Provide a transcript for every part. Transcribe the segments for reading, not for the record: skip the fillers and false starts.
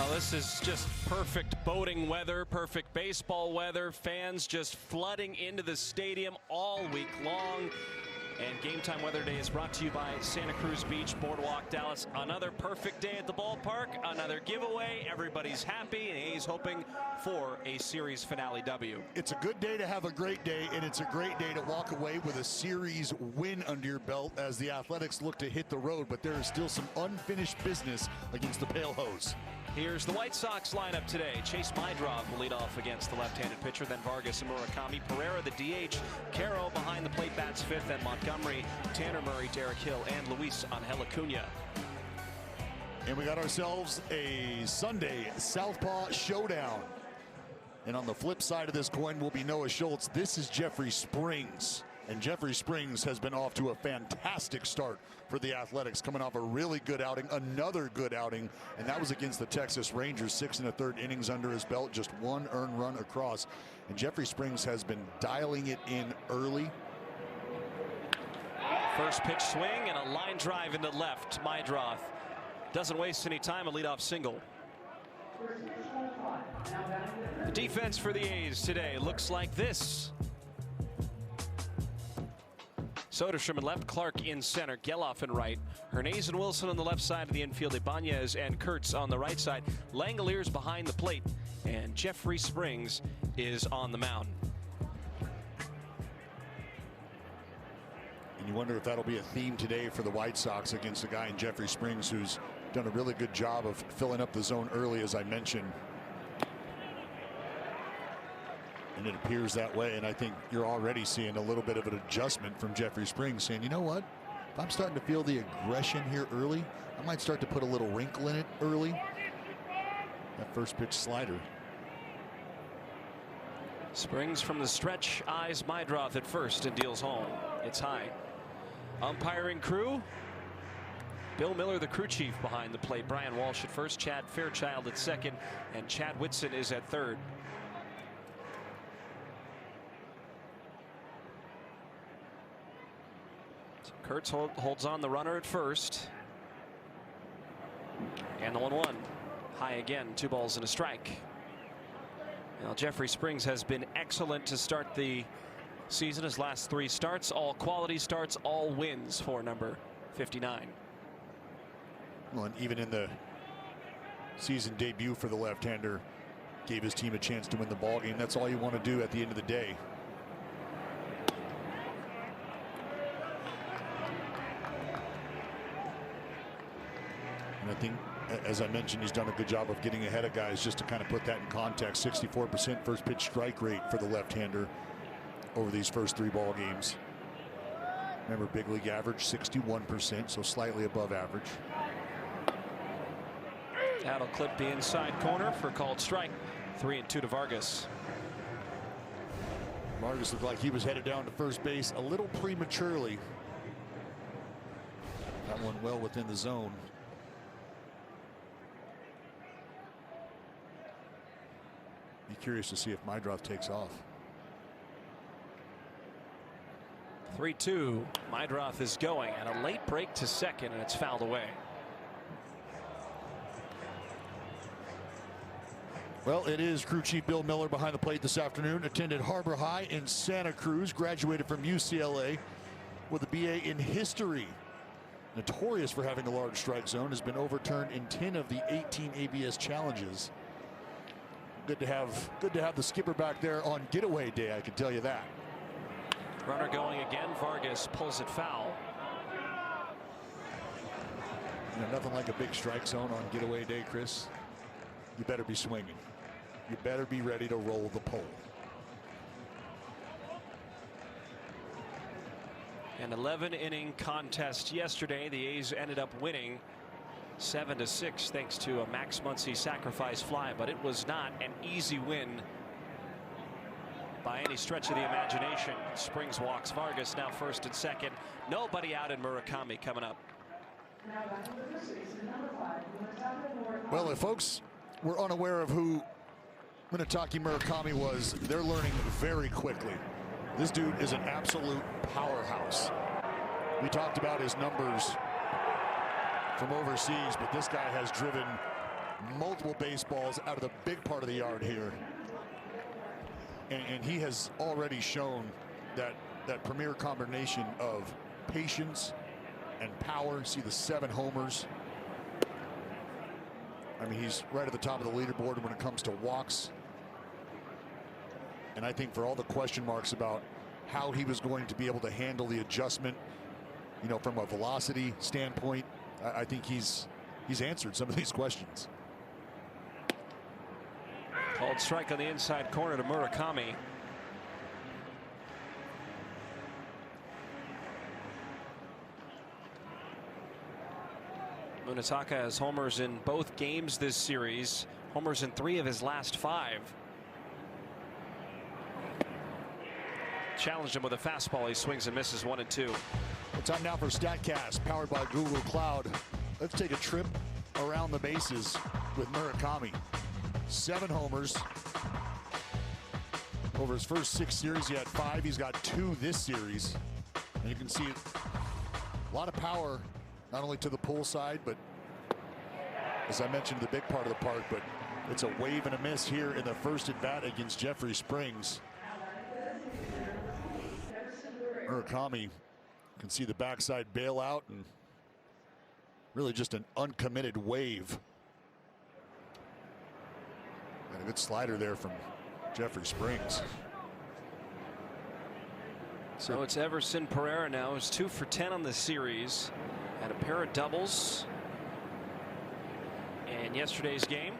Well, this is just perfect boating weather, perfect baseball weather. Fans just flooding into the stadium all week long. And Game Time Weather Day is brought to you by Santa Cruz Beach Boardwalk, Dallas. Another perfect day at the ballpark, another giveaway. Everybody's happy, and he's hoping for a series finale W. It's a good day to have a great day, and it's a great day to walk away with a series win under your belt as the Athletics look to hit the road, but there is still some unfinished business against the Pale Hose. Here's the White Sox lineup today. Chase Meidroth will lead off against the left-handed pitcher, then Vargas and Murakami. Pereira, the DH. Caro behind the plate bats fifth, and Montgomery, Tanner Murray, Derek Hill, and Luis Angel Acuna. And we got ourselves a Sunday Southpaw showdown. And on the flip side of this coin will be Noah Schultz. This is Jeffrey Springs. And Jeffrey Springs has been off to a fantastic start for the Athletics, coming off a really good outing, another good outing, and that was against the Texas Rangers. 6 1/3 innings under his belt, just one earned run across. And Jeffrey Springs has been dialing it in early. First pitch swing and a line drive into left. Meidroth doesn't waste any time, a leadoff single. The defense for the A's today looks like this. Soderstrom in left, Clark in center, Geloff in right, Hernandez and Wilson on the left side of the infield, Ibanez and Kurtz on the right side, Langoliers behind the plate, and Jeffrey Springs is on the mound. And you wonder if that'll be a theme today for the White Sox against a guy in Jeffrey Springs who's done a really good job of filling up the zone early, as I mentioned. And it appears that way, and I think you're already seeing a little bit of an adjustment from Jeffrey Springs, saying, you know what, if I'm starting to feel the aggression here early, I might start to put a little wrinkle in it early. That first pitch slider. Springs from the stretch eyes Meidroth at first and deals home. It's high. Umpiring crew, Bill Miller, the crew chief behind the plate, Brian Walsh at first, Chad Fairchild at second, and Chad Whitson is at third. Kurtz holds on the runner at first. And the 1-1. High again, 2 balls and a strike. Now Jeffrey Springs has been excellent to start the season. His last 3 starts, all quality starts, all wins for number 59. Well, and even in the season debut for the left-hander, gave his team a chance to win the ball game. That's all you want to do at the end of the day. And I think, as I mentioned, he's done a good job of getting ahead of guys. Just to kind of put that in context, 64% first pitch strike rate for the left-hander over these first 3 ball games. Remember, big league average 61%, so slightly above average. That'll clip the inside corner for a called strike. 3-2 to Vargas. Vargas looked like he was headed down to first base a little prematurely. That one well within the zone. Be curious to see if Meidroth takes off. 3-2. Meidroth is going, and a late break to second, and it's fouled away. Well, it is crew chief Bill Miller behind the plate this afternoon. Attended Harbor High in Santa Cruz. Graduated from UCLA with a BA in history. Notorious for having a large strike zone. Has been overturned in 10 of the 18 ABS challenges. Good to have the skipper back there on getaway day, I can tell you that. Runner going again. Vargas pulls it foul. You know, nothing like a big strike zone on getaway day, Chris. You better be swinging. You better be ready to roll the pole. An 11-inning contest yesterday. The A's ended up winning 7-6 thanks to a Max Muncy sacrifice fly, but it was not an easy win by any stretch of the imagination. Springs walks Vargas, now first and second. Nobody out, in Murakami coming up. Well, if folks were unaware of who Munetake Murakami was, they're learning very quickly. This dude is an absolute powerhouse. We talked about his numbers from overseas, but this guy has driven multiple baseballs out of the big part of the yard here. And he has already shown that premier combination of patience and power. See the 7 homers. I mean, he's right at the top of the leaderboard when it comes to walks. And I think for all the question marks about how he was going to be able to handle the adjustment, you know, from a velocity standpoint, I think he's answered some of these questions. Called strike on the inside corner to Murakami. Munetaka has homers in both games this series. Homers in 3 of his last 5. Challenged him with a fastball. He swings and misses 1 and 2. Time now for StatCast, powered by Google Cloud. Let's take a trip around the bases with Murakami. 7 homers. Over his first 6 series, he had 5. He's got 2 this series. And you can see a lot of power, not only to the pull side, but as I mentioned, the big part of the park. But it's a wave and a miss here in the first at bat against Jeffrey Springs. Murakami can see the backside bailout and really just an uncommitted wave. And a good slider there from Jeffrey Springs. So it's Everson Pereira now. He's 2 for 10 on the series. Had a pair of doubles in yesterday's game.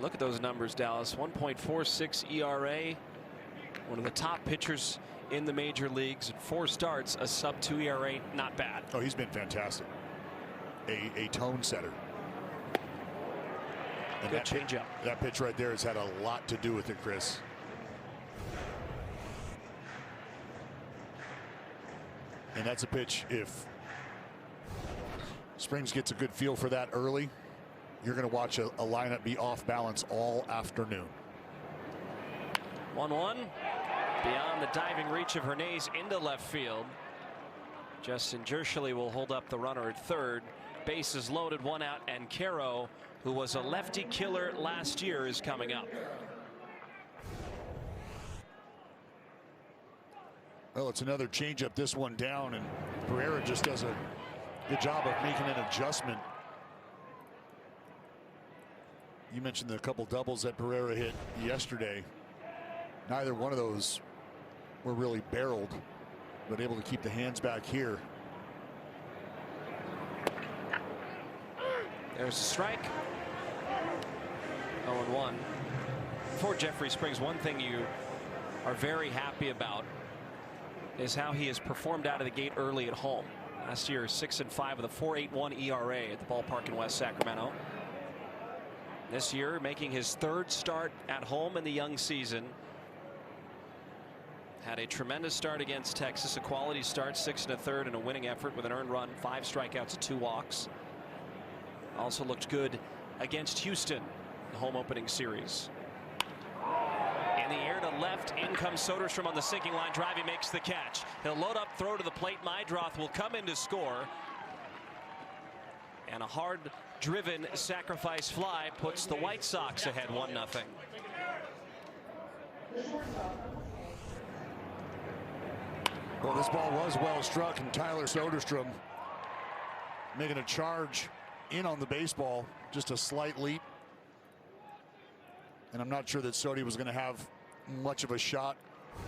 Look at those numbers, Dallas. 1.46 ERA. One of the top pitchers in the major leagues. 4 starts, a sub-2 ERA. Not bad. Oh, he's been fantastic. A tone setter. And good changeup. That pitch right there has had a lot to do with it, Chris. And that's a pitch, if Springs gets a good feel for that early, you're going to watch a lineup be off balance all afternoon. 1-1. Beyond the diving reach of Hernandez into left field. Justin Jershely will hold up the runner at third. Bases loaded, 1 out, and Caro, who was a lefty killer last year, is coming up. Well, it's another changeup, this one down, and Pereira just does a good job of making an adjustment. You mentioned the couple doubles that Pereira hit yesterday. Neither one of those were really barreled, but able to keep the hands back here. There's a strike. 0-1. For Jeffrey Springs, one thing you are very happy about is how he has performed out of the gate early at home. Last year, 6-5 with a 4.81 ERA at the ballpark in West Sacramento. This year, making his 3rd start at home in the young season. Had a tremendous start against Texas, a quality start, 6 1/3 and a winning effort with an earned run, 5 strikeouts and 2 walks. Also looked good against Houston, the home opening series. In the air to left, in comes Soderstrom on the sinking line drive. He makes the catch. He'll load up, throw to the plate. Meidroth will come in to score. And a hard-driven sacrifice fly puts the White Sox ahead 1-0. Well, this ball was well struck, and Tyler Soderstrom making a charge in on the baseball, just a slight leap. And I'm not sure that Sodi was going to have much of a shot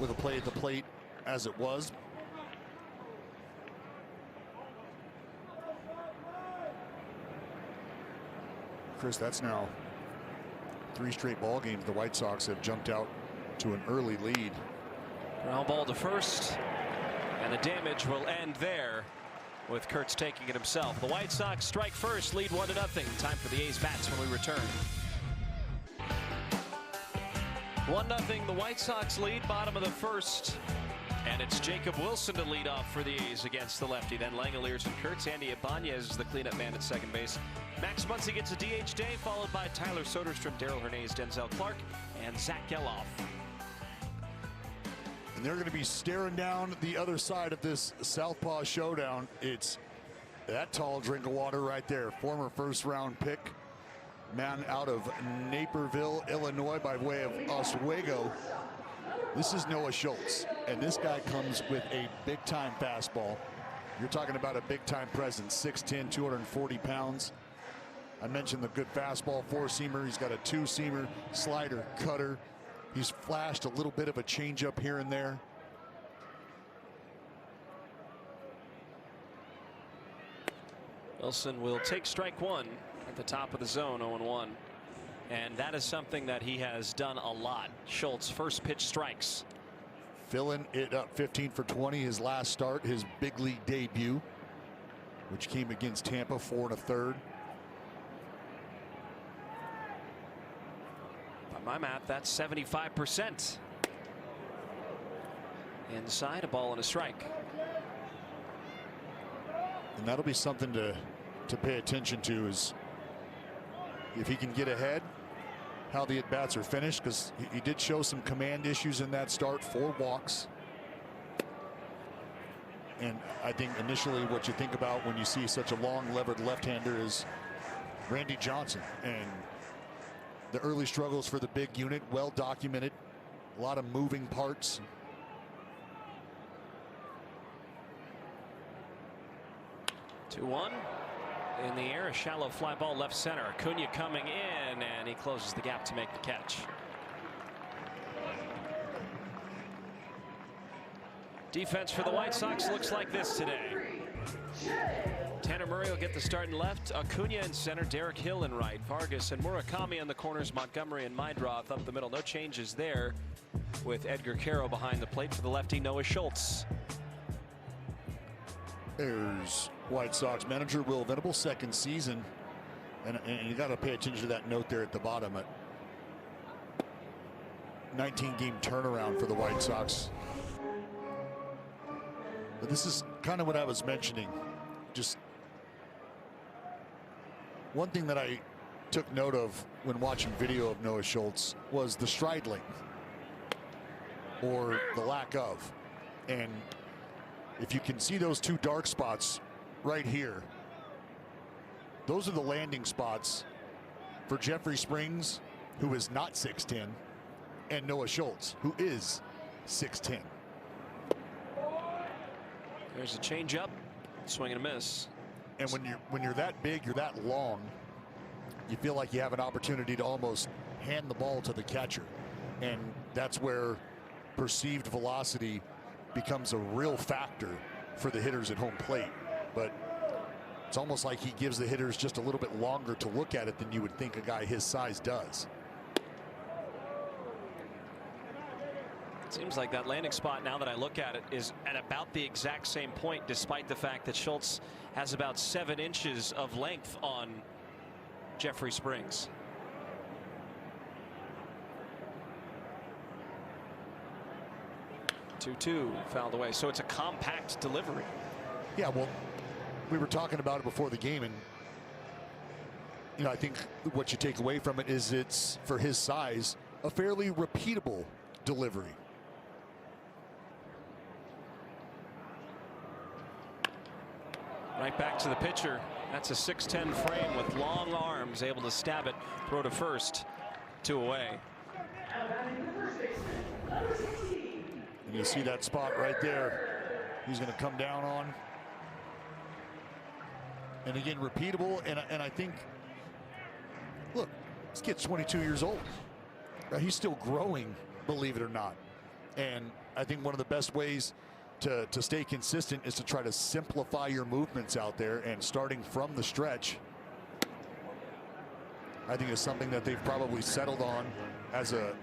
with a play at the plate as it was. Chris, that's now 3 straight ball games the White Sox have jumped out to an early lead. Ground ball to first, and the damage will end there with Kurtz taking it himself. The White Sox strike first, lead 1-0. Time for the A's bats when we return. 1-0, the White Sox lead, bottom of the first. And it's Jacob Wilson to lead off for the A's against the lefty. Then Langeliers and Kurtz. Andy Ibanez is the cleanup man at second base. Max Muncy gets a DH day, followed by Tyler Soderstrom, Darrell Hernandez, Denzel Clark, and Zach Geloff. And they're going to be staring down the other side of this Southpaw showdown. It's that tall drink of water right there. Former first-round pick, man out of Naperville, Illinois, by way of Oswego. This is Noah Schultz, and this guy comes with a big-time fastball. You're talking about a big-time presence, 6'10", 240 pounds. I mentioned the good fastball, four-seamer. He's got a two-seamer, slider, cutter. He's flashed a little bit of a changeup here and there. Wilson will take strike one at the top of the zone, 0-1. And that is something that he has done a lot. Schultz, first pitch strikes. Filling it up, 15 for 20 his last start, his big league debut, which came against Tampa, 4 1/3. By my math, that's 75%. Inside, a ball and a strike. And that'll be something to pay attention to, is if he can get ahead, how the at-bats are finished, because he did show some command issues in that start, 4 walks. And I think initially what you think about when you see such a long levered left-hander is Randy Johnson, and the early struggles for the big unit, well documented, a lot of moving parts. Two one in the air, a shallow fly ball left center. Acuna coming in, and he closes the gap to make the catch. Defense for the White Sox looks like this today. Tanner Murray will get the start in left, Acuna in center, Derek Hill in right, Vargas and Murakami on the corners, Montgomery and Meidroth up the middle. No changes there, with Edgar Caro behind the plate for the lefty Noah Schultz. There's White Sox manager Will Venable, second season, and you got to pay attention to that note there at the bottom. 19-game turnaround for the White Sox. But this is kind of what I was mentioning. Just one thing that I took note of when watching video of Noah Schultz was the stride length, or the lack of. And if you can see those two dark spots right here, those are the landing spots for Jeffrey Springs, who is not 6'10", and Noah Schultz, who is 6'10". There's a changeup, swing and a miss. And when you're that big, you're that long, you feel like you have an opportunity to almost hand the ball to the catcher, and that's where perceived velocity becomes a real factor for the hitters at home plate. But it's almost like he gives the hitters just a little bit longer to look at it than you would think a guy his size does. Seems like that landing spot, now that I look at it, is at about the exact same point, despite the fact that Schultz has about 7 inches of length on Jeffrey Springs. Two fouled away, so it's a compact delivery. Yeah, well, we were talking about it before the game, and I think what you take away from it is it's, for his size, a fairly repeatable delivery. Right back to the pitcher. That's a 6'10" frame with long arms, able to stab it, throw to first, 2 away. And you see that spot right there. He's going to come down on. And again, repeatable. And I think, look, this kid's 22 years old. He's still growing, believe it or not. And I think one of the best ways to stay consistent is to try to simplify your movements out there, and starting from the stretch, I think is something that they've probably settled on as a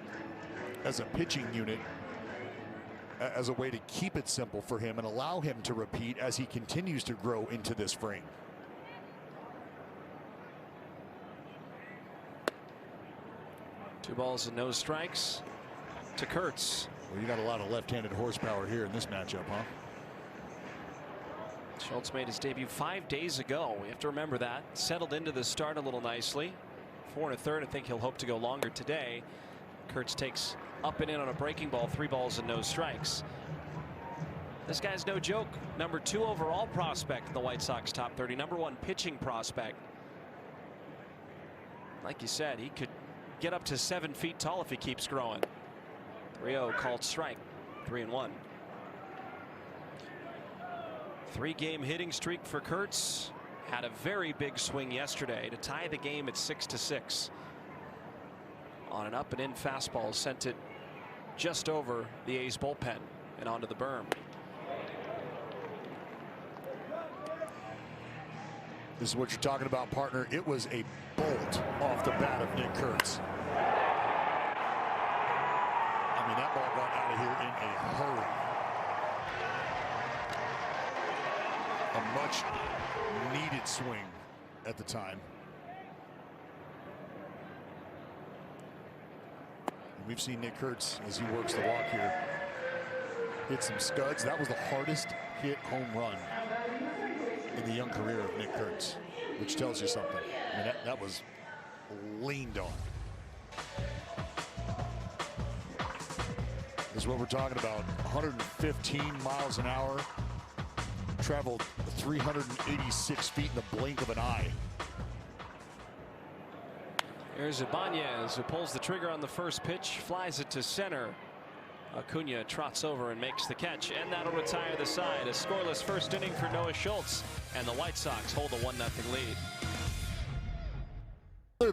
pitching unit, as a way to keep it simple for him and allow him to repeat as he continues to grow into this frame. Two balls and no strikes to Kurtz. Well, you got a lot of left-handed horsepower here in this matchup, huh? Schultz made his debut 5 days ago. We have to remember that. Settled into the start a little nicely. 4 1/3. I think he'll hope to go longer today. Kurtz takes up and in on a breaking ball, 3 balls and no strikes. This guy's no joke. Number 2 overall prospect in the White Sox top 30. Number 1 pitching prospect. Like you said, he could get up to 7 feet tall if he keeps growing. 3-0 called strike. 3-1. 3-game hitting streak for Kurtz. Had a very big swing yesterday to tie the game at 6-6. On an up and in fastball, sent it just over the A's bullpen and onto the berm. This is what you're talking about, partner. It was a bolt off the bat of Nick Kurtz. I mean, that ball got out of here in a hurry. A much needed swing at the time. And we've seen Nick Kurtz, as he works the walk here, hit some studs. That was the hardest hit home run in the young career of Nick Kurtz, which tells you something. I mean, that was leaned on. This is what we're talking about. 115 miles an hour. Traveled 386 feet in the blink of an eye. Here's Ibanez, who pulls the trigger on the first pitch, flies it to center. Acuna trots over and makes the catch, and that'll retire the side. A scoreless first inning for Noah Schultz, and the White Sox hold a 1-0 lead.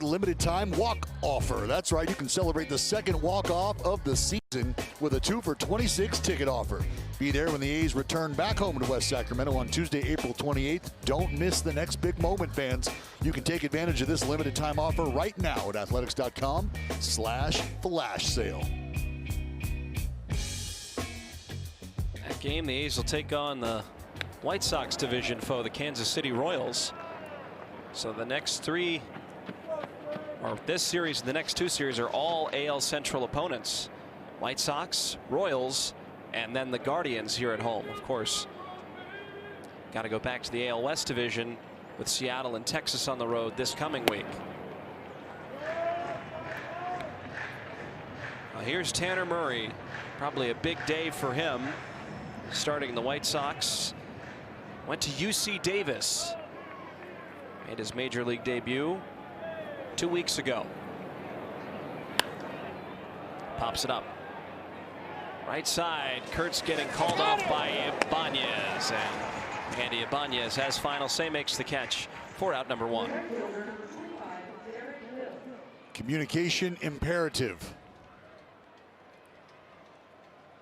Limited time walk offer. That's right, you can celebrate the second walk off of the season with a 2 for $26 ticket offer. Be there when the A's return back home to West Sacramento on Tuesday, April 28th. Don't miss the next big moment, fans. You can take advantage of this limited time offer right now at athletics.com/flash sale. That game, the A's will take on the White Sox division foe, the Kansas City Royals. So the next 3, or this series, the next 2 series, are all AL Central opponents. White Sox, Royals, and then the Guardians here at home. Of course, got to go back to the AL West division with Seattle and Texas on the road this coming week. Here's Tanner Murray. Probably a big day for him. Starting the White Sox. Went to UC Davis. Made his major league debut 2 weeks ago. Pops it up. Right side, Kurtz getting called off by Ibanez, and Andy Ibanez has final say, makes the catch for out number 1. Communication imperative.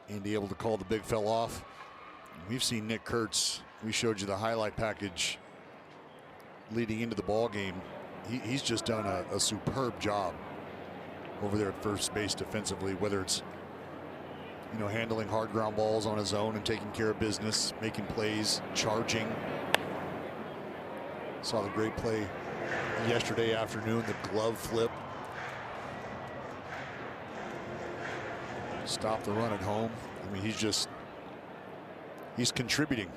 Andy able to call the big fella off. We've seen Nick Kurtz. We showed you the highlight package leading into the ball game. He's just done a superb job over there at first base defensively, whether it's, you know, handling hard ground balls on his own and taking care of business, making plays, charging. Saw the great play yesterday afternoon, the glove flip. Stop the run at home. I mean, he's contributing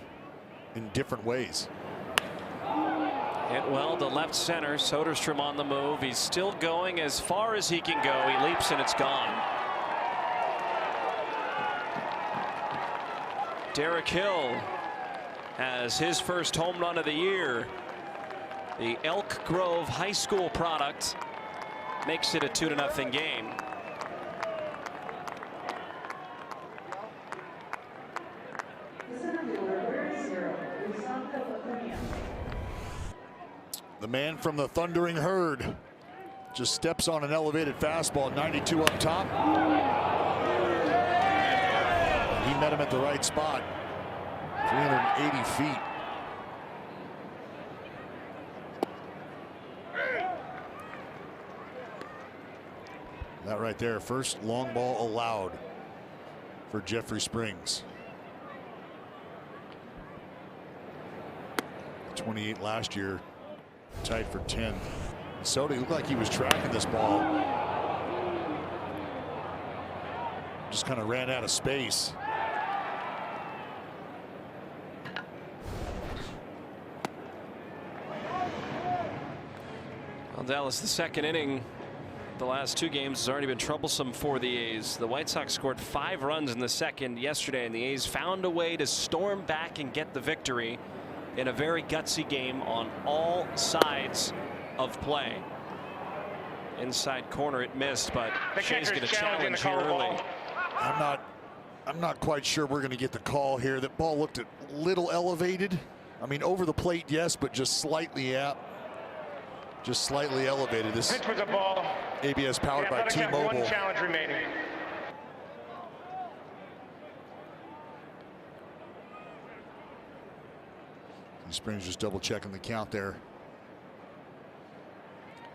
in different ways. Hit well to left center. Soderstrom on the move. He's still going as far as he can go. He leaps and it's gone. Derek Hill has his first home run of the year. The Elk Grove High School product makes it a 2-0 game. The man from the Thundering Herd just steps on an elevated fastball, 92 up top. He met him at the right spot, 380 feet. That right there, first long ball allowed for Jeffrey Springs. 28 last year, tied for 10. Soto looked like he was tracking this ball. Just kind of ran out of space. Well, Dallas, the second inning the last two games has already been troublesome for the A's. The White Sox scored 5 runs in the second yesterday, and the A's found a way to storm back and get the victory in a very gutsy game on all sides of play. Inside corner, it missed, but Shea's going to challenge here early. I'm not quite sure we're going to get the call here. That ball looked a little elevated. I mean, over the plate, yes, but just slightly elevated. This pitch was a ball. ABS powered by T-Mobile. One challenge remaining. Springs just double checking the count there.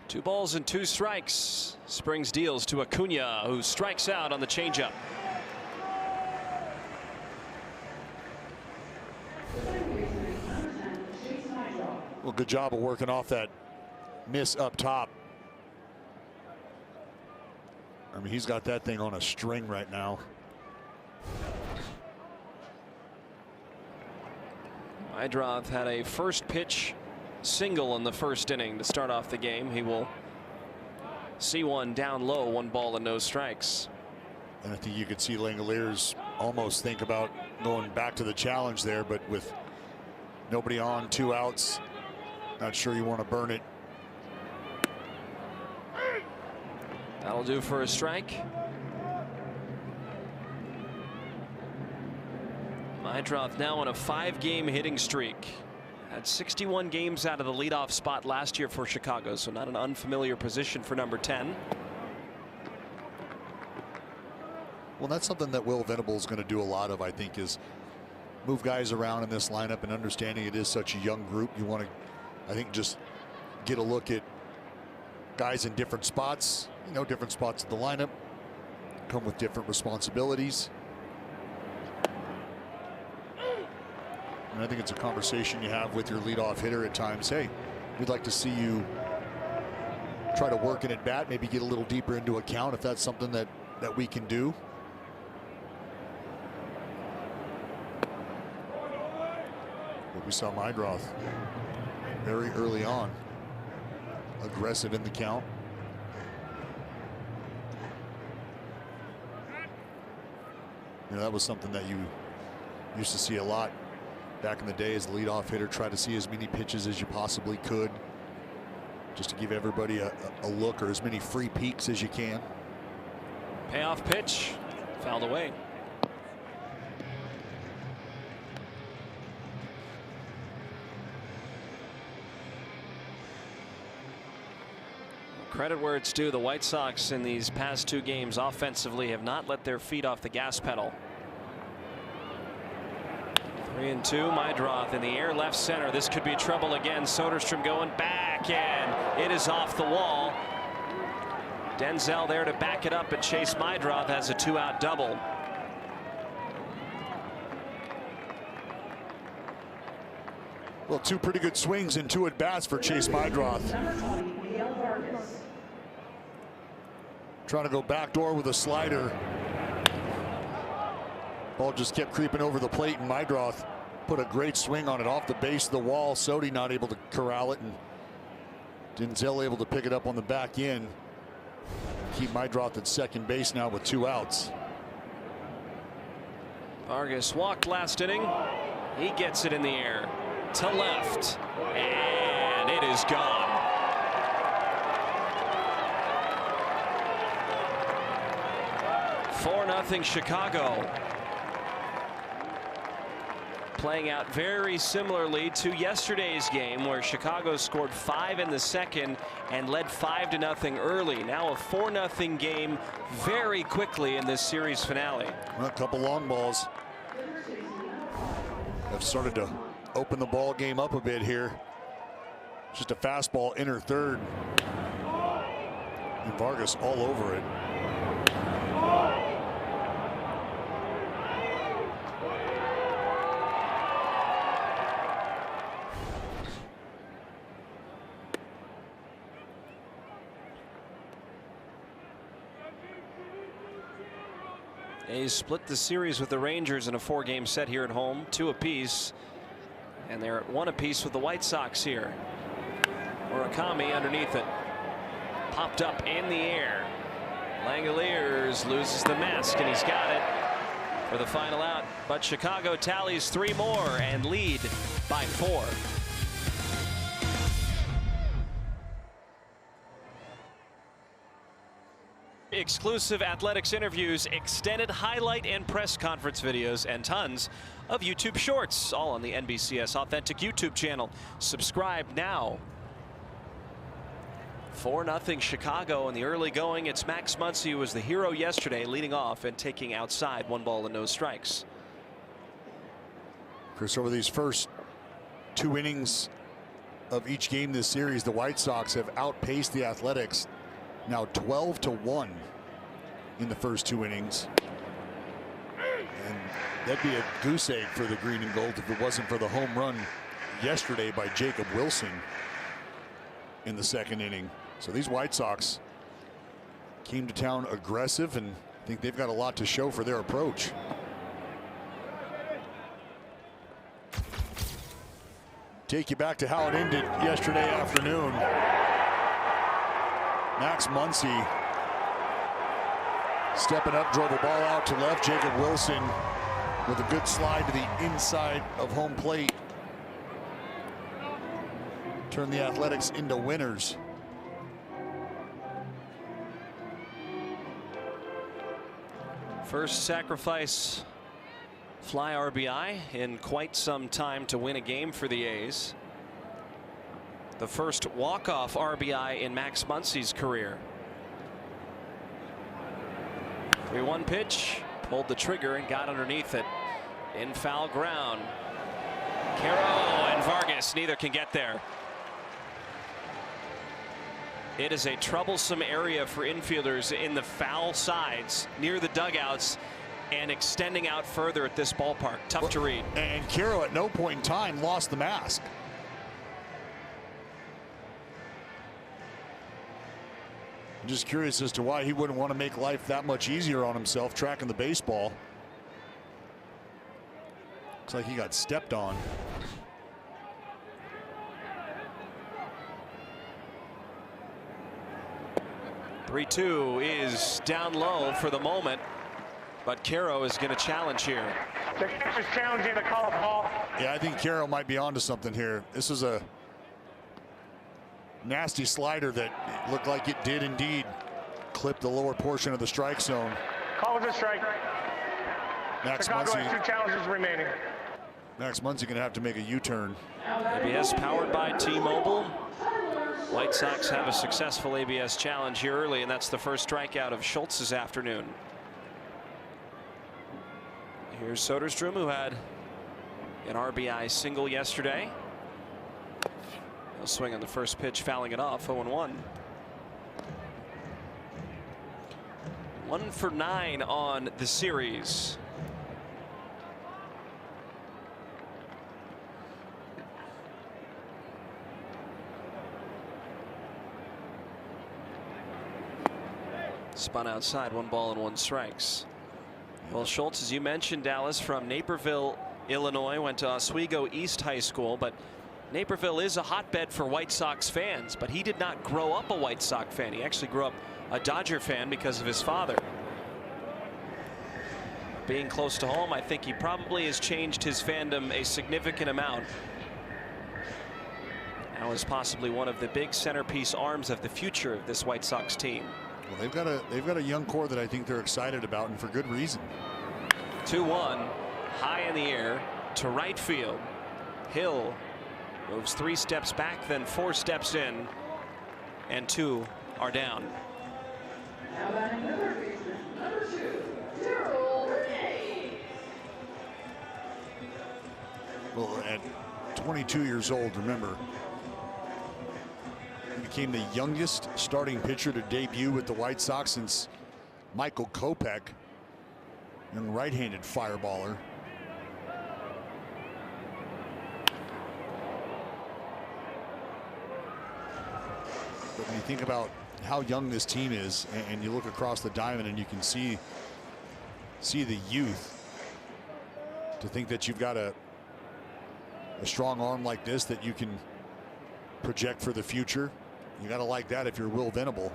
2 balls and 2 strikes. Springs deals to Acuna, who strikes out on the changeup. Well, good job of working off that miss up top. I mean, he's got that thing on a string right now. Meidroth had a first pitch single in the first inning to start off the game. He will see one down low, 1 ball and no strikes. And I think you could see Langeliers almost think about going back to the challenge there, but with nobody on, 2 outs, not sure you want to burn it. That'll do for a strike. Meidroth now on a 5-game hitting streak. Had 61 games out of the leadoff spot last year for Chicago, so not an unfamiliar position for number 10. Well, that's something that Will Venable is going to do a lot of, I think, is move guys around in this lineup, and understanding it is such a young group. You want to, I think, just get a look at guys in different spots, different spots of the lineup, come with different responsibilities. And I think it's a conversation you have with your leadoff hitter at times. Hey, we'd like to see you try to work an at bat, maybe get a little deeper into a count if that's something that we can do. But we saw Meidroth very early on, aggressive in the count. That was something that you used to see a lot back in the day as a leadoff hitter. Try to see as many pitches as you possibly could, just to give everybody a look, or as many free peeks as you can. Payoff pitch, fouled away. Credit where it's due. The White Sox in these past 2 games offensively have not let their feet off the gas pedal. 3-2. Meidroth in the air, left center. This could be trouble again. Soderstrom going back, and it is off the wall. Denzel there to back it up, and Chase Meidroth has a 2-out double. Well, 2 pretty good swings and 2 at bats for Chase Meidroth. Trying to go backdoor with a slider. Ball just kept creeping over the plate, and Meidroth put a great swing on it off the base of the wall. Sodi not able to corral it, and Denzel able to pick it up on the back end. Keep Meidroth at second base now with 2 outs. Vargas walked last inning. He gets it in the air to left, and it is gone. 4-0 Chicago. Playing out very similarly to yesterday's game, where Chicago scored 5 in the second and led 5-0 early. Now a 4-0 game very quickly in this series finale. Well, a couple long balls have started to open the ball game up a bit here. Just a fastball inner third, and Vargas all over it. A's split the series with the Rangers in a 4-game set here at home, 2 apiece, and they're at 1 apiece with the White Sox here. Murakami underneath it. popped up in the air. Langeliers loses the mask, and he's got it for the final out. But Chicago tallies 3 more and lead by 4. Exclusive Athletics interviews, extended highlight and press conference videos, and tons of YouTube shorts, all on the NBCS Authentic YouTube channel. Subscribe now. 4-0 Chicago in the early going. It's Max Muncy who was the hero yesterday, leading off and taking outside 1 ball and no strikes. Chris, over these first 2 innings of each game this series, the White Sox have outpaced the Athletics now 12-1 in the first 2 innings. And that'd be a goose egg for the green and gold if it wasn't for the home run yesterday by Jacob Wilson in the 2nd inning. So these White Sox came to town aggressive, and I think they've got a lot to show for their approach. Take you back to how it ended yesterday afternoon. Max Muncy stepping up, drove a ball out to left. Jacob Wilson with a good slide to the inside of home plate. Turned the Athletics into winners. First sacrifice fly RBI in quite some time to win a game for the A's. The first walk-off RBI in Max Muncy's career. 3-1 pitch, pulled the trigger and got underneath it in foul ground. Caro and Vargas, neither can get there. It is a troublesome area for infielders in the foul sides near the dugouts and extending out further at this ballpark. Tough to read. And Caro at no point in time lost the mask. I'm just curious as to why he wouldn't want to make life that much easier on himself tracking the baseball. Looks like he got stepped on. Three-2 is down low for the moment, but Caro is going to challenge here. The catcher's challenging the call, Paul. Yeah, I think Caro might be onto something here. This is a nasty slider that looked like it did indeed clip the lower portion of the strike zone. Call was a strike. Max Chicago Muncy. has 2 challenges remaining. Max Muncy going to have to make a U-turn. ABS powered by T-Mobile. White Sox have a successful ABS challenge here early, and that's the first strikeout of Schultz this afternoon. Here's Soderstrom, who had an RBI single yesterday. He'll swing on the first pitch, fouling it off. 0-1. 1 for 9 on the series. Spun outside, 1 ball and 1 strikes. Well, Schultz, as you mentioned, Dallas, from Naperville, Illinois, went to Oswego East High School, but Naperville is a hotbed for White Sox fans, but he did not grow up a White Sox fan. He actually grew up a Dodger fan because of his father. Being close to home, I think he probably has changed his fandom a significant amount. Now is possibly one of the big centerpiece arms of the future of this White Sox team. Well, they've got a young core that I think they're excited about, and for good reason. 2-1, high in the air to right field. Hill moves 3 steps back, then 4 steps in, and 2 are down. Well, at 22 years old, remember, he became the youngest starting pitcher to debut with the White Sox since Michael Kopech, young right-handed fireballer. But when you think about how young this team is, and you look across the diamond and you can see the youth, to think that you've got a strong arm like this that you can project for the future, you got to like that if you're Will Venable.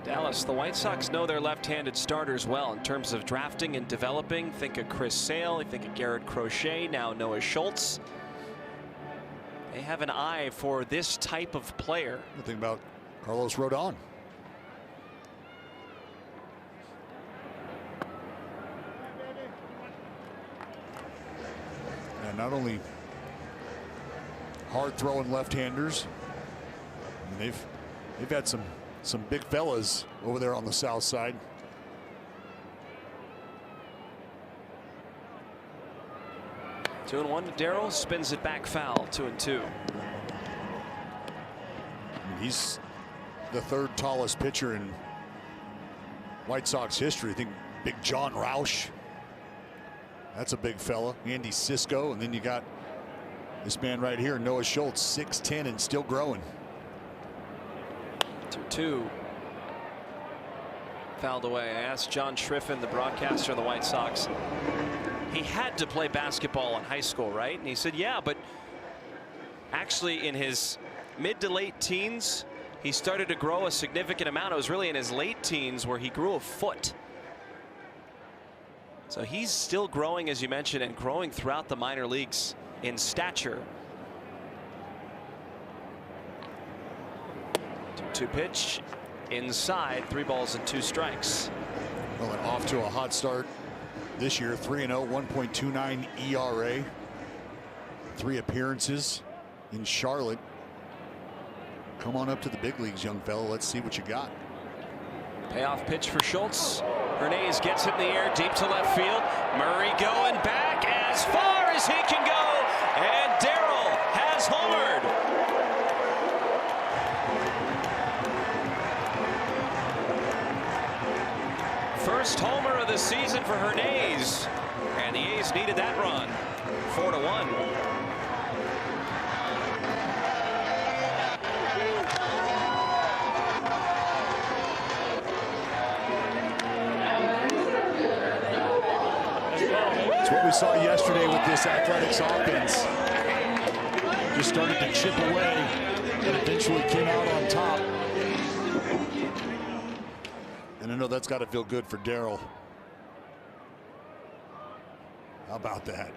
Dallas, the White Sox know their left-handed starters well in terms of drafting and developing. Think of Chris Sale, think of Garrett Crochet, now Noah Schultz. They have an eye for this type of player. Think about Carlos Rodon. And not only hard throwing left-handers, I mean, they've had some big fellas over there on the south side. Two and one to Darrell, spins it back foul. 2-2. I mean, he's the third tallest pitcher in White Sox history. I think big John Roush. That's a big fella. Andy Cisco, and then you got this man right here, Noah Schultz, 6'10" and still growing. 2-2. Fouled away. I asked John Schriffen, the broadcaster of the White Sox. He had to play basketball in high school, right? And he said, yeah, but actually in his mid to late teens, he started to grow a significant amount. It was really in his late teens where he grew a foot. So he's still growing, as you mentioned, and growing throughout the minor leagues in stature. 2-2 pitch inside, 3 balls and 2 strikes. Well, and off to a hot start this year, 3-0, 1.29 ERA, 3 appearances in Charlotte. Come on up to the big leagues, young fella. Let's see what you got. Payoff pitch for Schultz. Hernandez gets it in the air deep to left field. Murray going back as far as he can go, and Darrell has homered. First homer of the season for Hernandez, and the A's needed that run. 4-1. It's what we saw yesterday with this Athletics offense. Just started to chip away and eventually came out on top. And I know that's got to feel good for Darrell. How about that?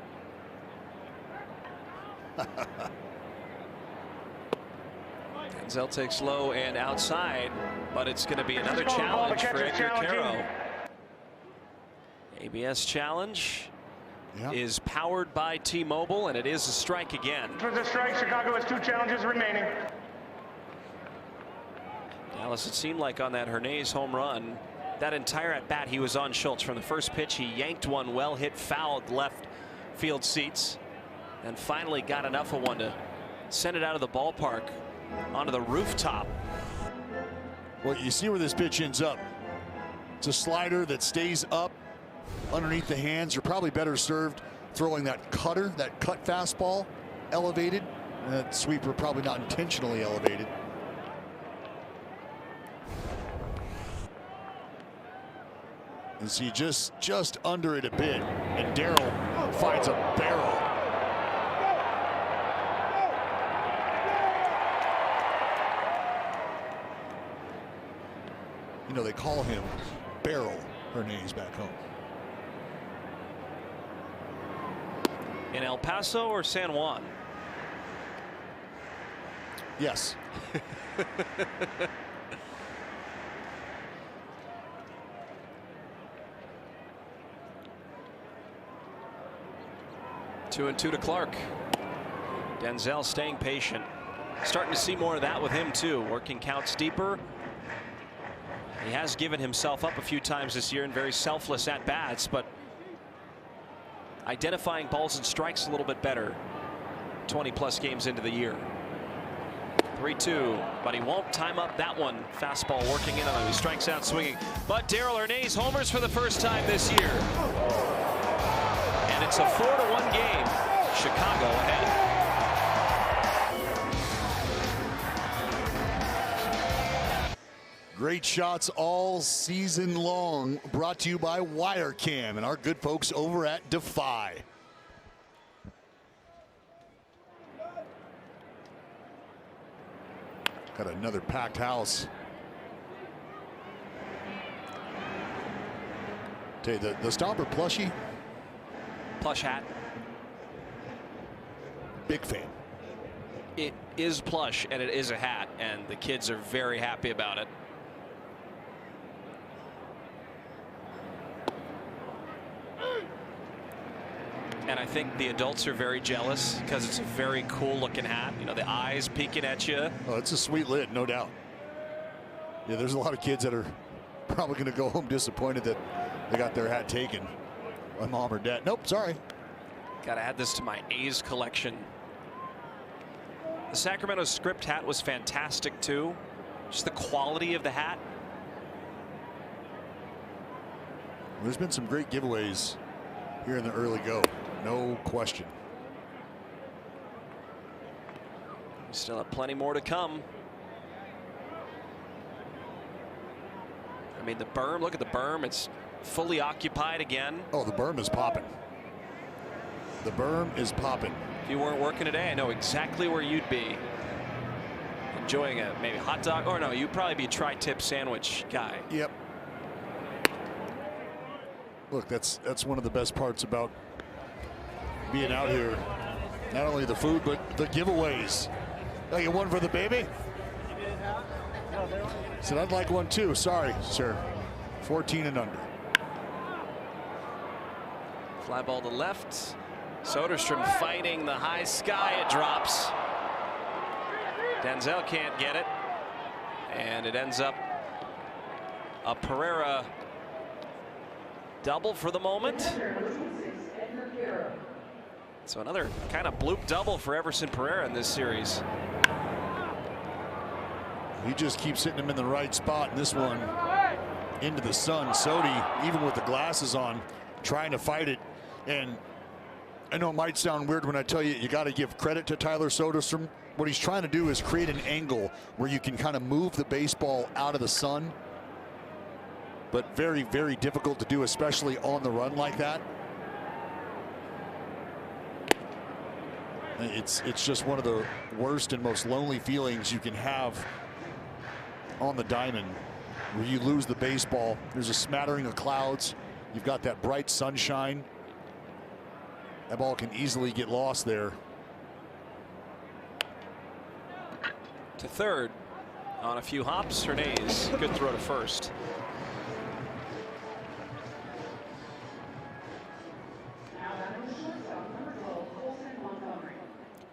Denzel takes low and outside, but it's going to be another challenge for Edgar Quero. ABS challenge is powered by T-Mobile, and it is a strike again. For the strike, Chicago has 2 challenges remaining. Dallas, it seemed like on that Hernandez home run, that entire at bat he was on Schultz. From the first pitch, he yanked one well hit, fouled left field seats, and finally got enough of one to send it out of the ballpark onto the rooftop. Well, you see where this pitch ends up. It's a slider that stays up underneath the hands. You're probably better served throwing that cutter, that cut fastball elevated. And that sweeper probably not intentionally elevated. And see just under it a bit, and Darrell finds a barrel. You know, they call him Barrel Hernandez back home. In El Paso or San Juan? Yes. 2-2 to Clark. Denzel staying patient. Starting to see more of that with him too. Working counts deeper. He has given himself up a few times this year in very selfless at bats, but identifying balls and strikes a little bit better 20+ games into the year. 3-2, but he won't time up that one. Fastball working in on him. He strikes out swinging. But Darrell Hernandez homers for the first time this year. And it's a 4-1 game. Chicago ahead. Great shots all season long, brought to you by Wirecam and our good folks over at Defy. Got another packed house Tell you, the Stomper plushie, Plush hat. big fan. It is plush and it is a hat, and the kids are very happy about it. And I think the adults are very jealous because it's a very cool looking hat. You know, the eyes peeking at you. Oh, it's a sweet lid, no doubt. Yeah, there's a lot of kids that are probably going to go home disappointed that they got their hat taken by mom or dad. Nope, sorry. Got to add this to my A's collection. The Sacramento script hat was fantastic too. Just the quality of the hat. There's been some great giveaways here in the early go. No question. We still have plenty more to come. I mean, the berm, look at the berm. It's fully occupied again. Oh, the berm is popping. The berm is popping. If you weren't working today, I know exactly where you'd be. Enjoying a maybe hot dog, or no, you'd probably be a tri-tip sandwich guy. Yep. Look, that's one of the best parts about being out here. Not only the food, but the giveaways. I get one for the baby. Said I'd like one too. Sorry, sir. 14 and under. Fly ball to left. Soderstrom fighting the high sky. It drops. Denzel can't get it. And it ends up a Pereira double for the moment. So another kind of bloop double for Everson Pereira in this series. He just keeps hitting him in the right spot. And this one into the sun. Sodi, even with the glasses on, trying to fight it. And I know it might sound weird when I tell you got to give credit to Tyler Soderstrom. What he's trying to do is create an angle where you can kind of move the baseball out of the sun. But very, very difficult to do, especially on the run like that. It's just one of the worst and most lonely feelings you can have on the diamond, where you lose the baseball. There's a smattering of clouds. You've got that bright sunshine. That ball can easily get lost there. To third on a few hops. Hernandez, good throw to first.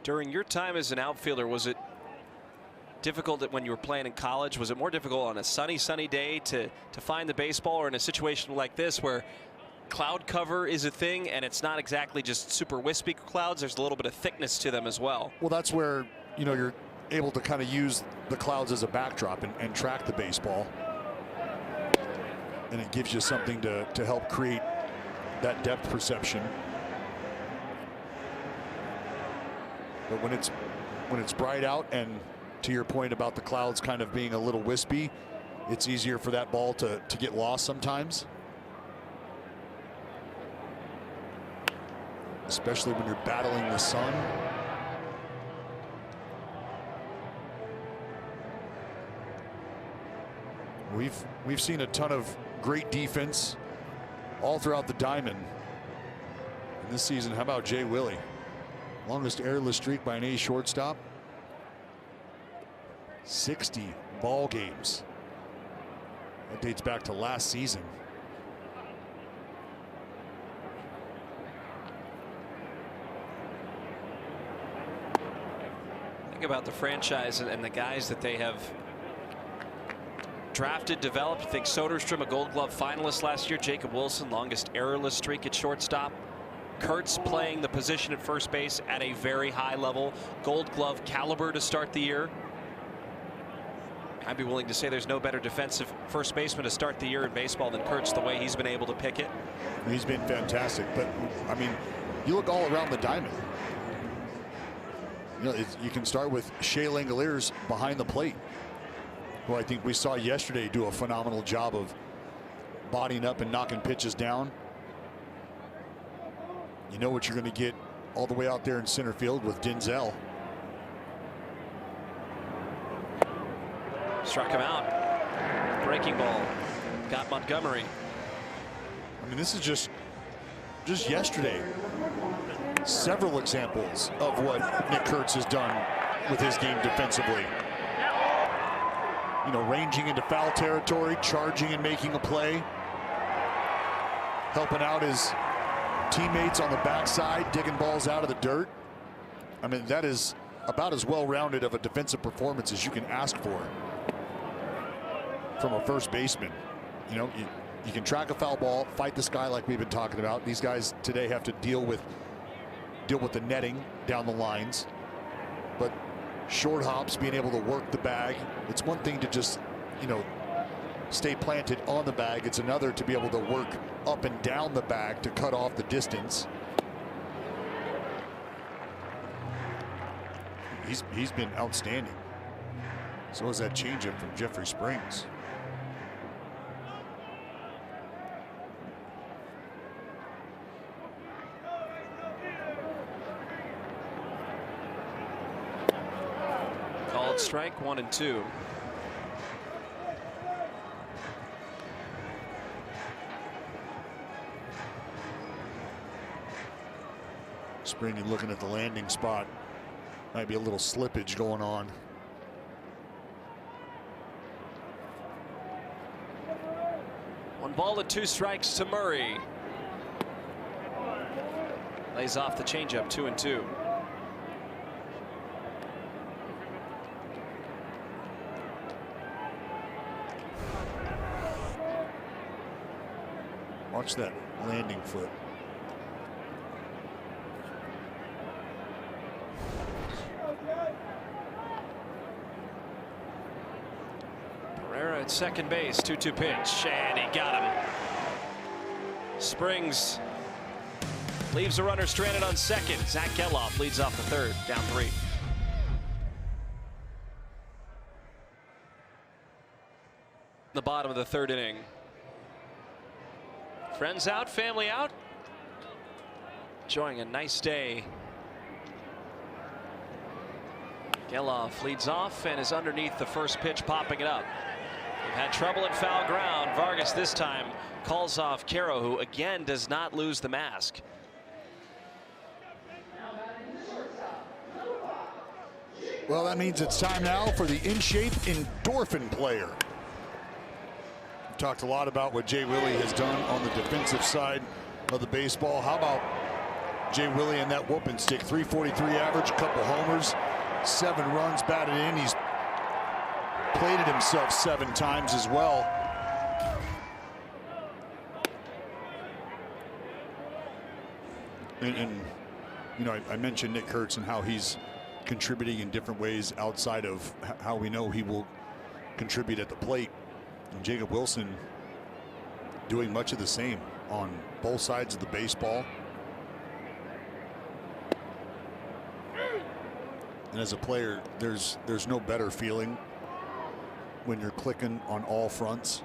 During your time as an outfielder, was it difficult that when you were playing in college? Was it more difficult on a sunny day to find the baseball, or in a situation like this where cloud cover is a thing and it's not exactly just super wispy clouds? There's a little bit of thickness to them as well. Well, that's where, you know, you're able to kind of use the clouds as a backdrop and track the baseball. And it gives you something to help create that depth perception. But when it's bright out, and to your point about the clouds kind of being a little wispy, it's easier for that ball to get lost sometimes. Especially when you're battling the sun. We've seen a ton of great defense all throughout the diamond. And this season, how about Jay Willie? Longest errorless streak by an A shortstop. 60 ball games. That dates back to last season. Think about the franchise and the guys that they have drafted, developed. I think Soderstrom, a Gold Glove finalist last year. Jacob Wilson, longest errorless streak at shortstop. Kurtz playing the position at first base at a very high level. Gold Glove caliber to start the year. I'd be willing to say there's no better defensive first baseman to start the year in baseball than Kurtz, the way he's been able to pick it. He's been fantastic. But, I mean, you look all around the diamond. You know, you can start with Shea Langoliers behind the plate, who I think we saw yesterday do a phenomenal job of bodying up and knocking pitches down. You know what you're going to get all the way out there in center field with Denzel. Struck him out. Breaking ball. Got Montgomery. I mean, this is just yesterday. Several examples of what Nick Kurtz has done with his game defensively. You know, ranging into foul territory, charging and making a play, helping out his teammates on the backside, digging balls out of the dirt. I mean, that is about as well-rounded of a defensive performance as you can ask for from a first baseman. You know, you can track a foul ball, fight this guy like we've been talking about. These guys today have to deal with the netting down the lines, but short hops, being able to work the bag. It's one thing to just, you know, stay planted on the bag. It's another to be able to work up and down the bag to cut off the distance. He's been outstanding. So is that changeup from Jeffrey Springs. Called strike 1 and 2. Spring looking at the landing spot. Might be a little slippage going on. One ball and 2 strikes to Murray. Lays off the changeup, 2 and 2. Watch that landing foot. Pereira at second base, 2-2 pitch, and he got him. Springs leaves a runner stranded on second. Zach Geloff leads off the third, down 3. The bottom of the third inning. Friends out, family out. Enjoying a nice day. Geloff leads off and is underneath the first pitch, popping it up. They've had trouble in foul ground. Vargas this time calls off Caro, who again does not lose the mask. Well, that means it's time now for the in shape endorphin player. We've talked a lot about what Jay Willie has done on the defensive side of the baseball. How about Jay Willie and that whooping stick? 343 average, a couple homers, 7 runs batted in. He's plated himself 7 times as well. And you know, I mentioned Nick Kurtz and how he's contributing in different ways outside of how we know he will contribute at the plate. And Jacob Wilson doing much of the same on both sides of the baseball. And as a player, there's no better feeling when you're clicking on all fronts.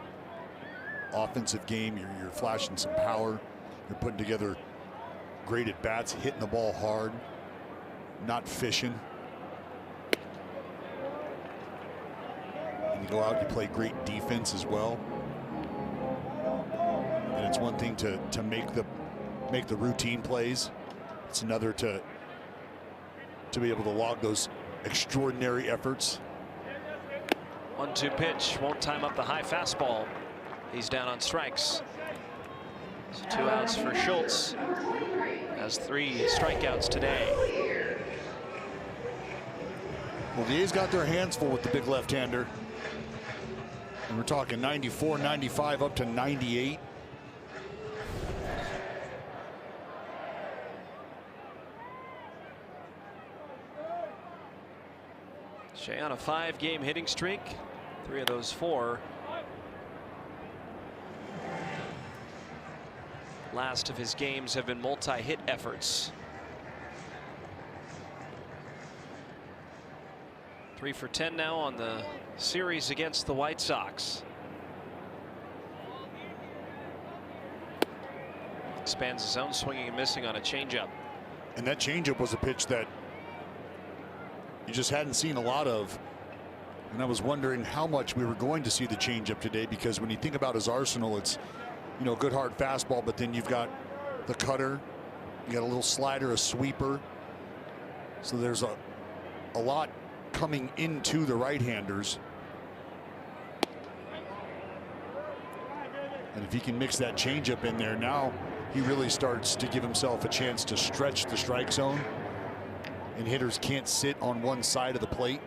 Offensive game, you're flashing some power, you're putting together great at bats, hitting the ball hard, not fishing. And you go out, you play great defense as well. And it's one thing to make the routine plays. It's another to be able to log those extraordinary efforts. 1-2 pitch, won't time up the high fastball. He's down on strikes. So 2 outs for Schultz. Has 3 strikeouts today. Well, the A's got their hands full with the big left-hander. And we're talking 94, 95 up to 98. Shea on a 5-game hitting streak. 3 of those 4. Last of his games have been multi-hit efforts. 3 for 10 now on the series against the White Sox. Expands his zone, swinging and missing on a changeup. And that changeup was a pitch that you just hadn't seen a lot of. And I was wondering how much we were going to see the changeup today, because when you think about his arsenal, it's you know, good hard fastball, but then you've got the cutter, you got a little slider, a sweeper. So there's a lot coming into the right-handers. And if he can mix that changeup in there, now he really starts to give himself a chance to stretch the strike zone. And hitters can't sit on one side of the plate.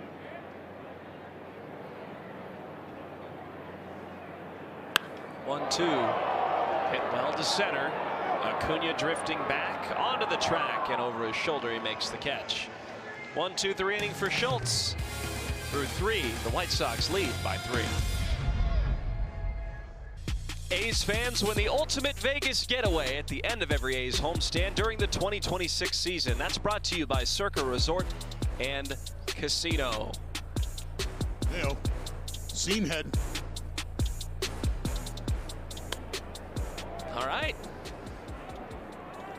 One-two. Hit well to center. Acuna drifting back onto the track, and over his shoulder he makes the catch. 1-2-3 inning for Schultz. Through 3, the White Sox lead by 3. A's fans win the ultimate Vegas getaway at the end of every A's homestand during the 2026 season. That's brought to you by Circa Resort and Casino. You know, seam head. All right.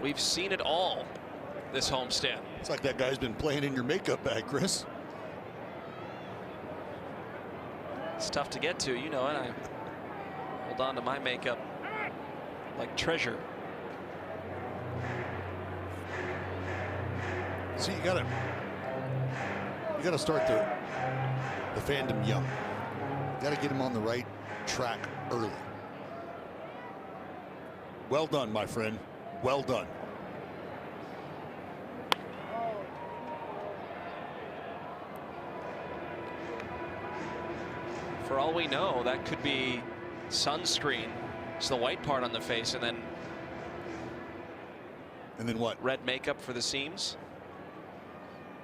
We've seen it all this homestand. It's like that guy's been playing in your makeup bag, Chris. It's tough to get to, you know it. I hold on to my makeup like treasure. See, you gotta start the fandom young. You gotta get him on the right track early. Well done, my friend. Well done. For all we know, that could be sunscreen. It's the white part on the face, and then what? Red makeup for the seams.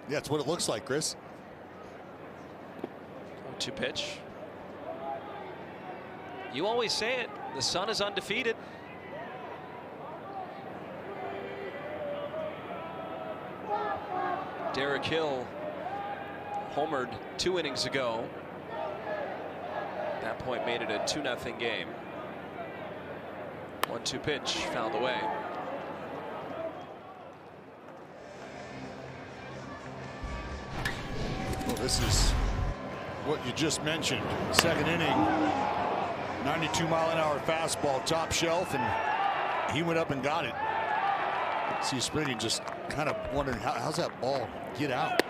Yeah, that's what it looks like, Chris. 0-2 pitch. You always say it. The Sun is undefeated. Derek Hill homered 2 innings ago. At that point made it a 2-0 game. 1-2 pitch fouled away. Well, this is what you just mentioned. Second inning, 92-mile-an-hour fastball, top shelf, and he went up and got it. See Springy just kind of wondering how's that ball get out.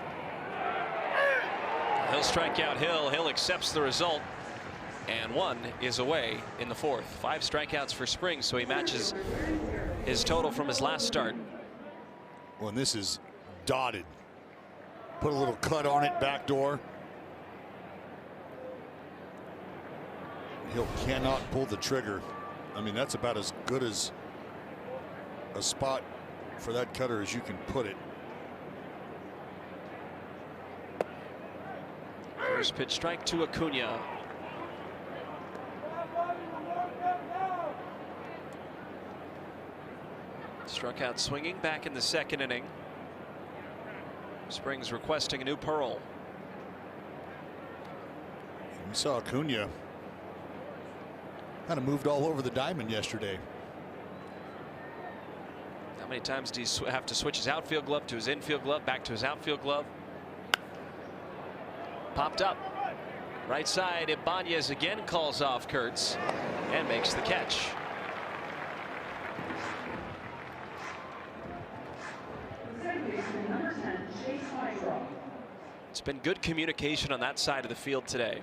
He'll strike out Hill. Hill accepts the result, and 1 is away in the 4th. 5 strikeouts for Springs, so he matches his total from his last start. Well, and this is dotted. Put a little cut on it, back door. Hill cannot pull the trigger. I mean, that's about as good as a spot for that cutter as you can put it. First pitch strike to Acuna. Struck out swinging back in the 2nd inning. Springs requesting a new Pearl. We saw Acuna kind of moved all over the diamond yesterday. How many times do you have to switch his outfield glove to his infield glove, back to his outfield glove? Popped up. Right side, Ibanez again calls off Kurtz and makes the catch. It's been good communication on that side of the field today.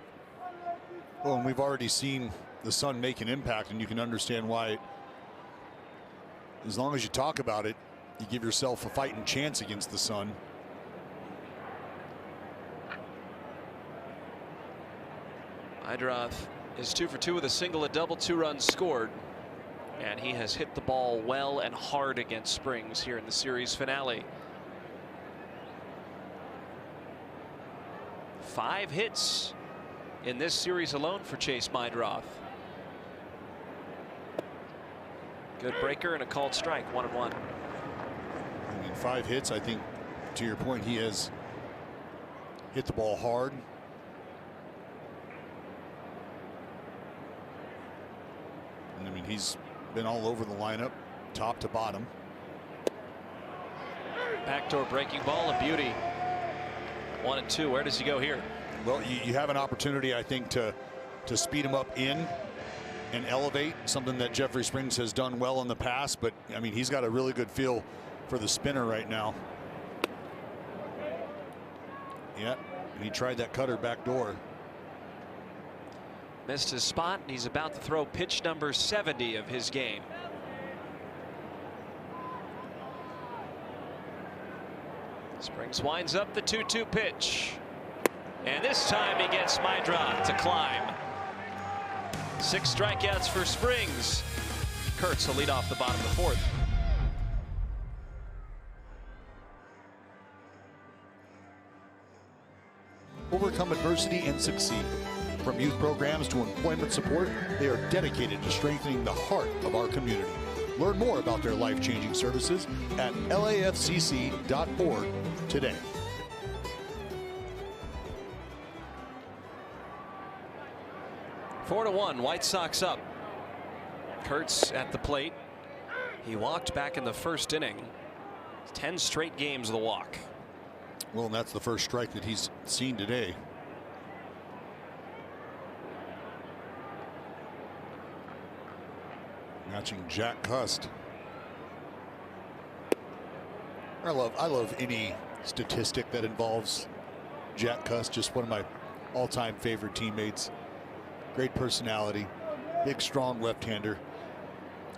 Well, and we've already seen the Sun make an impact, and you can understand why. As long as you talk about it, you give yourself a fighting chance against the Sun. Meidroth is 2 for 2 with a single, a double, 2 runs scored. And he has hit the ball well and hard against Springs here in the series finale. 5 hits in this series alone for Chase Meidroth. Good breaker and a called strike, 1-1. I mean, 5 hits. I think, to your point, he has hit the ball hard. And I mean, he's been all over the lineup, top to bottom. Backdoor breaking ball, a beauty. 1-2. Where does he go here? Well, you have an opportunity, I think, to speed him up in. and elevate, something that Jeffrey Springs has done well in the past. But I mean, he's got a really good feel for the spinner right now. Yeah, and he tried that cutter back door. Missed his spot, and he's about to throw pitch number 70 of his game. Springs winds up the 2-2 pitch. And this time he gets Meidra to climb. 6 strikeouts for Springs. Kurtz will lead off the bottom of the 4th. Overcome adversity and succeed. From youth programs to employment support, they are dedicated to strengthening the heart of our community. Learn more about their life-changing services at lafcc.org today. Four to 1, White Sox up. Kurtz at the plate. He walked back in the first inning. 10 straight games of the walk. Well, and that's the first strike that he's seen today. Matching Jack Cust. I love any statistic that involves Jack Cust. Just one of my all-time favorite teammates. Great personality, big strong left-hander,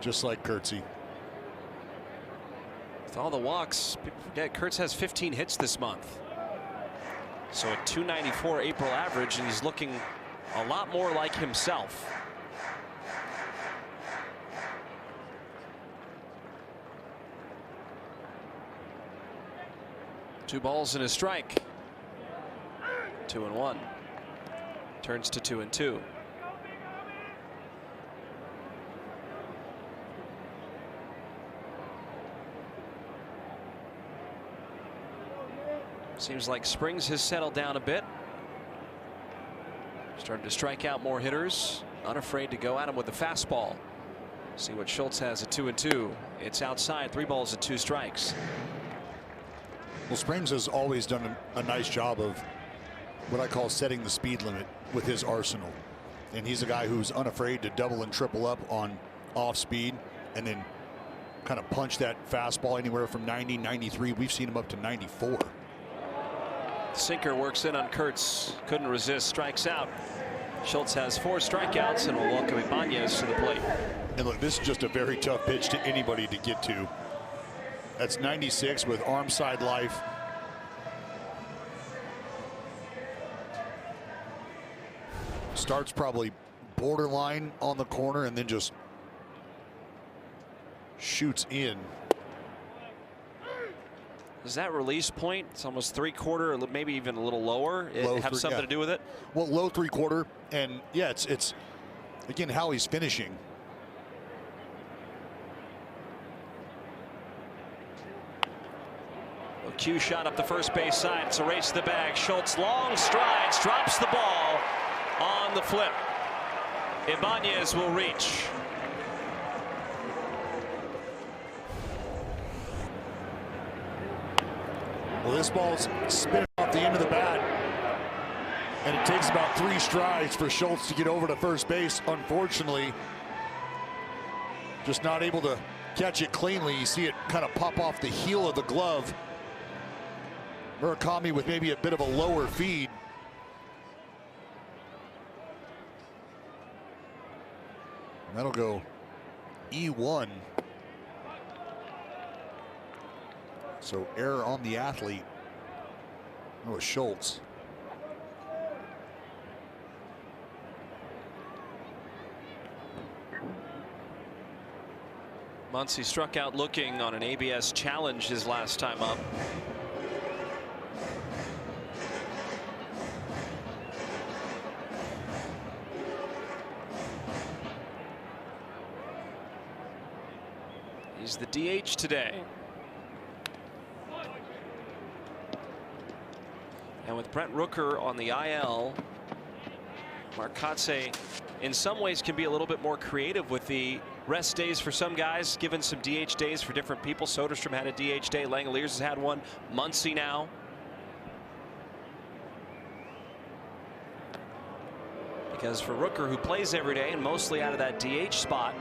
just like Kurtzy. With all the walks, people forget Kurtz has 15 hits this month. So a 294 April average, and he's looking a lot more like himself. Two balls and a strike. 2-1. Turns to 2-2. Seems like Springs has settled down a bit. Started to strike out more hitters. Unafraid to go at him with the fastball. See what Schultz has at 2-2. It's outside. 3 balls and 2 strikes. Well, Springs has always done a nice job of what I call setting the speed limit with his arsenal. And he's a guy who's unafraid to double and triple up on off speed and then kind of punch that fastball anywhere from 90, 93. We've seen him up to 94. Sinker works in on Kurtz. Couldn't resist. Strikes out. Schultz has 4 strikeouts and will welcome Ibanez to the plate. And look, this is just a very tough pitch to anybody to get to. That's 96 with arm side life. Starts probably borderline on the corner and then just shoots in. Does that release point, it's almost 3/4 or maybe even a little lower, have something to do with it? Well, low 3/4, and yeah, it's again how he's finishing. A cue shot up the first base side. It's a race to the bag. Schultz long strides, drops the ball on the flip. Ibanez will reach. Well, this ball's spinning off the end of the bat, and it takes about 3 strides for Schultz to get over to first base. Unfortunately, just not able to catch it cleanly. You see it kind of pop off the heel of the glove. Murakami with maybe a bit of a lower feed. And that'll go E1. So error on the athlete. Oh, Schultz. Muncy struck out looking on an ABS challenge his last time up. He's the DH today. And with Brent Rooker on the IL, Mark Kotsay in some ways can be a little bit more creative with the rest days for some guys, given some DH days for different people. Soderstrom had a DH day. Langeliers has had one. Muncy now. Because for Rooker, who plays every day and mostly out of that DH spot,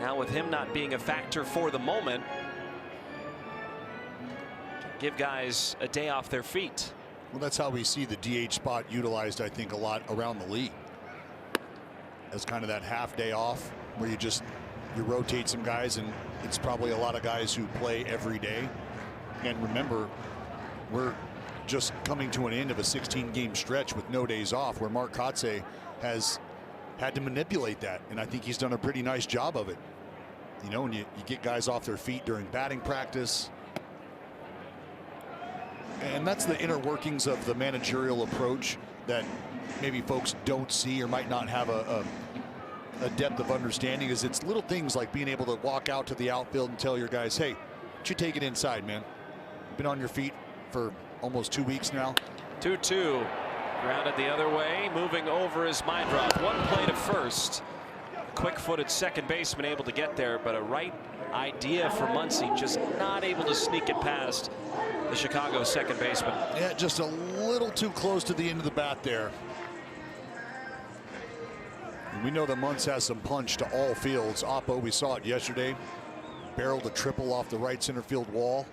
now with him not being a factor for the moment, give guys a day off their feet. Well, that's how we see the DH spot utilized, I think, a lot around the league. As kind of that half day off where you rotate some guys, and it's probably a lot of guys who play every day. And remember, we're just coming to an end of a 16-game stretch with no days off, where Mark Kotsay has had to manipulate that, and I think he's done a pretty nice job of it. You know, when you get guys off their feet during batting practice. And that's the inner workings of the managerial approach that maybe folks don't see or might not have a depth of understanding. Is it's little things like being able to walk out to the outfield and tell your guys, hey, why don't you take it inside, man? You've been on your feet for almost 2 weeks now. 2-2. Grounded the other way. Moving over is Meindroth. One play to first. Quick-footed second baseman able to get there, but a right idea for Muncy, just not able to sneak it past the Chicago second baseman. Yeah, just a little too close to the end of the bat there. And we know that Muntz has some punch to all fields. Oppo, we saw it yesterday, barreled a triple off the right center field wall.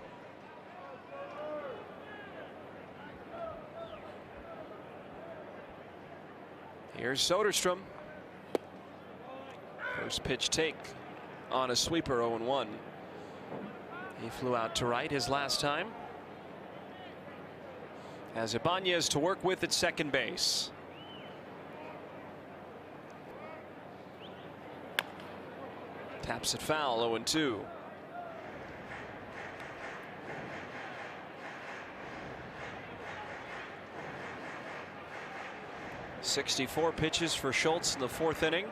Here's Soderstrom. First pitch take on a sweeper, 0-1. He flew out to right his last time. Has Ibanez to work with at second base. Taps it foul, 0-2. .64 pitches for Schultz in the fourth inning.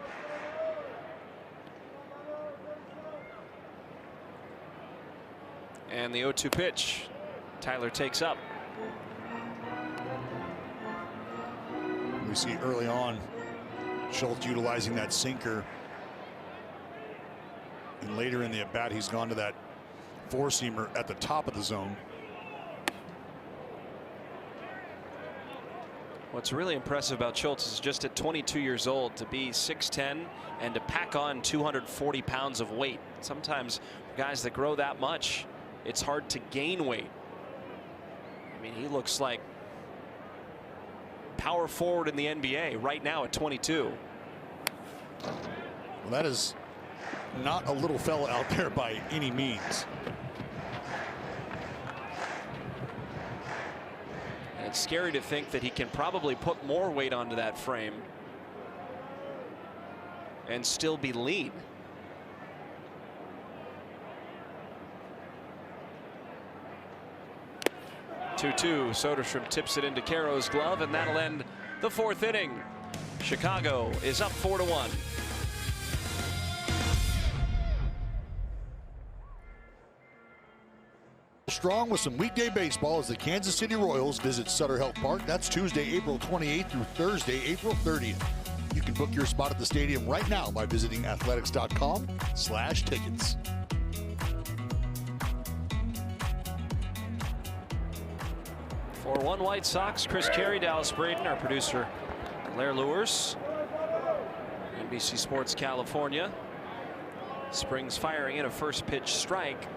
And the 0-2 pitch, Tyler takes up. We see early on Schultz utilizing that sinker, and later in the at bat he's gone to that four-seamer at the top of the zone. What's really impressive about Schultz is just at 22 years old to be 6'10" and to pack on 240 pounds of weight. Sometimes guys that grow that much, it's hard to gain weight. I mean, he looks like power forward in the NBA right now at 22. Well, that is not a little fella out there by any means. And it's scary to think that he can probably put more weight onto that frame and still be lean. Soderstrom tips it into Caro's glove, and that'll end the fourth inning. Chicago is up 4-1. Strong with some weekday baseball as the Kansas City Royals visit Sutter Health Park. That's Tuesday, April 28th through Thursday, April 30th. You can book your spot at the stadium right now by visiting athletics.com/tickets. For 1 White Sox, Chris Carey, Dallas Braden, our producer Blair Lewis, NBC Sports California. Springs firing in a first pitch strike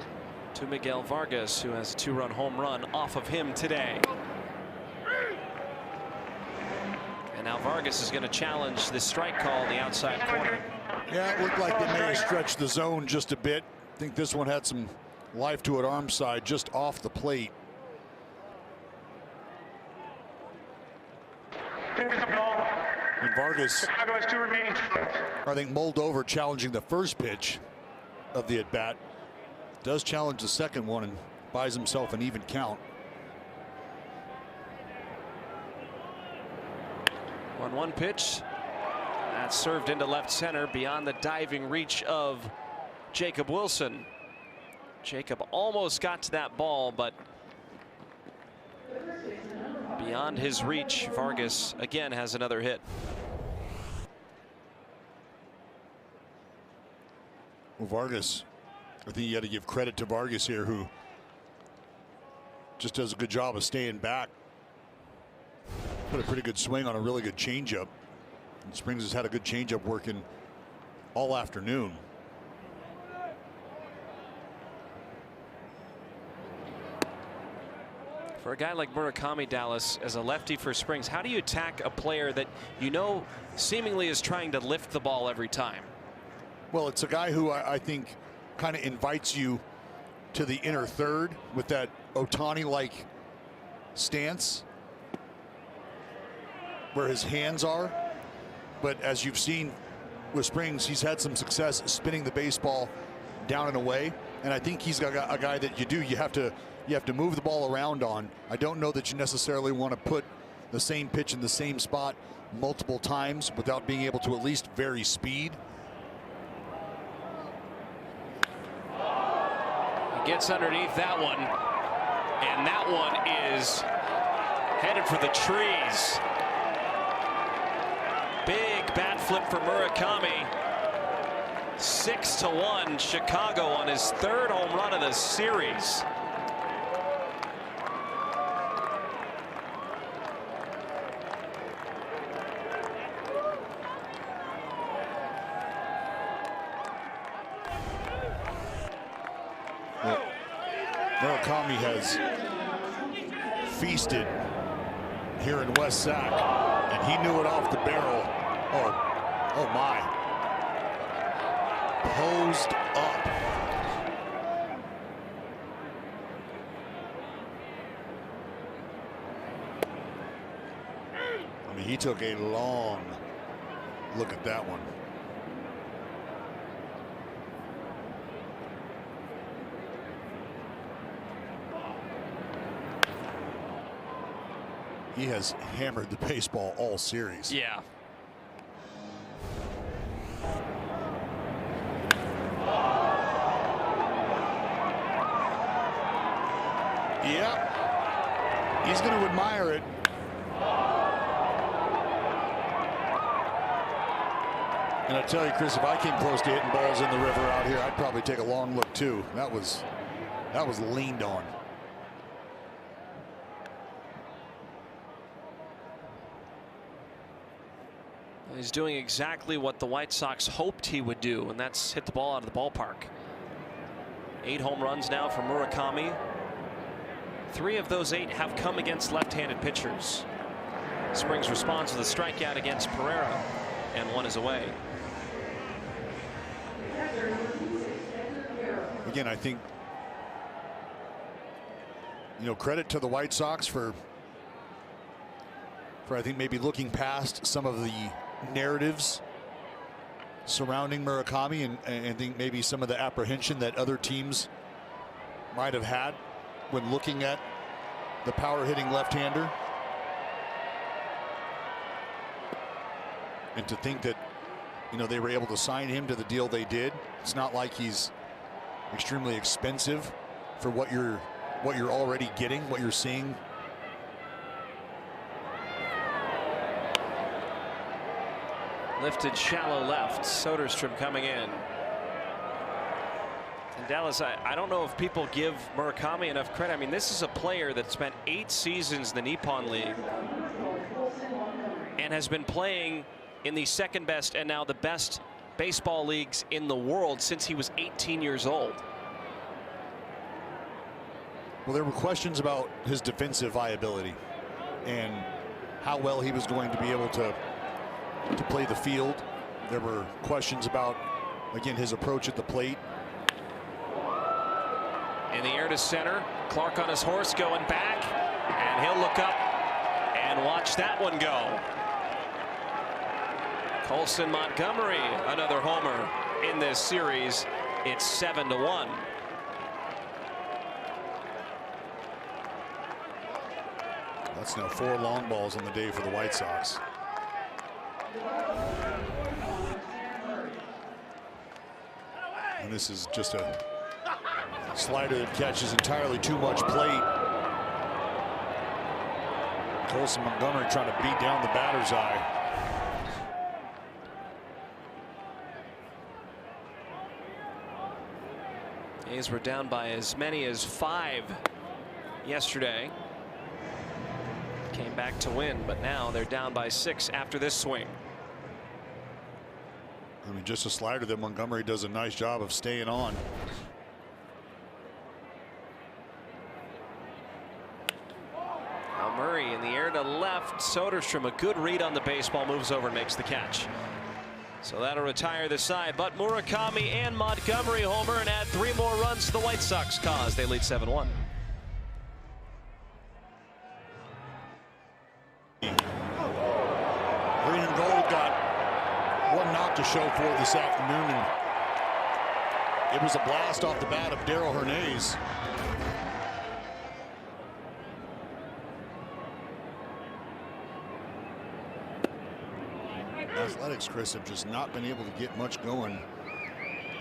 to Miguel Vargas, who has a 2-run home run off of him today. And now Vargas is going to challenge this strike call in the outside corner. Yeah, it looked like they may have stretched the zone just a bit. I think this one had some life to it, arm side, just off the plate. And Vargas, Chicago has 2 remaining. I think, mulled over challenging the first pitch of the at-bat. Does challenge the second one and buys himself an even count. 1-1 pitch. That's served into left center beyond the diving reach of Jacob Wilson. Jacob almost got to that ball, but beyond his reach. Vargas again has another hit. Well, Vargas, I think you got to give credit to Vargas here, who just does a good job of staying back. Put a pretty good swing on a really good changeup. And Springs has had a good changeup working all afternoon. For a guy like Murakami, Dallas, as a lefty for Springs, how do you attack a player that you know seemingly is trying to lift the ball every time? Well, it's a guy who I think kind of invites you to the inner third with that Ohtani-like stance where his hands are. But as you've seen with Springs, he's had some success spinning the baseball down and away. And I think he's got a guy that you have to move the ball around on. I don't know that you necessarily want to put the same pitch in the same spot multiple times without being able to at least vary speed. He gets underneath that one, and that one is headed for the trees. Big bat flip for Murakami. 6-1 Chicago on his third home run of the series. Well, Murakami has feasted here in West Sac, and he knew it off the barrel. Oh my. Posed up. I mean, he took a long look at that one. He has hammered the baseball all series. Yeah. Yep. He's going to admire it. And I tell you, Chris, if I came close to hitting balls in the river out here, I'd probably take a long look too. That was leaned on. He's doing exactly what the White Sox hoped he would do, and that's hit the ball out of the ballpark. 8 home runs now for Murakami. 3 of those 8 have come against left-handed pitchers. Springs responds with a strikeout against Pereira, and 1 is away. Again, I think, credit to the White Sox for I think maybe looking past some of the narratives surrounding Murakami, and think maybe some of the apprehension that other teams might have had when looking at the power hitting left-hander. And to think that they were able to sign him to the deal they did. It's not like he's extremely expensive for what you're already getting, what you're seeing. Lifted shallow left. Soderstrom coming in. And Dallas, I don't know if people give Murakami enough credit. I mean, this is a player that spent 8 seasons in the Nippon League and has been playing in the second best and now the best baseball leagues in the world since he was 18 years old. Well, there were questions about his defensive viability and how well he was going to be able to play the field. There were questions about, again, his approach at the plate. In the air to center, Clark on his horse going back, and he'll look up and watch that one go. Colson Montgomery, another homer in this series. It's 7-1. That's now 4 long balls on the day for the White Sox. And this is just a slider that catches entirely too much plate. Colson Montgomery trying to beat down the batter's eye. A's were down by as many as 5 yesterday. Came back to win, but now they're down by 6 after this swing. I mean, just a slider that Montgomery does a nice job of staying on. Now Murray in the air to left. Soderstrom, a good read on the baseball, moves over and makes the catch. So that'll retire the side. But Murakami and Montgomery homer and add 3 more runs to the White Sox cause. They lead 7-1. Green and gold got one knock to show for this afternoon, and it was a blast off the bat of Darell Hernaiz. Athletics, Chris, have just not been able to get much going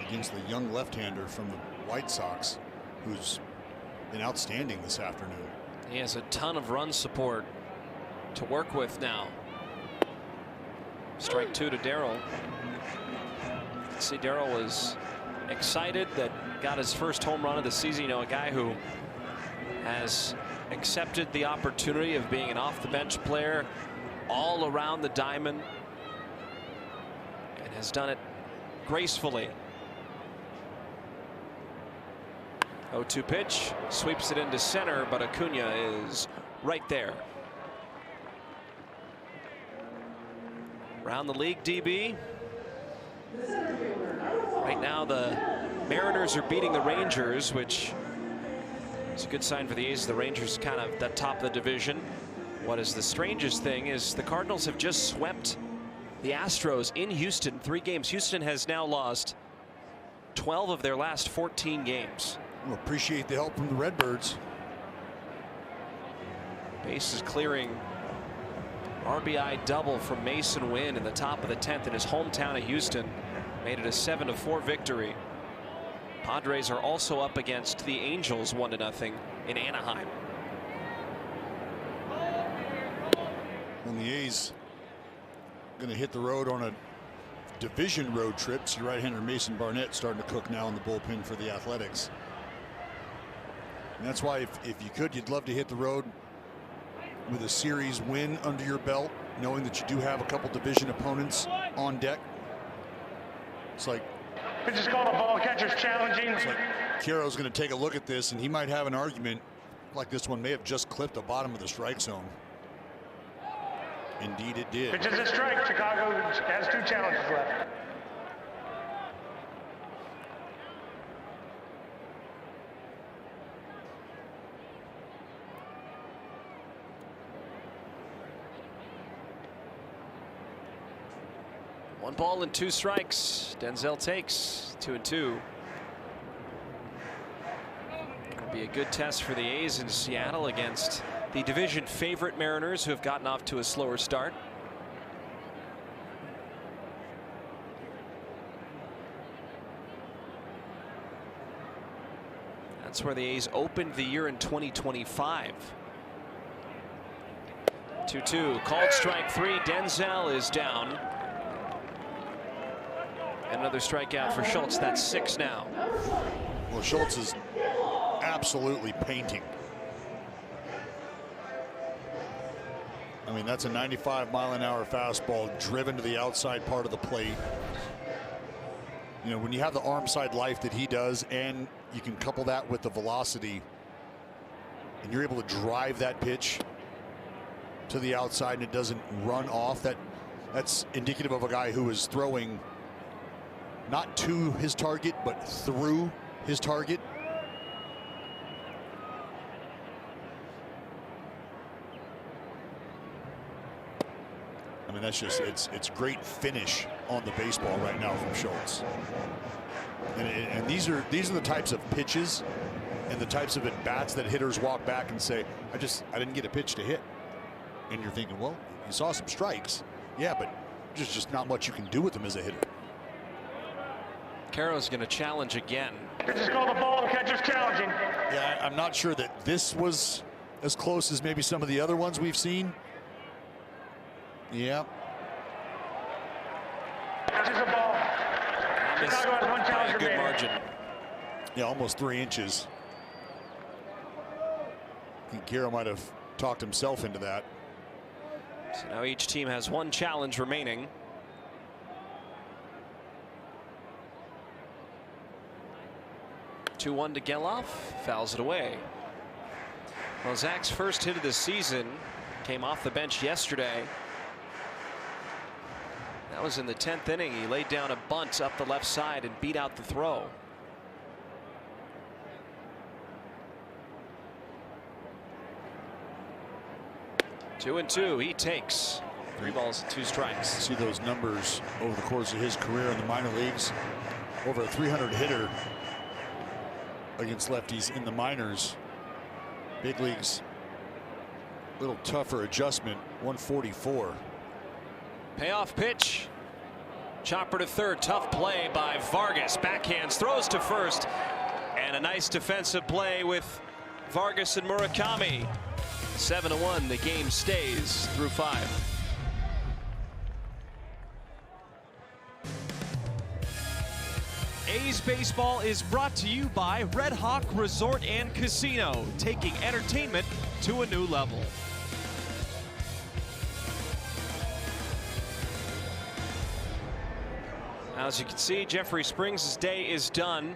against the young left-hander from the White Sox, who's been outstanding this afternoon. He has a ton of run support to work with now. Strike 2 to Darell. See, Darell was excited that got his first home run of the season. You know, a guy who has accepted the opportunity of being an off-the-bench player all around the diamond and has done it gracefully. 0-2 pitch, sweeps it into center, but Acuna is right there. Around the league, DB. Right now the Mariners are beating the Rangers, which is a good sign for the A's. The Rangers kind of the top of the division. What is the strangest thing is the Cardinals have just swept the Astros in Houston. 3 games. Houston has now lost 12 of their last 14 games. We'll appreciate the help from the Redbirds. Bases clearing. RBI double from Mason Wynn in the top of the 10th in his hometown of Houston. Made it a 7-4 victory. Padres are also up against the Angels 1-0 in Anaheim. When the A's going to hit the road on a division road trip, see right-hander Mason Barnett starting to cook now in the bullpen for the Athletics. And that's why if you could, you'd love to hit the road with a series win under your belt, knowing that you do have a couple division opponents on deck. It's like Pitch is called a ball. Catcher's challenging. it's like Caro's going to take a look at this, and he might have an argument like this one may have just clipped the bottom of the strike zone. Indeed it did. Pitch is a strike. Chicago has 2 challenges left. One ball and 2 strikes. Denzel takes 2-2. It'll be a good test for the A's in Seattle against the division favorite Mariners, who have gotten off to a slower start. That's where the A's opened the year in 2025. 2-2. Called strike 3. Denzel is down. Another strikeout for Schultz. That's 6 now. Well, Schultz is absolutely painting. I mean, that's a 95-mile-an-hour fastball driven to the outside part of the plate. You know, when you have the arm side life that he does, and you can couple that with the velocity, and you're able to drive that pitch to the outside and it doesn't run off, that's indicative of a guy who is throwing not to his target, but through his target. I mean, that's just, it's great finish on the baseball right now from Schultz. And these are the types of pitches and the types of at bats that hitters walk back and say, I didn't get a pitch to hit. And you're thinking, well, you saw some strikes. Yeah, but there's just not much you can do with them as a hitter. Caro's going to challenge again. Pitch is called a ball. Catcher's challenging. Yeah, I'm not sure that this was as close as maybe some of the other ones we've seen. Yeah. Pitch is a ball. Chicago has 1 challenge By a good remaining. margin. Yeah, almost 3 inches. I think Caro might have talked himself into that. So now each team has 1 challenge remaining. 2-1 to Gelof. Fouls it away. Well, Zach's first hit of the season came off the bench yesterday. That was in the 10th inning. He laid down a bunt up the left side and beat out the throw. Two and two. He takes 3 balls and 2 strikes. See those numbers over the course of his career in the minor leagues. Over a 300 hitter against lefties in the minors. Big leagues, a little tougher adjustment. 144. Payoff pitch. Chopper to third. Tough play by Vargas. Backhands, throws to first. And a nice defensive play with Vargas and Murakami. 7-1. The game stays through 5. A's Baseball is brought to you by Red Hawk Resort and Casino, taking entertainment to a new level. As you can see, Jeffrey Springs' day is done.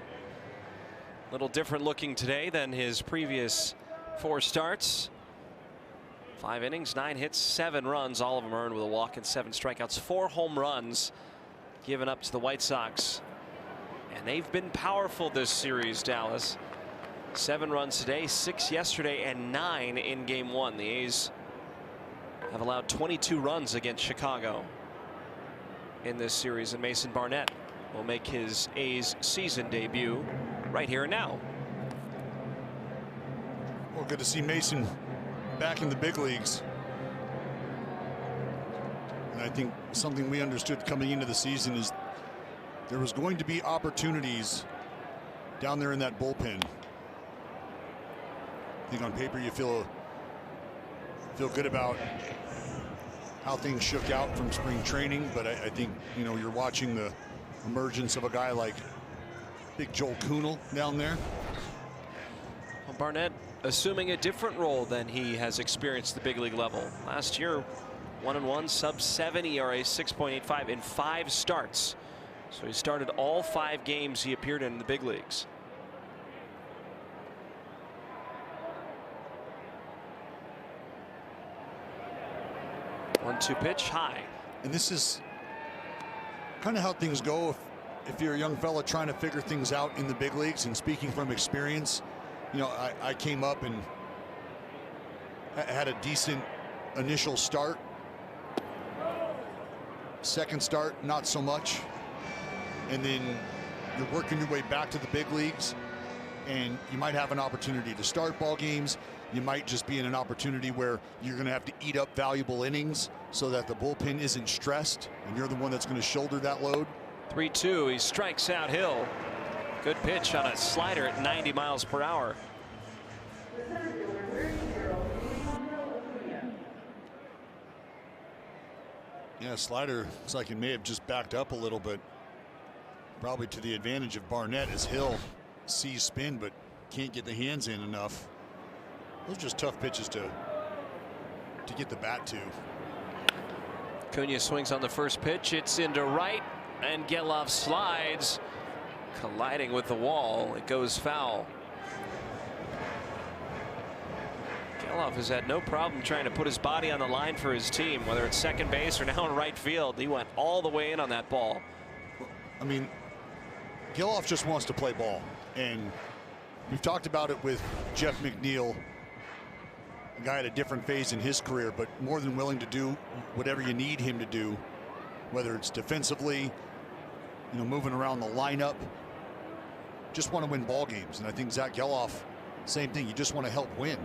A little different looking today than his previous 4 starts. 5 innings, 9 hits, 7 runs, all of them earned with a walk and 7 strikeouts. 4 home runs given up to the White Sox. And they've been powerful this series, Dallas. 7 runs today, 6 yesterday, and 9 in game 1. The A's have allowed 22 runs against Chicago in this series, and Mason Barnett will make his A's season debut right here and now. Well, good to see Mason back in the big leagues. And I think something we understood coming into the season is there was going to be opportunities down there in that bullpen. I think on paper you feel good about how things shook out from spring training, but I think, you know, you're watching the emergence of a guy like big Joel Kuhnel down there. Well, Barnett assuming a different role than he has experienced at the big league level. Last year, 1-1, sub-7 ERA, 6.85 in 5 starts. So he started all 5 games he appeared in the big leagues. One-two pitch high. And this is kind of how things go if you're a young fella trying to figure things out in the big leagues. And speaking from experience, you know, I came up and had a decent initial start. Second start, not so much. And then you're working your way back to the big leagues, and you might have an opportunity to start ball games. You might just be in an opportunity where you're going to have to eat up valuable innings so that the bullpen isn't stressed, and you're the one that's going to shoulder that load. 3-2. He strikes out Hill. Good pitch on a slider at 90 miles per hour. Yeah, slider looks like it may have just backed up a little bit. Probably to the advantage of Barnett as Hill sees spin but can't get the hands in enough. Those are just tough pitches to get the bat to. Cunha swings on the first pitch. It's into right, and Gelof slides, colliding with the wall. It goes foul. Gelof has had no problem trying to put his body on the line for his team, whether it's second base or now in right field. He went all the way in on that ball. I mean, Gelof just wants to play ball, and we've talked about it with Jeff McNeil, a guy at a different phase in his career, but more than willing to do whatever you need him to do, whether it's defensively, you know, moving around the lineup. Just want to win ball games, and I think Zach Gelof, same thing. You just want to help win,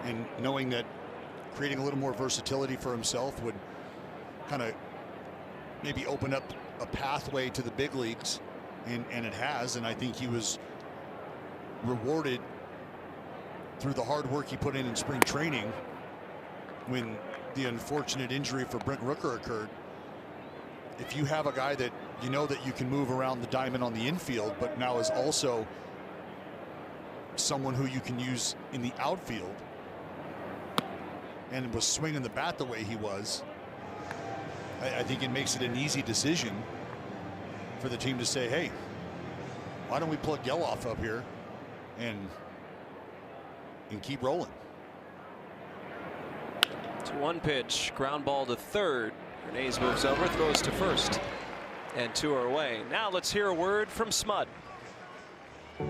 and knowing that creating a little more versatility for himself would kind of maybe open up a pathway to the big leagues, and it has. And I think he was rewarded through the hard work he put in spring training when the unfortunate injury for Brent Rooker occurred. If you have a guy that you know that you can move around the diamond on the infield, but now is also someone who you can use in the outfield, and was swinging the bat the way he was, I think it makes it an easy decision for the team to say, hey, why don't we plug Geloff up here and keep rolling? 2-1 pitch, ground ball to third. Hernandez moves over, throws to first, and 2 are away. Now let's hear a word from Smud.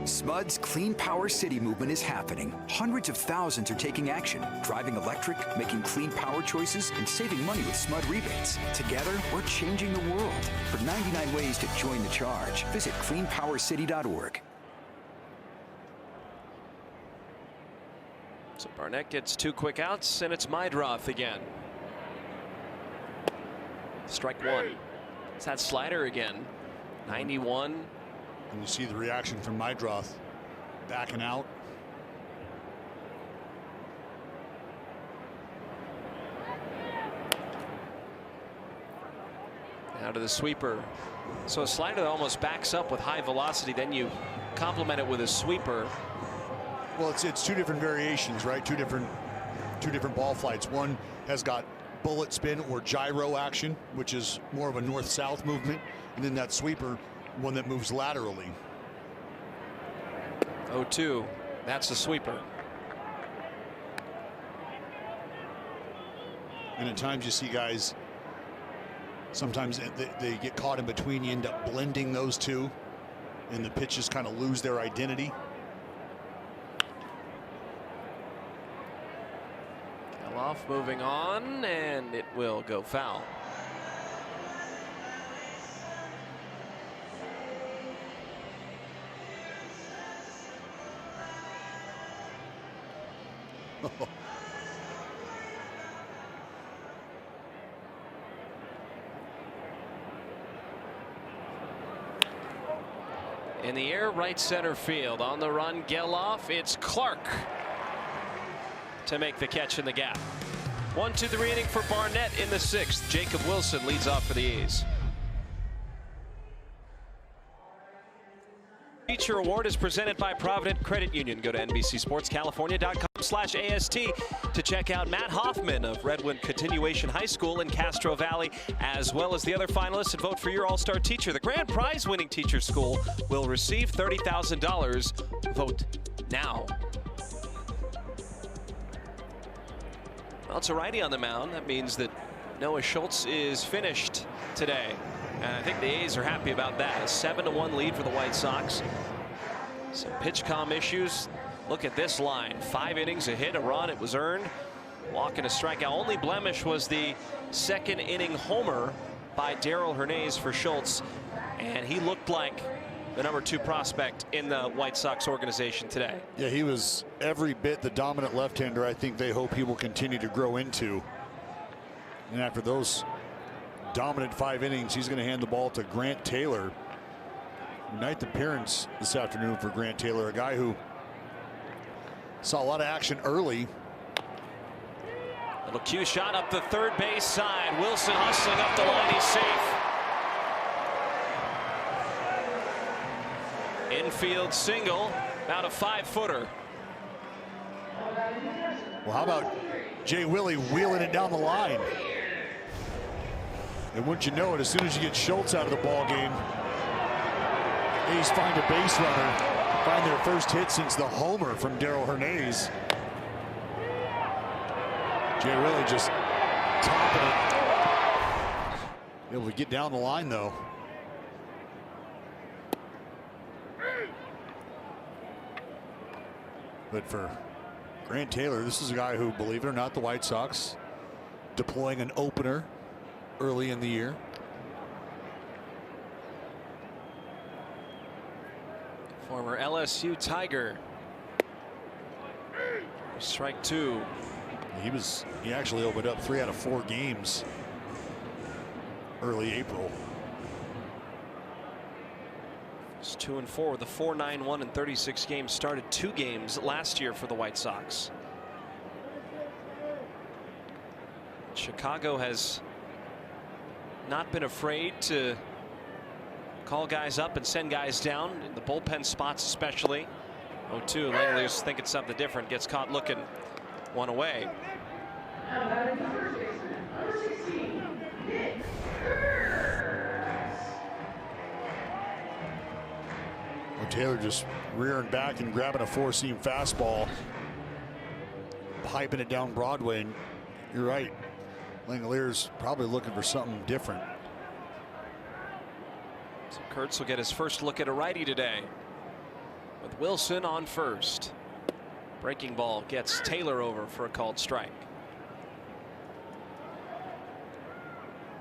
SMUD's Clean Power City movement is happening. Hundreds of thousands are taking action, driving electric, making clean power choices, and saving money with SMUD rebates. Together, we're changing the world. For 99 ways to join the charge, visit cleanpowercity.org. So Barnett gets 2 quick outs, and it's Meidroth again. Strike 1. It's that slider again. 91. And you see the reaction from Meidroth backing out. Now to the sweeper. So a slider that almost backs up with high velocity, then you complement it with a sweeper. Well, it's 2 different variations, right? Two different ball flights. One has got bullet spin or gyro action, which is more of a north-south movement, and then that sweeper, one that moves laterally. 0-2. That's the sweeper. And at times you see guys, sometimes they get caught in between. You end up blending those two, and the pitches kind of lose their identity. Geloff moving on, and it will go foul. In the air, right center field. On the run, Geloff. It's Clark to make the catch in the gap. 1-2 inning for Barnett in the 6th. Jacob Wilson leads off for the A's. Feature award is presented by Provident Credit Union. Go to NBCSportsCalifornia.com/AST to check out Matt Hoffman of Redwood Continuation High School in Castro Valley, as well as the other finalists, and vote for your all-star teacher. The grand prize winning teacher school will receive $30,000. Vote now. Well, it's a righty on the mound. That means that Noah Schultz is finished today. And I think the A's are happy about that. A 7-1 lead for the White Sox. Some pitch comm issues. Look at this line. 5 innings, a hit, a run. It was earned. Walk and a strikeout. Only blemish was the 2nd inning homer by Darell Hernandez for Schultz. And he looked like the number 2 prospect in the White Sox organization today. Yeah, he was every bit the dominant left-hander I think they hope he will continue to grow into. And after those dominant 5 innings, he's going to hand the ball to Grant Taylor. Ninth appearance this afternoon for Grant Taylor, a guy who saw a lot of action early. Little cue shot up the third base side. Wilson hustling up the line. He's safe. Infield single, about a 5-footer. Well, how about Jay Willie wheeling it down the line? And wouldn't you know it, as soon as you get Schultz out of the ball game, A's find a base runner, find their first hit since the homer from Darell Hernandez. Jay Willie just topping it. Able to get down the line though. But for Grant Taylor, this is a guy who, believe it or not, the White Sox deploying an opener early in the year. Former LSU Tiger. Strike 2. He actually opened up 3 out of 4 games early April. It's 2-4 with a 4.91 in 36 games. Started 2 games last year for the White Sox. Chicago has not been afraid to call guys up and send guys down in the bullpen spots, especially. 0-2. Langeliers thinking something different. Gets caught looking. 1 away. Well, Taylor just rearing back and grabbing a four-seam fastball, piping it down Broadway. And you're right, Langelier's probably looking for something different. So Kurtz will get his first look at a righty today with Wilson on first. Breaking ball gets Taylor over for a called strike.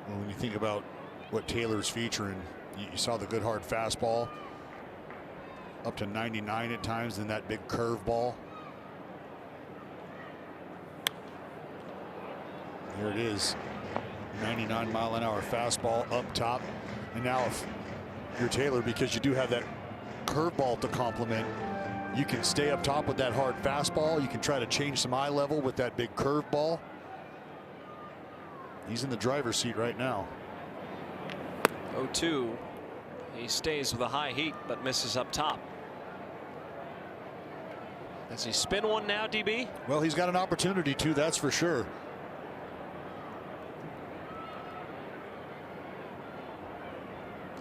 Well, when you think about what Taylor's featuring, you saw the good hard fastball up to 99 at times, and that big curve ball. There it is, 99-mile-an-hour fastball up top. And now if you're Taylor, because you do have that curveball to complement, you can stay up top with that hard fastball. You can try to change some eye level with that big curveball. He's in the driver's seat right now. 0-2. He stays with a high heat but misses up top. Does he spin one now, DB? Well, he's got an opportunity to, that's for sure.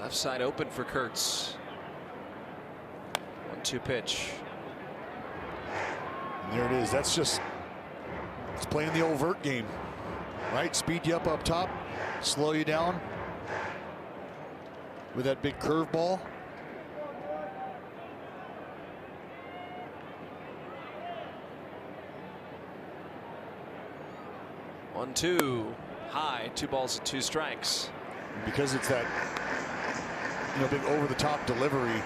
Left side open for Kurtz. 1-2 pitch. And there it is. That's just, it's playing the overt game, right? Speed you up top, slow you down with that big curveball. One, two, high, 2 balls and 2 strikes. Because it's that, big over-the-top delivery,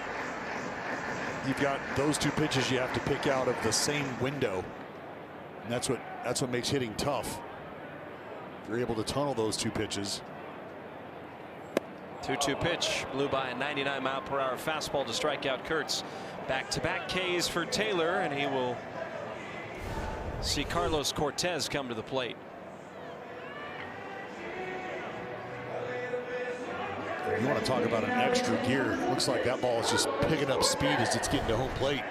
you've got those 2 pitches you have to pick out of the same window, and that's what makes hitting tough. If you're able to tunnel those 2 pitches. 2-2 pitch, blew by a 99-mile-per-hour fastball to strike out Kurtz. Back-to-back Ks for Taylor, and he will see Carlos Cortez come to the plate. You want to talk about an extra gear. Looks like that ball is just picking up speed as it's getting to home plate.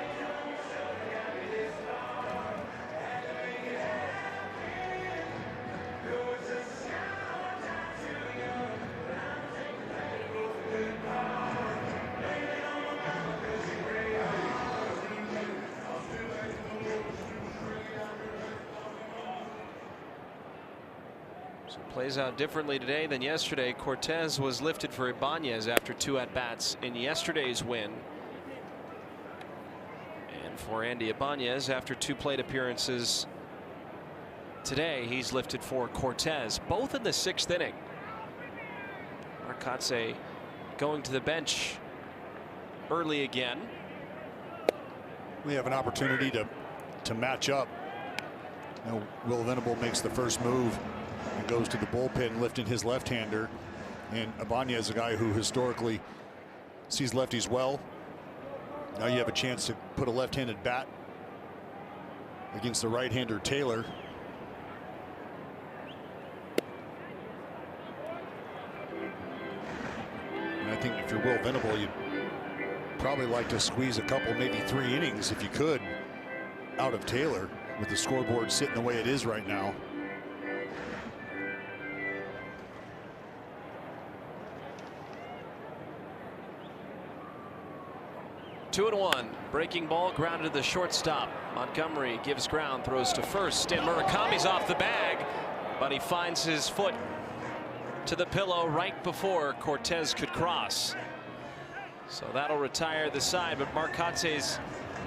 So it plays out differently today than yesterday. Cortez was lifted for Ibanez after 2 at-bats in yesterday's win. And for Andy Ibanez, after 2 plate appearances today, he's lifted for Cortez, both in the 6th inning. Marcotte going to the bench early again. We have an opportunity to match up. Will Venable makes the first move and goes to the bullpen, lifting his left-hander. And Ibanez, a guy who historically sees lefties well. Now you have a chance to put a left-handed bat against the right-hander Taylor. And I think if you're Will Venable, you'd probably like to squeeze a couple, maybe 3 innings if you could, out of Taylor, with the scoreboard sitting the way it is right now. 2-1. Breaking ball grounded to the shortstop. Montgomery gives ground, throws to first, and Murakami's off the bag, but he finds his foot to the pillow right before Cortez could cross. So that'll retire the side, but Marcotte's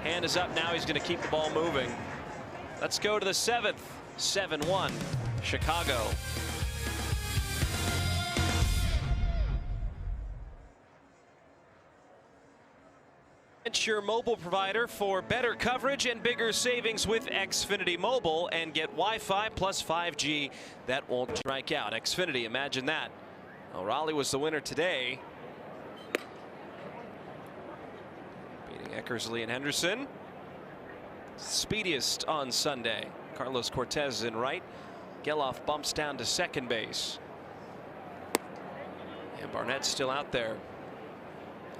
hand is up now. He's going to keep the ball moving. Let's go to the 7th. 7-1 Chicago. It's your mobile provider for better coverage and bigger savings with Xfinity Mobile, and get Wi-Fi plus 5G that won't strike out. Xfinity, imagine that. Well, Raleigh was the winner today, beating Eckersley and Henderson. Speediest on Sunday. Carlos Cortez in right. Geloff bumps down to second base. And Barnett's still out there.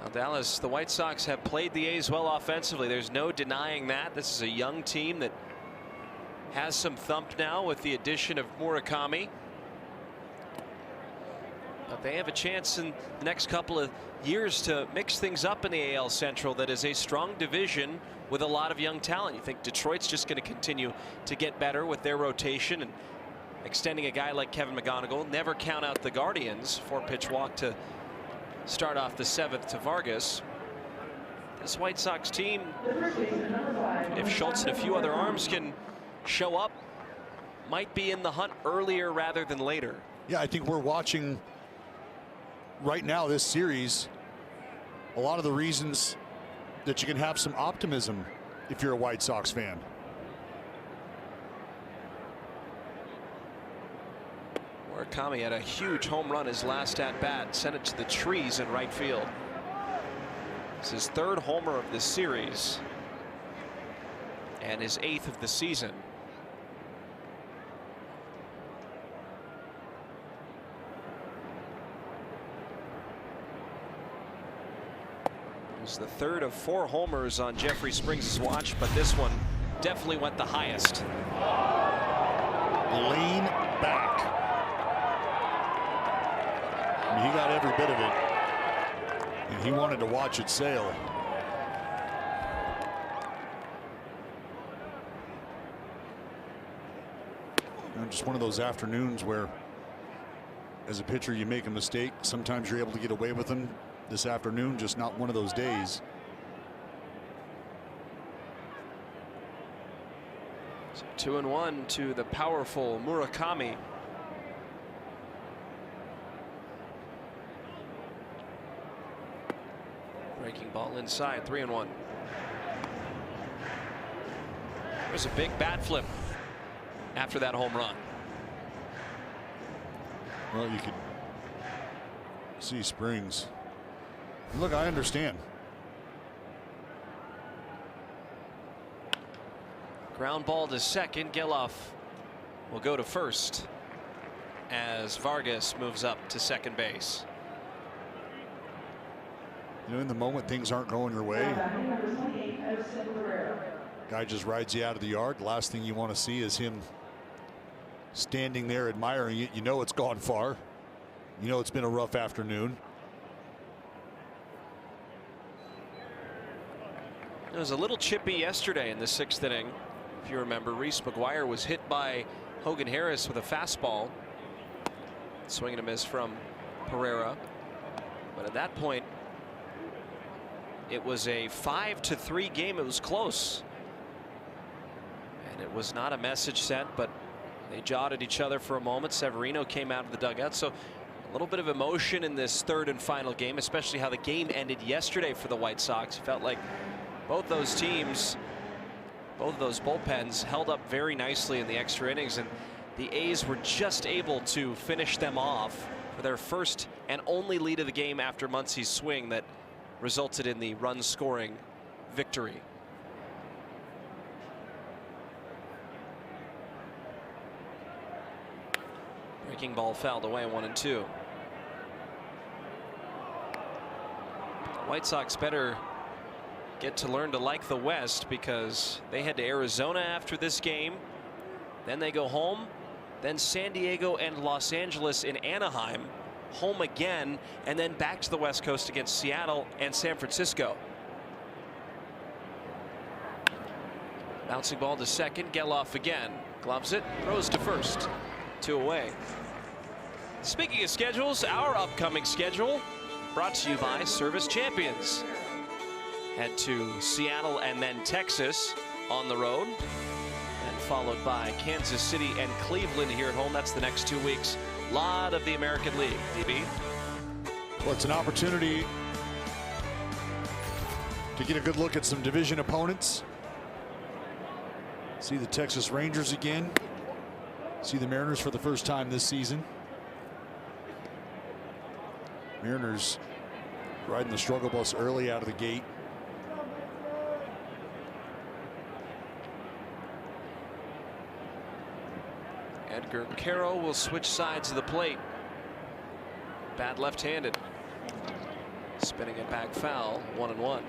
Now Dallas, the White Sox have played the A's well offensively. There's no denying that. This is a young team that has some thump now with the addition of Murakami. But they have a chance in the next couple of years to mix things up in the AL Central that is a strong division with a lot of young talent. You think Detroit's just going to continue to get better with their rotation and extending a guy like Kevin McGonigal. Never count out the Guardians. 4-pitch walk to start off the 7th to Vargas. This White Sox team, if Schultz and a few other arms can show up, might be in the hunt earlier rather than later. Yeah, I think we're watching right now this series a lot of the reasons that you can have some optimism if you're a White Sox fan. Murakami had a huge home run his last at bat, sent it to the trees in right field. It's his 3rd homer of this series and his 8th of the season. It was the 3rd of 4 homers on Jeffrey Springs' watch, but this one definitely went the highest. Lean back. I mean, he got every bit of it, and he wanted to watch it sail. You know, just one of those afternoons where, as a pitcher, you make a mistake. Sometimes you're able to get away with them. This afternoon, just not one of those days. So 2-1 to the powerful Murakami. Breaking ball inside, 3-1. There's a big bat flip after that home run. Well, you could see Springs. Look, I understand. Ground ball to second. Geloff will go to first as Vargas moves up to second base. You know, in the moment things aren't going your way, guy just rides you out of the yard. The last thing you want to see is him standing there admiring it. You know it's gone far. You know it's been a rough afternoon. It was a little chippy yesterday in the 6th inning. If you remember, Reese McGuire was hit by Hogan Harris with a fastball. Swing and a miss from Pereira. But at that point, it was a 5-3 game. It was close. And it was not a message sent, but they jawed at each other for a moment. Severino came out of the dugout. So a little bit of emotion in this 3rd and final game, especially how the game ended yesterday for the White Sox. It felt like both those teams, both of those bullpens held up very nicely in the extra innings, and the A's were just able to finish them off for their first and only lead of the game after Muncy's swing that resulted in the run scoring victory. Breaking ball fouled away, 1-2. White Sox better get to learn to like the West, because they head to Arizona after this game. Then they go home. Then San Diego and Los Angeles in Anaheim. Home again, and then back to the West Coast against Seattle and San Francisco. Bouncing ball to second. Geloff again. Gloves it. Throws to first. 2 away. Speaking of schedules, our upcoming schedule brought to you by Service Champions. Head to Seattle and then Texas on the road, and followed by Kansas City and Cleveland here at home. That's the next 2 weeks. A lot of the American League. DB. Well, it's an opportunity to get a good look at some division opponents. See the Texas Rangers again. See the Mariners for the first time this season. Mariners riding the struggle bus early out of the gate. Edgar Quero will switch sides of the plate. Bad left-handed. Spinning it back foul. 1-1. Well,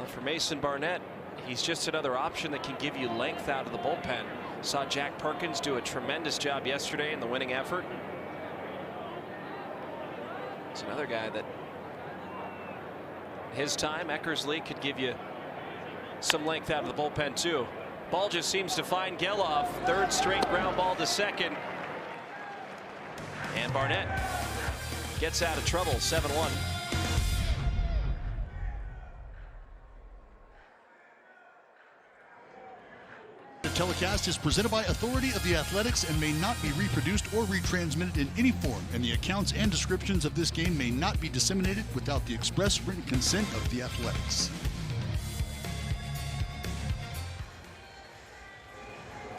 for Mason Barnett, he's just another option that can give you length out of the bullpen. Saw Jack Perkins do a tremendous job yesterday in the winning effort. It's another guy that his time, Eckersley, could give you some length out of the bullpen too. Ball just seems to find Geloff. Third straight ground ball to second. And Barnett gets out of trouble, 7-1. The telecast is presented by authority of the Athletics and may not be reproduced or retransmitted in any form, and the accounts and descriptions of this game may not be disseminated without the express written consent of the Athletics.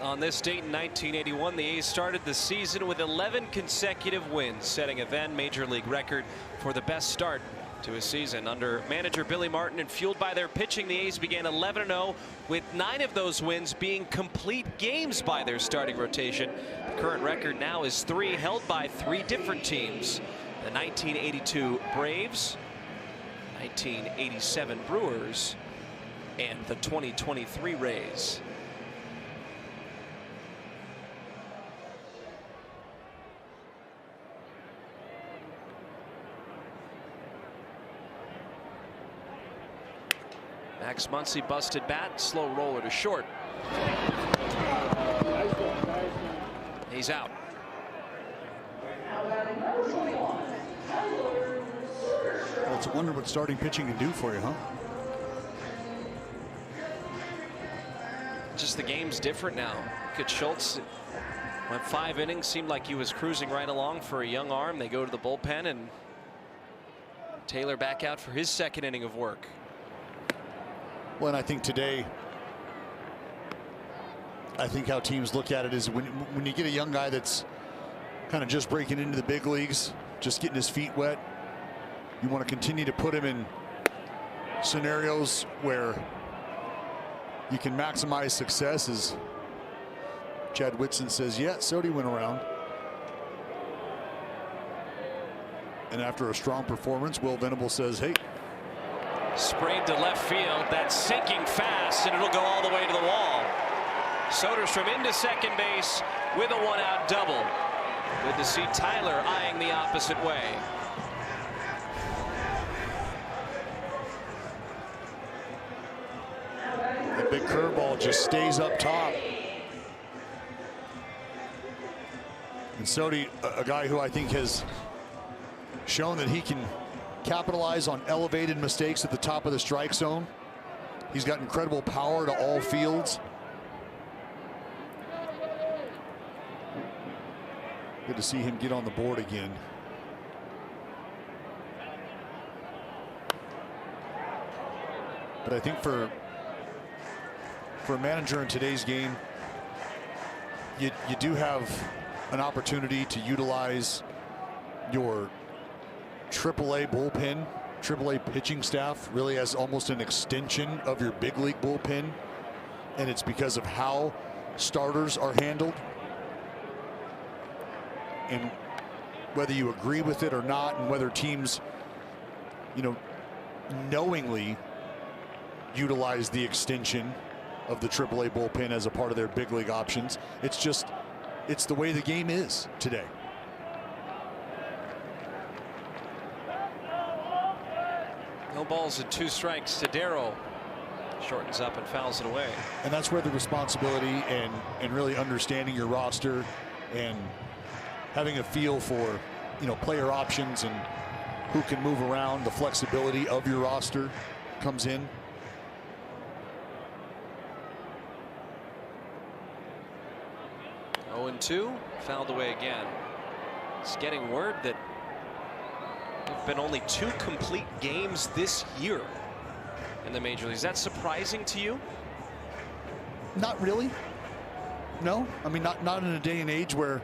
On this date in 1981, the A's started the season with 11 consecutive wins, setting a then Major League record for the best start to a season. Under manager Billy Martin and fueled by their pitching, the A's began 11-0, with 9 of those wins being complete games by their starting rotation. The current record now is 3, held by 3 different teams: the 1982 Braves, 1987 Brewers, and the 2023 Rays. Max Muncy busted bat, slow roller to short. He's out. Well, it's a wonder what starting pitching can do for you, huh? Just the game's different now. Look at Schultz. Went 5 innings, seemed like he was cruising right along for a young arm. They go to the bullpen, and Taylor back out for his second inning of work. Well, and I think today, I think how teams look at it is when you get a young guy that's kind of just breaking into the big leagues, just getting his feet wet, you want to continue to put him in scenarios where you can maximize success. As Chad Whitson says, yeah, Sodi went around. And after a strong performance, Will Venable says, hey. Sprayed to left field. That's sinking fast, and it'll go all the way to the wall. Soderstrom into second base with a 1-out double. Good to see Tyler eyeing the opposite way. The big curveball just stays up top. And Sodi, a guy who I think has shown that he can capitalize on elevated mistakes at the top of the strike zone. He's got incredible power to all fields. Good to see him get on the board again. But I think for a manager in today's game, you do have an opportunity to utilize your AAA bullpen, AAA pitching staff really as almost an extension of your big league bullpen, and it's because of how starters are handled. And whether you agree with it or not, and whether teams, you know, knowingly utilize the extension of the AAA bullpen as a part of their big league options, it's the way the game is today. No balls and 2 strikes to Darrow. Shortens up and fouls it away. And that's where the responsibility and really understanding your roster and having a feel for, you know, player options and who can move around, the flexibility of your roster comes in. Oh, 0-2, fouled away again. It's getting word that there have been only 2 complete games this year in the major leagues. Is that surprising to you? Not really. No, I mean, not in a day and age where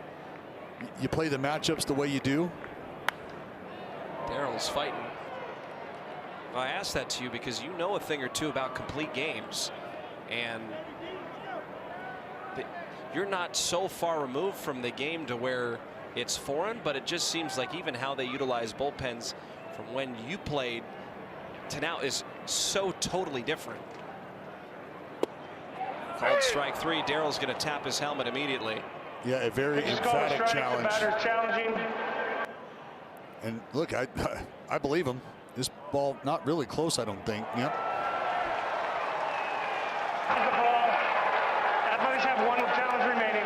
you play the matchups the way you do. Darrell's fighting. Well, I asked that to you because you know a thing or two about complete games, and you're not so far removed from the game to where it's foreign, but it just seems like even how they utilize bullpens from when you played to now is so totally different. Called strike 3. Darrell's going to tap his helmet immediately. Yeah, a very emphatic challenge. And look, I believe him. This ball not really close, I don't think. Yep. Has the ball. Athletics have one challenge remaining.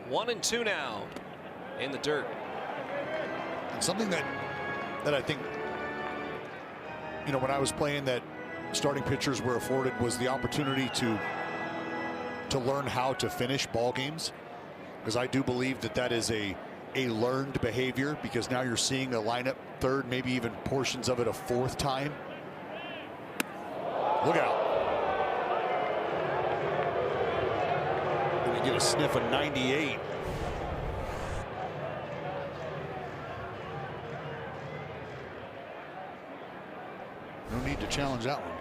One and two now in the dirt. And something that I think, you know, when I was playing, that starting pitchers were afforded was the opportunity to learn how to finish ball games, because I do believe that is a learned behavior, because now you're seeing a lineup third, maybe even portions of it a fourth time. Look out. Gonna get a sniff of 98. No need to challenge that one.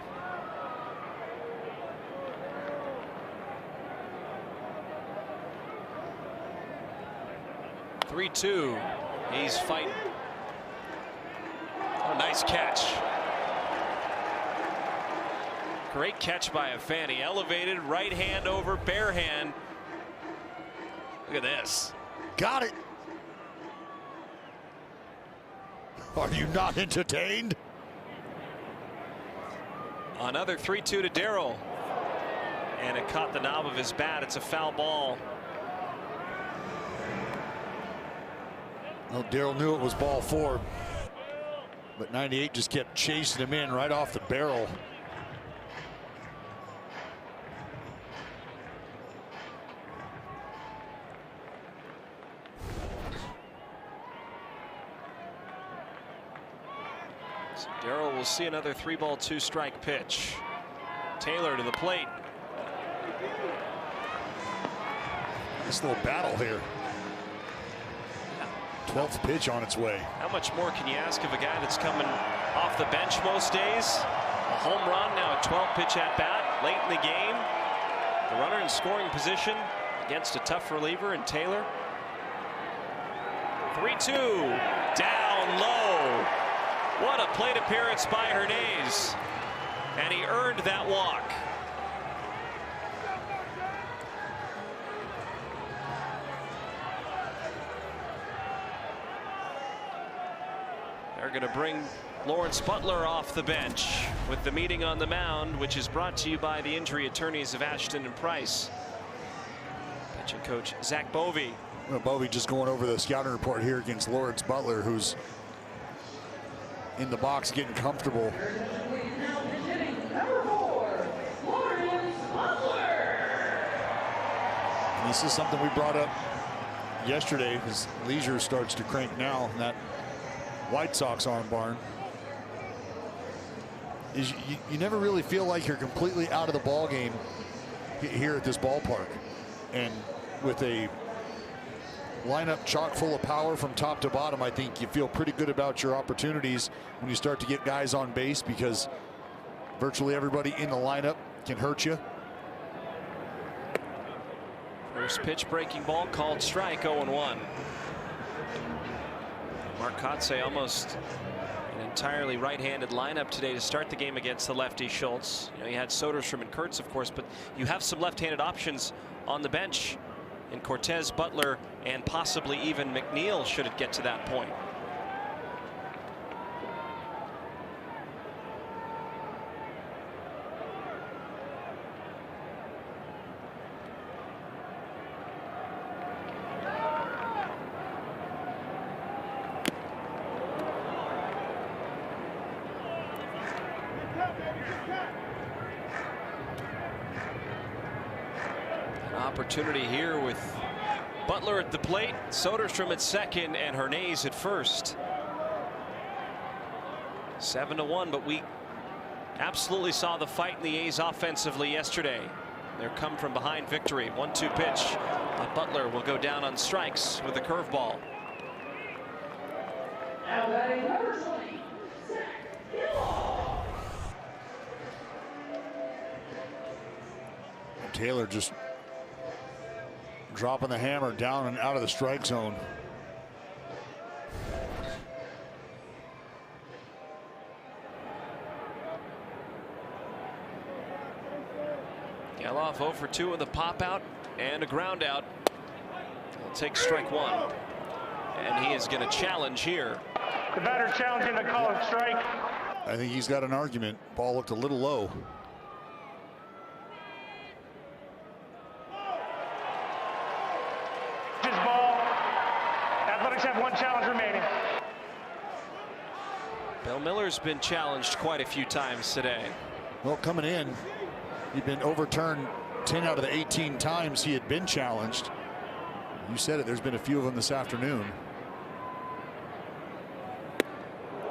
Three-two. He's fighting. Oh, nice catch. Great catch by Afani. Elevated right hand over bare hand. Look at this. Got it. Are you not entertained? Another 3-2 to Darryl. And it caught the knob of his bat. It's a foul ball. Well, Darryl knew it was ball four, but 98 just kept chasing him in right off the barrel. So Darryl will see another 3-ball 2-strike pitch. Taylor to the plate. This little battle here. 12th pitch on its way. How much more can you ask of a guy that's coming off the bench most days? A home run, now a 12-pitch at bat late in the game. The runner in scoring position against a tough reliever in Taylor. 3-2 down low. What a plate appearance by Hernandez, and he earned that walk. They're going to bring Lawrence Butler off the bench with the meeting on the mound, which is brought to you by the injury attorneys of Ashton and Price. Pitching coach Zach Bovee. Well, Bovee just going over the scouting report here against Lawrence Butler, who's in the box getting comfortable. And this is something we brought up yesterday, as Leisure starts to crank now in that White Sox arm barn. Is you never really feel like you're completely out of the ball game here at this ballpark, and with a lineup chock full of power from top to bottom, I think you feel pretty good about your opportunities when you start to get guys on base, because virtually everybody in the lineup can hurt you. First pitch breaking ball called strike. 0-1. Mark Kotsay almost an entirely right-handed lineup today to start the game against the lefty Schultz. You know, you had Soderstrom and Kurtz, of course, but you have some left-handed options on the bench in Cortez, Butler, and possibly even McNeil should it get to that point. Opportunity here with Butler at the plate, Soderstrom at second, and Hernandez at first. 7-1, but we absolutely saw the fight in the A's offensively yesterday. Their come from behind victory. 1-2 pitch. But Butler will go down on strikes with a curveball. Taylor just dropping the hammer down and out of the strike zone. Gelof 0 for 2 with a pop out and a ground out. He'll take strike one. And he is going to challenge here. The batter challenging the call of strike. I think he's got an argument. Ball looked a little low. His ball. Athletics have one challenge remaining. Bill Miller's been challenged quite a few times today. Well, coming in, he'd been overturned 10 out of the 18 times he had been challenged. You said it, there's been a few of them this afternoon.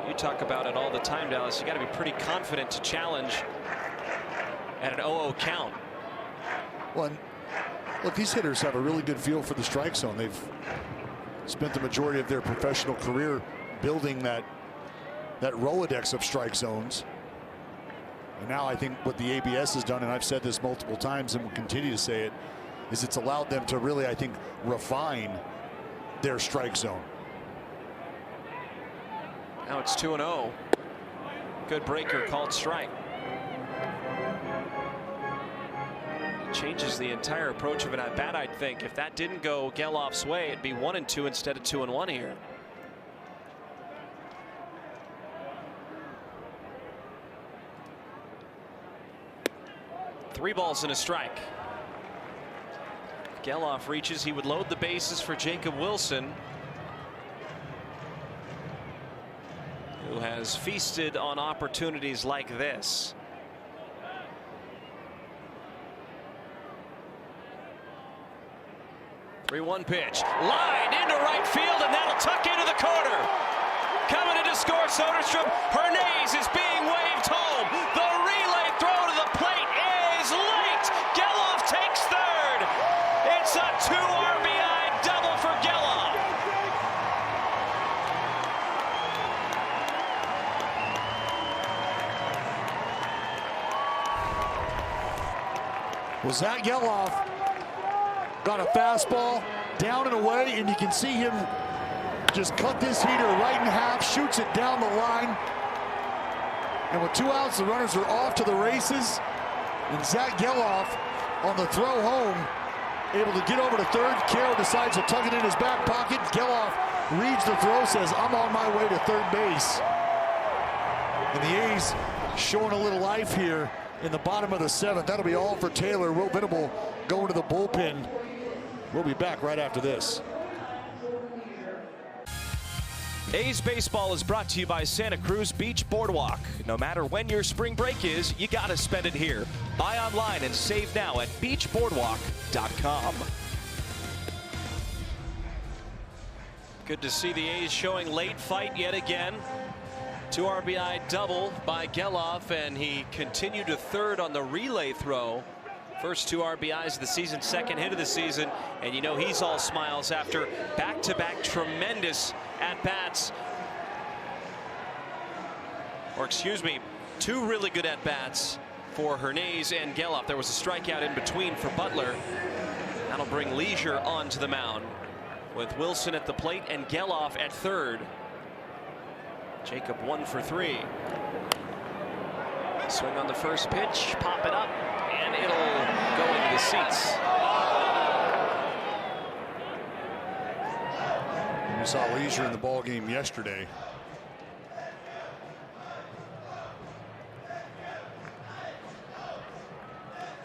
You talk about it all the time, Dallas. You got to be pretty confident to challenge at an 0-0 count. Well, and look, these hitters have a really good feel for the strike zone. They've spent the majority of their professional career building that Rolodex of strike zones. And now I think what the ABS has done, and I've said this multiple times and will continue to say it, is it's allowed them to really, I think, refine their strike zone. Now it's 2-0. Good breaker called strike. It changes the entire approach of an at-bat, I'd think. If that didn't go Gelof's way, it'd be 1-2 instead of 2-1 here. Three balls and a strike. Gelof reaches. He would load the bases for Jacob Wilson, who has feasted on opportunities like this. Three-one pitch. Line into right field, and that'll tuck into the corner. Coming in to score, Soderstrom. Hernandez is being waved home. The relay throw to the plate is late. Gelof takes third. It's a 2 RBI double for Gelof. Well, Zach Gelof got a fastball down and away, and you can see him just cut this heater right in half, shoots it down the line. And with 2 outs, the runners are off to the races. And Zach Gelof on the throw home, able to get over to third. Caro decides to tuck it in his back pocket. Gelof reads the throw, says, I'm on my way to third base. And the A's showing a little life here in the bottom of the 7th. That'll be all for Taylor. Will Venable going to the bullpen. We'll be back right after this. A's Baseball is brought to you by Santa Cruz Beach Boardwalk. No matter when your spring break is, you gotta spend it here. Buy online and save now at beachboardwalk.com. Good to see the A's showing late fight yet again. 2 RBI double by Gelof, and he continued to third on the relay throw. First 2 RBIs of the season, second hit of the season, and you know he's all smiles after back-to-back tremendous at-bats. Or excuse me, 2 really good at-bats for Hernandez and Gelof. There was a strikeout in between for Butler. That'll bring Leisure onto the mound with Wilson at the plate and Gelof at third. Jacob 1 for 3. Swing on the first pitch, pop it up, and it'll go into the seats. We saw Leisure in the ball game yesterday.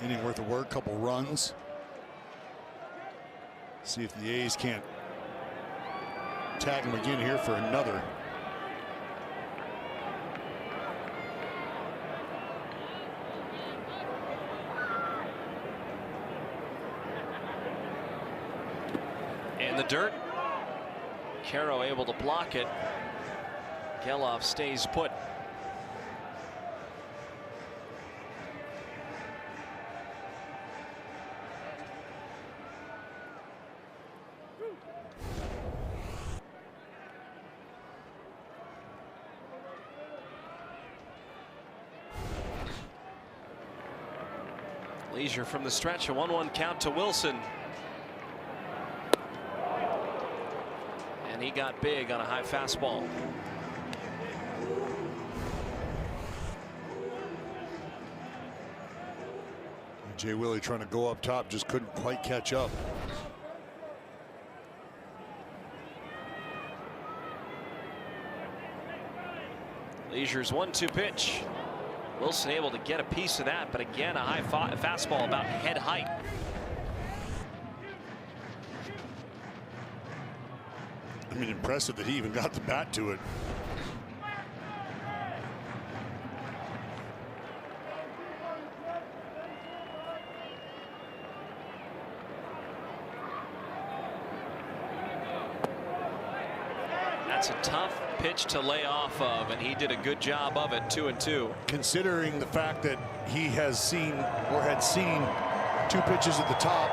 Inning worth of work, couple runs. See if the A's can't tag him again here for another. In the dirt. Caro able to block it. Gelof stays put. Leisure from the stretch, a 1-1 count to Wilson. And he got big on a high fastball. Jay Willie trying to go up top, just couldn't quite catch up. Leisure's 1-2 pitch. Wilson able to get a piece of that, but again, a high fastball about head height. I mean, impressive that he even got the bat to it. That's a tough pitch to lay off of, and he did a good job of it. 2-2. Considering the fact that he has seen or had seen 2 pitches at the top,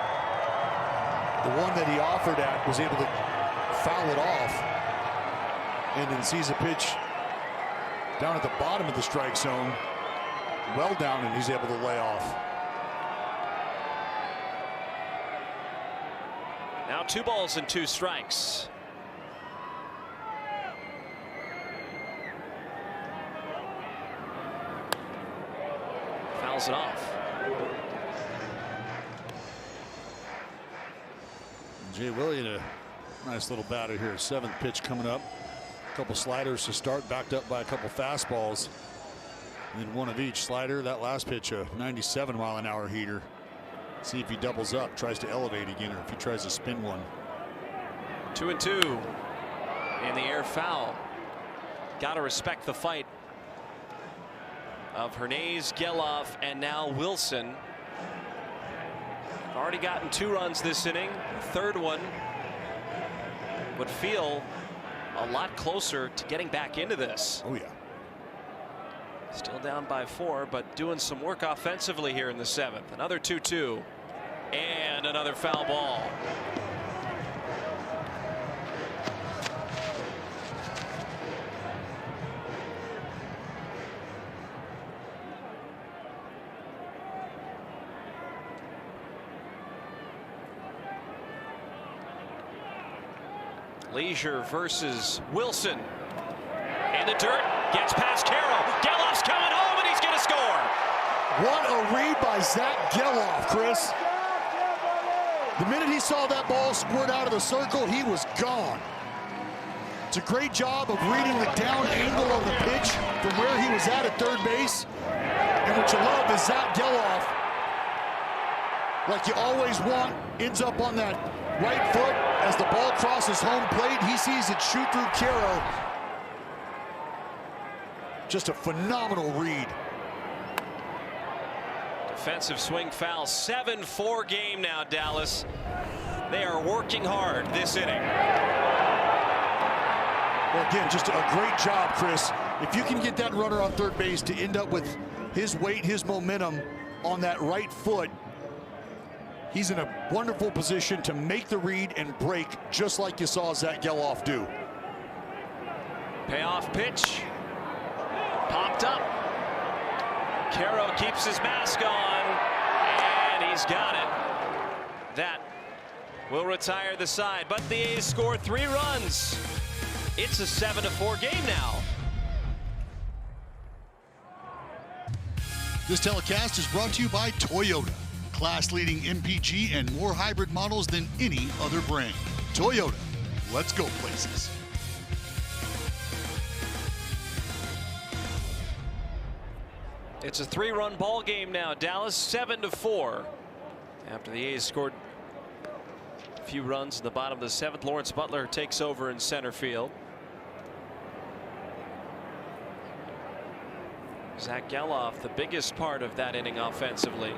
the one that he offered at was able to foul it off, and then sees a pitch down at the bottom of the strike zone, well down, and he's able to lay off. Now 2 balls and 2 strikes. Fouls it off. Jay Willie, a nice little batter here. 7th pitch coming up. A couple sliders to start, backed up by a couple fastballs. And then one of each slider. That last pitch, a 97-mile-an-hour heater. See if he doubles up, tries to elevate again, or if he tries to spin one. 2-2. In the air, foul. Got to respect the fight of Hernandez, Gelof, and now Wilson. Already gotten 2 runs this inning. Third one would feel a lot closer to getting back into this. Oh, yeah. Still down by 4, but doing some work offensively here in the 7th. Another 2-2. And another foul ball. Leisure versus Wilson. In the dirt, gets past Carroll. Gelof's coming home, and he's going to score. What a read by Zach Gelof, Chris. The minute he saw that ball squirt out of the circle, he was gone. It's a great job of reading the down angle of the pitch from where he was at third base. And what you love is Zach Gelof, like you always want, ends up on that right foot. As the ball crosses home plate, he sees it shoot through Carroll. Just a phenomenal read. Defensive swing foul. 7-4 game now, Dallas. They are working hard this inning. Well, again, just a great job, Chris. If you can get that runner on third base to end up with his weight, his momentum on that right foot, he's in a wonderful position to make the read and break, just like you saw Zach Gelof do. Payoff pitch. Popped up. Caro keeps his mask on, and he's got it. That will retire the side, but the A's score 3 runs. It's a 7-4 game now. This telecast is brought to you by Toyota. Class-leading MPG and more hybrid models than any other brand. Toyota, let's go places. It's a 3-run ball game now. Dallas 7-4. After the A's scored a few runs in the bottom of the 7th, Lawrence Butler takes over in center field. Zach Gelof, the biggest part of that inning offensively.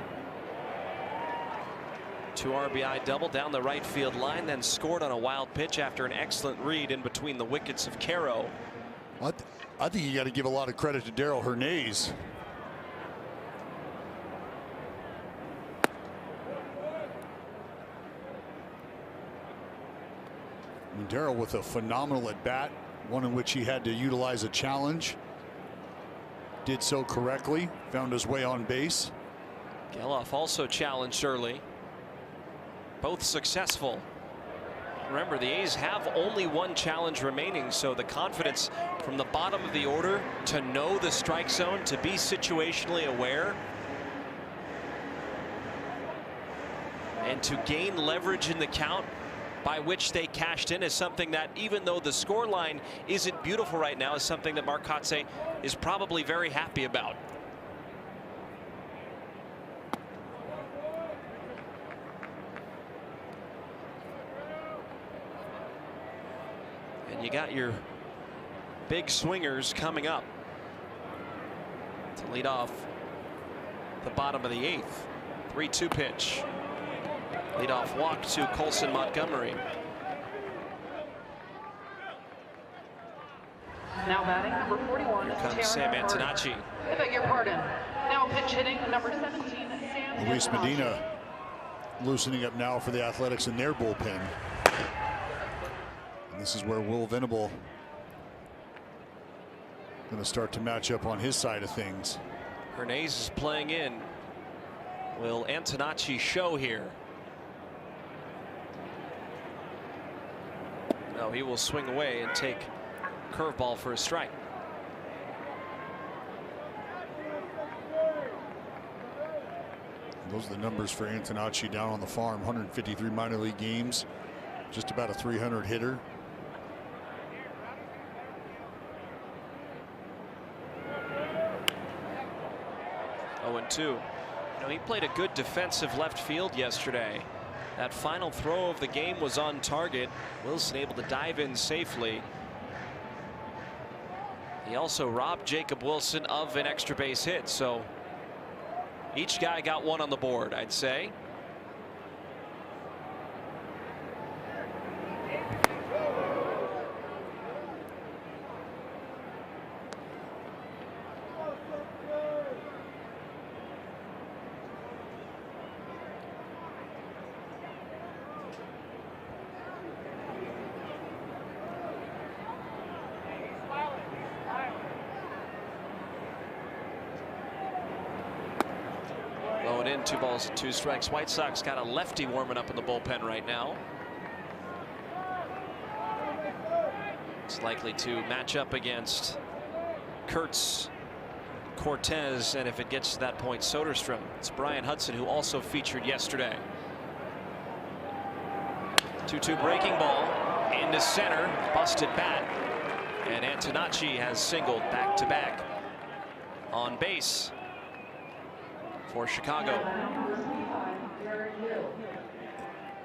2 RBI double down the right field line, then scored on a wild pitch after an excellent read in between the wickets of Caro. I think you got to give a lot of credit to Darell Hernandez. Darell with a phenomenal at bat, one in which he had to utilize a challenge. Did so correctly, found his way on base. Gelof also challenged early. Both successful. Remember, the A's have only 1 challenge remaining, so the confidence from the bottom of the order to know the strike zone, to be situationally aware, and to gain leverage in the count by which they cashed in is something that, even though the scoreline isn't beautiful right now, is something that Mark Kotsay is probably very happy about. And you got your big swingers coming up to lead off the bottom of the 8th. 3-2 pitch. Leadoff walk to Colson Montgomery. Now batting, number 41. Here comes Sam Antonacci. I beg your pardon. Now pitch hitting, number 17. Sam Luis Medina loosening up now for the Athletics in their bullpen. And this is where Will Venable going to start to match up on his side of things. Hernandez is playing in. Will Antonacci show here? No, he will swing away and take curveball for a strike. Those are the numbers for Antonacci down on the farm. 153 minor league games, just about a 300 hitter. Oh, 2. You know, he played a good defensive left field yesterday. That final throw of the game was on target. Wilson able to dive in safely. He also robbed Jacob Wilson of an extra base hit, so each guy got one on the board, I'd say. Low and in, 2 balls and 2 strikes. White Sox got a lefty warming up in the bullpen right now. It's likely to match up against Kurtz, Cortez, and if it gets to that point, Soderstrom. It's Brian Hudson, who also featured yesterday. 2-2 breaking ball into center, busted bat, and Antonacci has singled back-to-back on base for Chicago.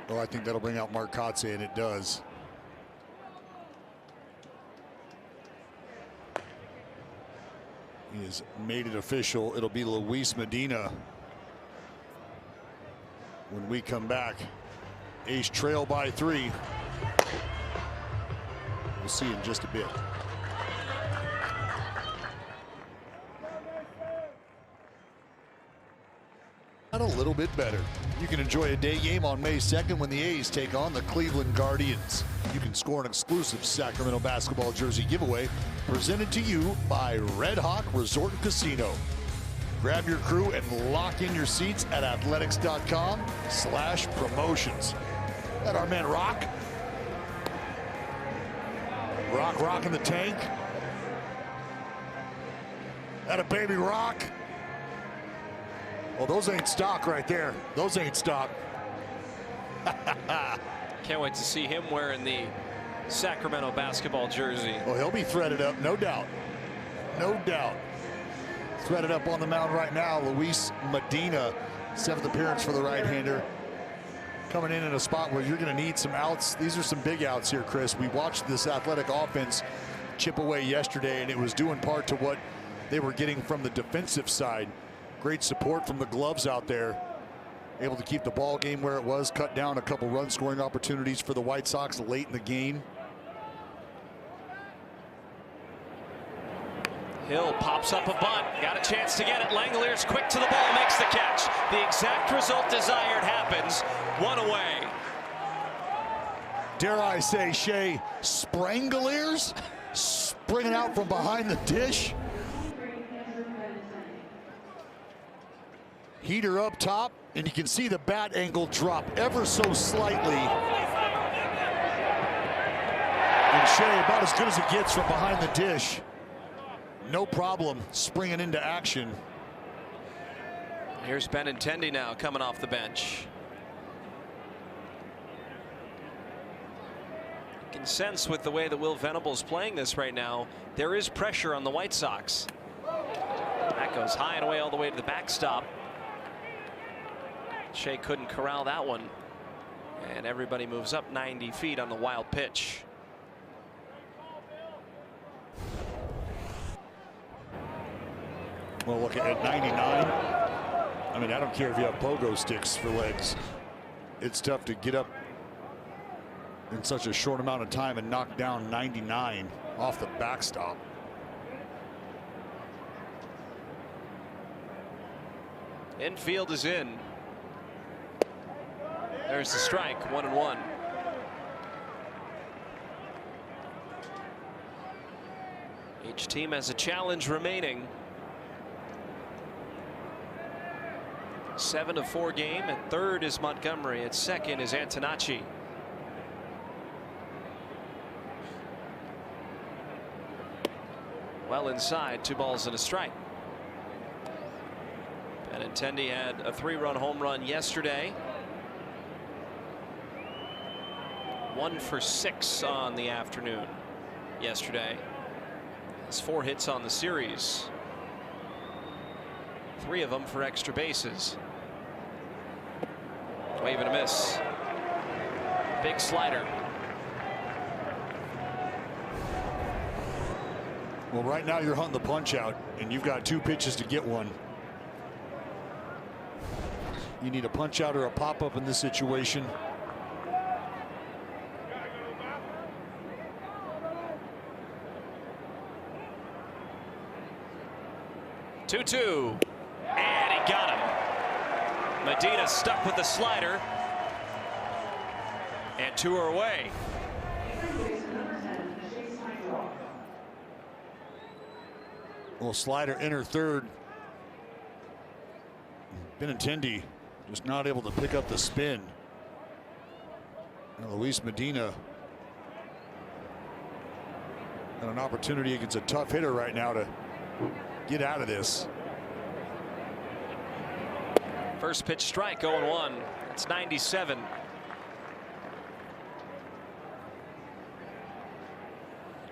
Well, I think that'll bring out Mark Kotsay, and it does. He has made it official. It'll be Luis Medina when we come back. A's trail by 3. We'll see in just a bit. A little bit better. You can enjoy a day game on May 2nd when the A's take on the Cleveland Guardians. You can score an exclusive Sacramento basketball jersey giveaway presented to you by Red Hawk Resort and Casino. Grab your crew and lock in your seats at athletics.com/promotions. That our man Rock. Rock in the tank. That a baby Rock. Well, those ain't stock right there. Those ain't stock. Can't wait to see him wearing the Sacramento basketball jersey. Well, he'll be threaded up, no doubt. No doubt. Threaded up on the mound right now, Luis Medina, 7th appearance for the right-hander. Coming in a spot where you're going to need some outs. These are some big outs here, Chris. We watched this Athletic offense chip away yesterday, and it was due in part to what they were getting from the defensive side. Great support from the gloves out there. Able to keep the ball game where it was, cut down a couple run scoring opportunities for the White Sox late in the game. Hill pops up a bunt, got a chance to get it. Langoliers quick to the ball, makes the catch. The exact result desired happens. 1 away. Dare I say, Shea Sprangoliers springing out from behind the dish. Heater up top, and you can see the bat angle drop ever so slightly. And Shea, about as good as it gets from behind the dish. No problem springing into action. Here's Benintendi now coming off the bench. You can sense with the way that Will Venables playing this right now, there is pressure on the White Sox. That goes high and away all the way to the backstop. Shea couldn't corral that one. And everybody moves up 90 feet on the wild pitch. Well, look at 99. I mean, I don't care if you have pogo sticks for legs. It's tough to get up in such a short amount of time and knock down 99 off the backstop. Infield is in. There's the strike, 1-1. Each team has a challenge remaining. 7-4 game. At third is Montgomery. At second is Antonacci. Well inside, 2 balls and a strike. Benintendi had a 3-run home run yesterday. 1 for 6 on the afternoon yesterday. Has 4 hits on the series. 3 of them for extra bases. Wave and a miss. Big slider. Well, right now you're hunting the punch out, and you've got 2 pitches to get one. You need a punch out or a pop up in this situation. Two, and he got him. Medina stuck with the slider, and 2 are away. Well, slider inner third. Benintendi just not able to pick up the spin. And Luis Medina got an opportunity against a tough hitter right now to get out of this. First pitch strike, 0-1. It's 97.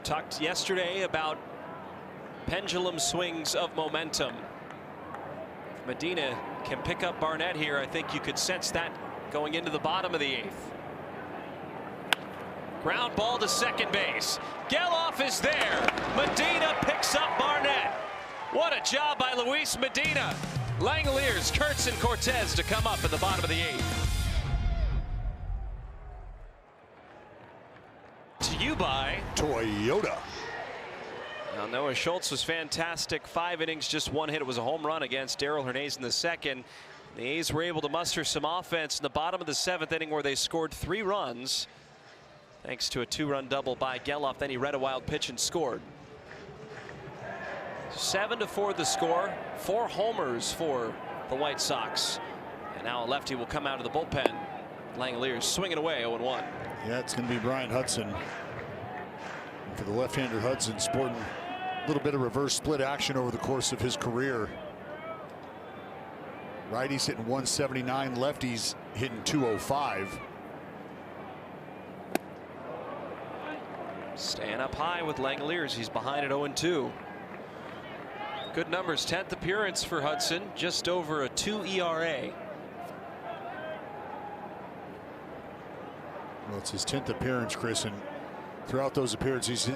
Talked yesterday about pendulum swings of momentum. If Medina can pick up Barnett here, I think you could sense that going into the bottom of the 8th. Ground ball to second base. Geloff is there. Medina picks up Barnett. What a job by Luis Medina. Langeliers, Kurtz, and Cortez to come up at the bottom of the 8th. To you by Toyota. Now, Noah Schultz was fantastic. 5 innings, just 1 hit. It was a home run against Darrell Hernandez in the second. The A's were able to muster some offense in the bottom of the 7th inning where they scored 3 runs. Thanks to a 2-run double by Geloff. Then he read a wild pitch and scored. 7-4 the score. 4 homers for the White Sox. And now a lefty will come out of the bullpen. Langeliers swinging away, 0-1. Yeah, it's going to be Brian Hudson. For the left-hander, Hudson sporting a little bit of reverse split action over the course of his career. Righties hitting 179, lefties hitting 205. Staying up high with Langeliers. He's behind at 0-2. Good numbers. 10th appearance for Hudson. Just over a 2 ERA. Well, it's his 10th appearance, Chris, and throughout those appearances,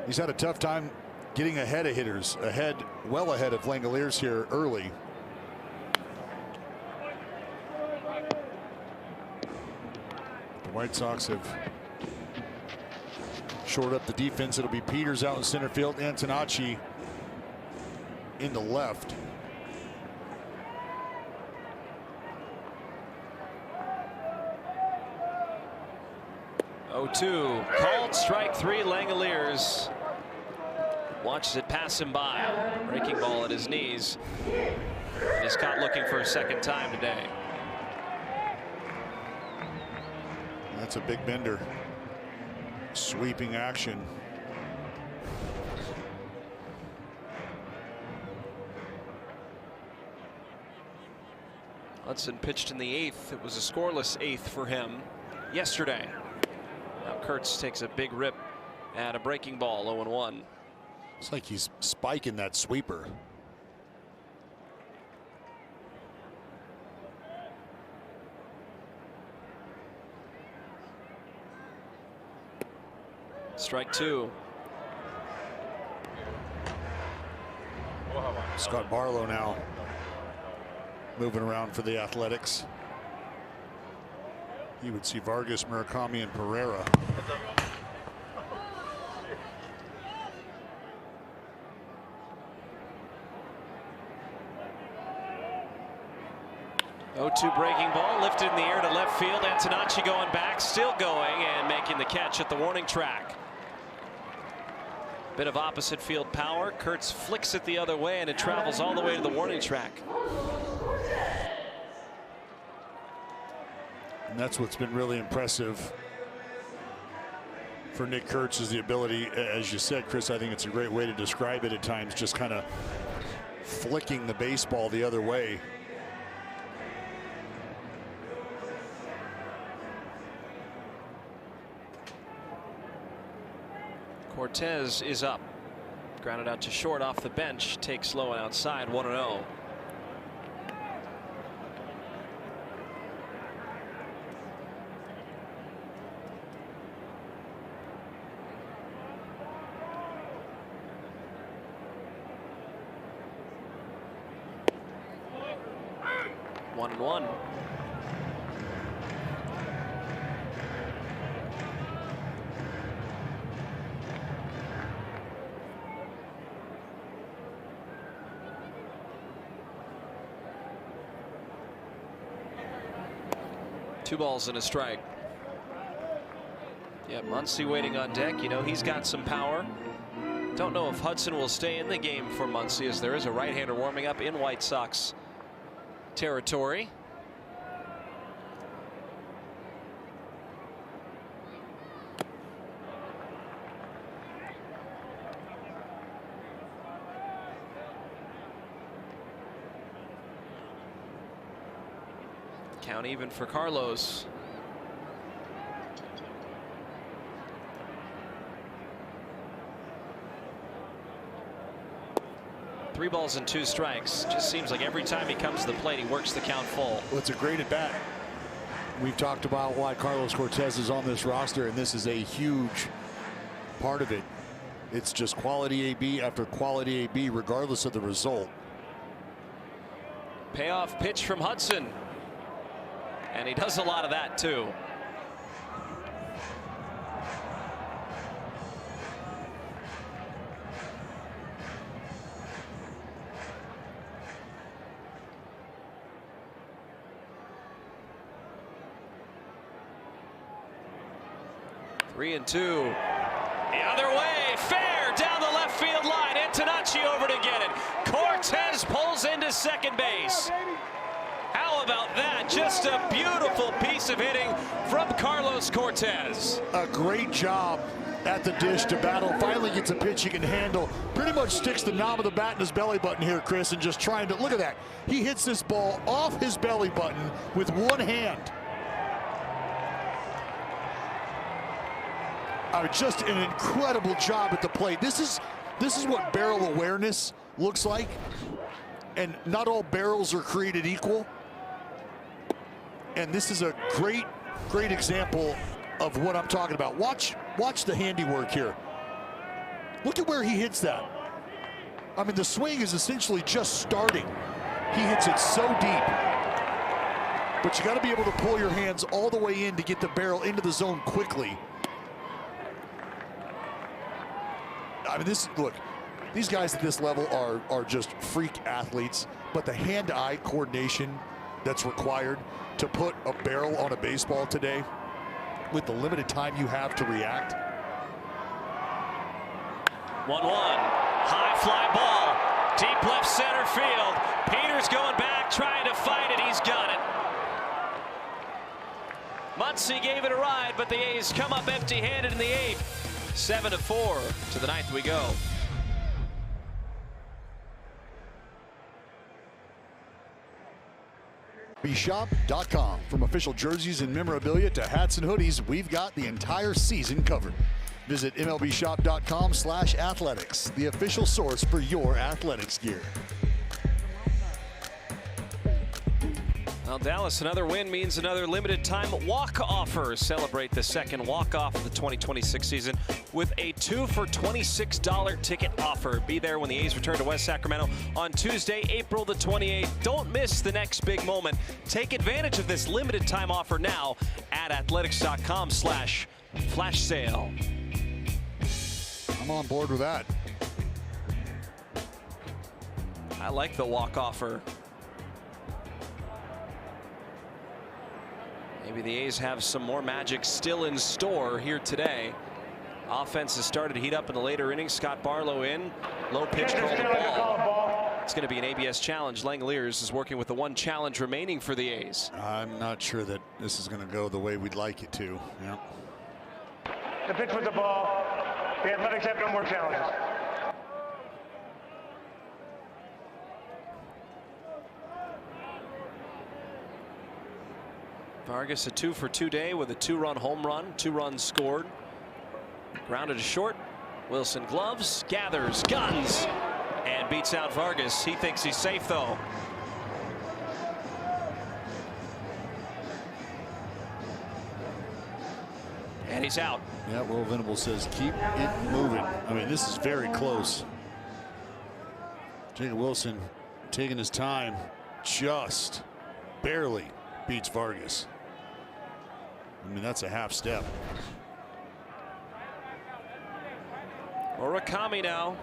he's had a tough time getting ahead of hitters. Well ahead of Langeliers here early. The White Sox have shored up the defense. It'll be Peters out in center field, Antonacci in the left. Oh-2 called, strike 3. Langeliers watches it pass him by. Breaking ball at his knees. And he's caught looking for a second time today. That's a big bender. Sweeping action. Hudson pitched in the 8th. It was a scoreless 8th for him yesterday. Now Kurtz takes a big rip at a breaking ball, 0-1. It's like he's spiking that sweeper. Strike two. Scott Barlow now moving around for the Athletics. You would see Vargas, Murakami, and Pereira. Oh-2 breaking ball lifted in the air to left field. Antonacci going back, still going and making the catch at the warning track. Bit of opposite field power. Kurtz flicks it the other way and it travels all the way to the warning track. And that's what's been really impressive for Nick Kurtz, is the ability, as you said, Chris, I think it's a great way to describe it at times, just kind of flicking the baseball the other way. Cortes is up. Grounded out to short off the bench. Takes low and outside, 1-0. One and one. Two balls and a strike. Yeah, Muncy waiting on deck. You know, he's got some power. Don't know if Hudson will stay in the game for Muncy, as there is a right-hander warming up in White Sox territory. Count even for Carlos. Three balls and two strikes. Just seems like every time he comes to the plate, he works the count full. Well, it's a great at bat. We've talked about why Carlos Cortes is on this roster, and this is a huge part of it. It's just quality AB after quality AB, regardless of the result. Payoff pitch from Hudson. And he does a lot of that, too. Three and two. The other way, fair down the left field line. Antonacci over to get it. Cortes pulls into second base. How about that? Just a beautiful piece of hitting from Carlos Cortes. A great job at the dish to battle. Finally gets a pitch he can handle. Pretty much sticks the knob of the bat in his belly button here, Chris, and just trying to, look at that. He hits this ball off his belly button with one hand. Just an incredible job at the plate. This is what barrel awareness looks like. And not all barrels are created equal. And this is a great example of what I'm talking about. Watch the handiwork here. Look at where he hits that. I mean, the swing is essentially just starting. He hits it so deep. But you got to be able to pull your hands all the way in to get the barrel into the zone quickly. I mean, look, these guys at this level are just freak athletes, but the hand-eye coordination that's required to put a barrel on a baseball today with the limited time you have to react. 1-1. High fly ball. Deep left center field. Peters going back, trying to fight it. He's got it. Muncy gave it a ride, but the A's come up empty-handed in the 8th. 7-4 to the 9th we go. MLBshop.com. From official jerseys and memorabilia to hats and hoodies, we've got the entire season covered. Visit MLBshop.com/athletics, the official source for your athletics gear. Well, Dallas, another win means another limited time walk offer. Celebrate the second walk off of the 2026 season with a 2 for $26 ticket offer. Be there when the A's return to West Sacramento on Tuesday, April the 28th. Don't miss the next big moment. Take advantage of this limited time offer now at athletics.com/flash sale. I'm on board with that. I like the walk offer. Maybe the A's have some more magic still in store here today. Offense has started to heat up in the later innings. Scott Barlow in. Low pitch called the ball. It's going to be an ABS challenge. Langeliers is working with the one challenge remaining for the A's. I'm not sure that this is going to go the way we'd like it to. Yeah. The pitch with the ball. The Athletics have no more challenges. Vargas a 2 for 2 day with a 2-run home run, 2 runs scored. Grounded to short. Wilson gloves, gathers, guns, and beats out Vargas. He thinks he's safe though. And he's out. Yeah, Will Venable says keep it moving. I mean, this is very close. Jacob Wilson taking his time, just barely beats Vargas. I mean, that's a half step. Murakami now.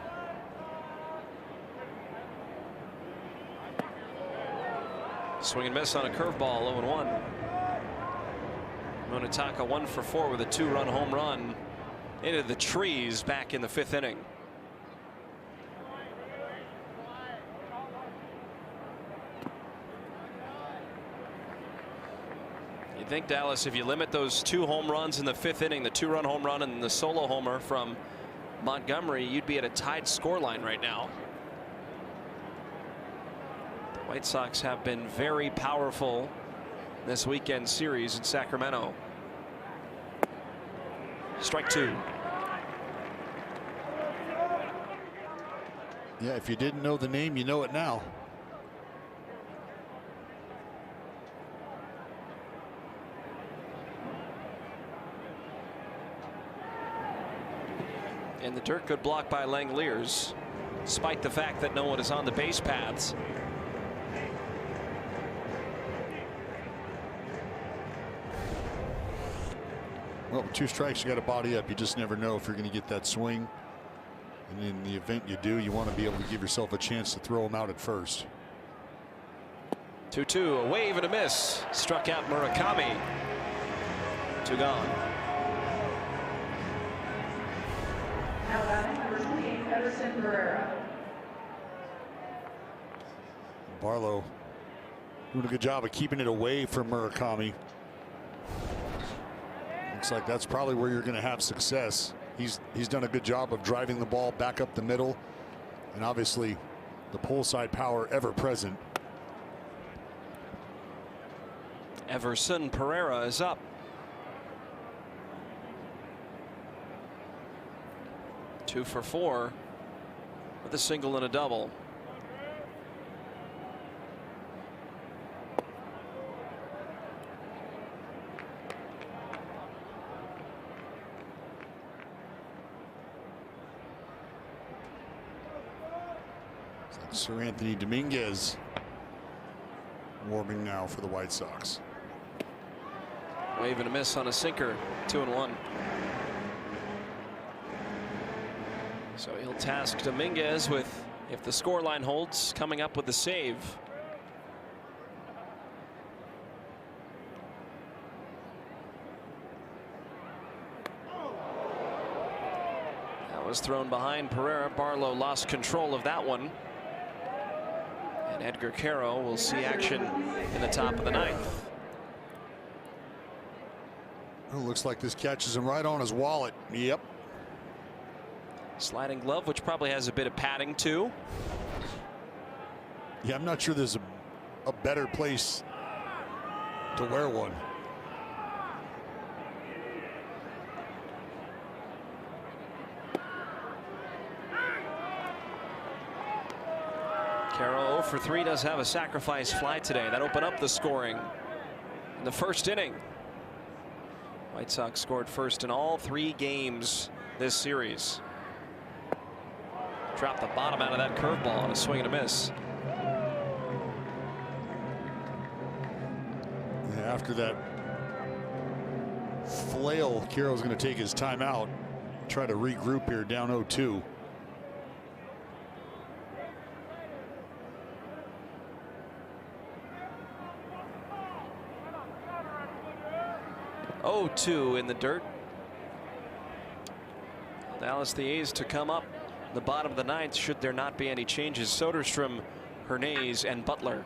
Swing and miss on a curveball, 0-1. Munetaka 1 for 4 with a 2-run home run into the trees back in the 5th inning. You'd think, Dallas, if you limit those 2 home runs in the 5th inning, the 2-run home run and the solo homer from Montgomery, you'd be at a tied scoreline right now. The White Sox have been very powerful this weekend series in Sacramento. Strike 2. Yeah, if you didn't know the name, you know it now. In the dirt, good block by Langeliers, despite the fact that no one is on the base paths. Well, with 2 strikes, you got to body up. You just never know if you're going to get that swing. And in the event you do, you want to be able to give yourself a chance to throw him out at first. 2-2, a wave and a miss. Struck out Murakami. 2 gone. Now batting number 28, Everson Pereira. Barlow doing a good job of keeping it away from Murakami. Looks like that's probably where you're going to have success. He's done a good job of driving the ball back up the middle, and obviously the pull side power ever present. Everson Pereira is up. Two for 4 with a single and a double. Sir Anthony Dominguez warming now for the White Sox. Wave and a miss on a sinker. 2-1. So he'll task Dominguez with, if the scoreline holds, coming up with the save. That was thrown behind Pereira. Barlow lost control of that one. And Edgar Quero will see action in the top of the 9th. Well, looks like this catches him right on his wallet. Yep. Sliding glove, which probably has a bit of padding too. Yeah, I'm not sure there's a better place to wear one. Carroll 0 for 3 does have a sacrifice fly today. That opened up the scoring in the first inning. White Sox scored first in all 3 games this series. Dropped the bottom out of that curveball on a swing and a miss. After that flail, Carroll's going to take his timeout, try to regroup here, down 0-2. Two in the dirt. Dallas the A's to come up the bottom of the 9th should there not be any changes. Soderstrom, Hernandez, and Butler.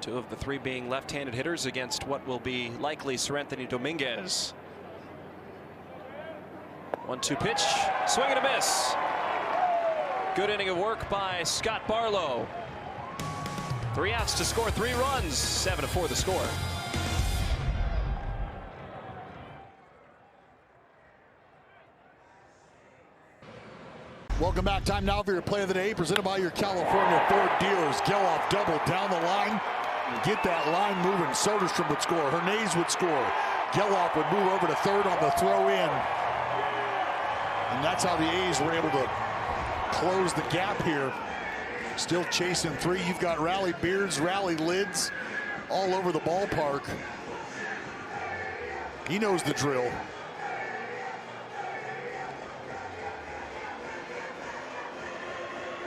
Two of the 3 being left-handed hitters against what will be likely Seranthony Dominguez. 1-2 pitch, swing and a miss. Good inning of work by Scott Barlow. 3 outs to score 3 runs. 7-4 the score. Welcome back. Time now for your play of the day, presented by your California Ford dealers. Geloff double down the line. Get that line moving. Soderstrom would score. Hernandez would score. Geloff would move over to third on the throw in. And that's how the A's were able to close the gap here. Still chasing 3. You've got rally beards, rally lids all over the ballpark. He knows the drill.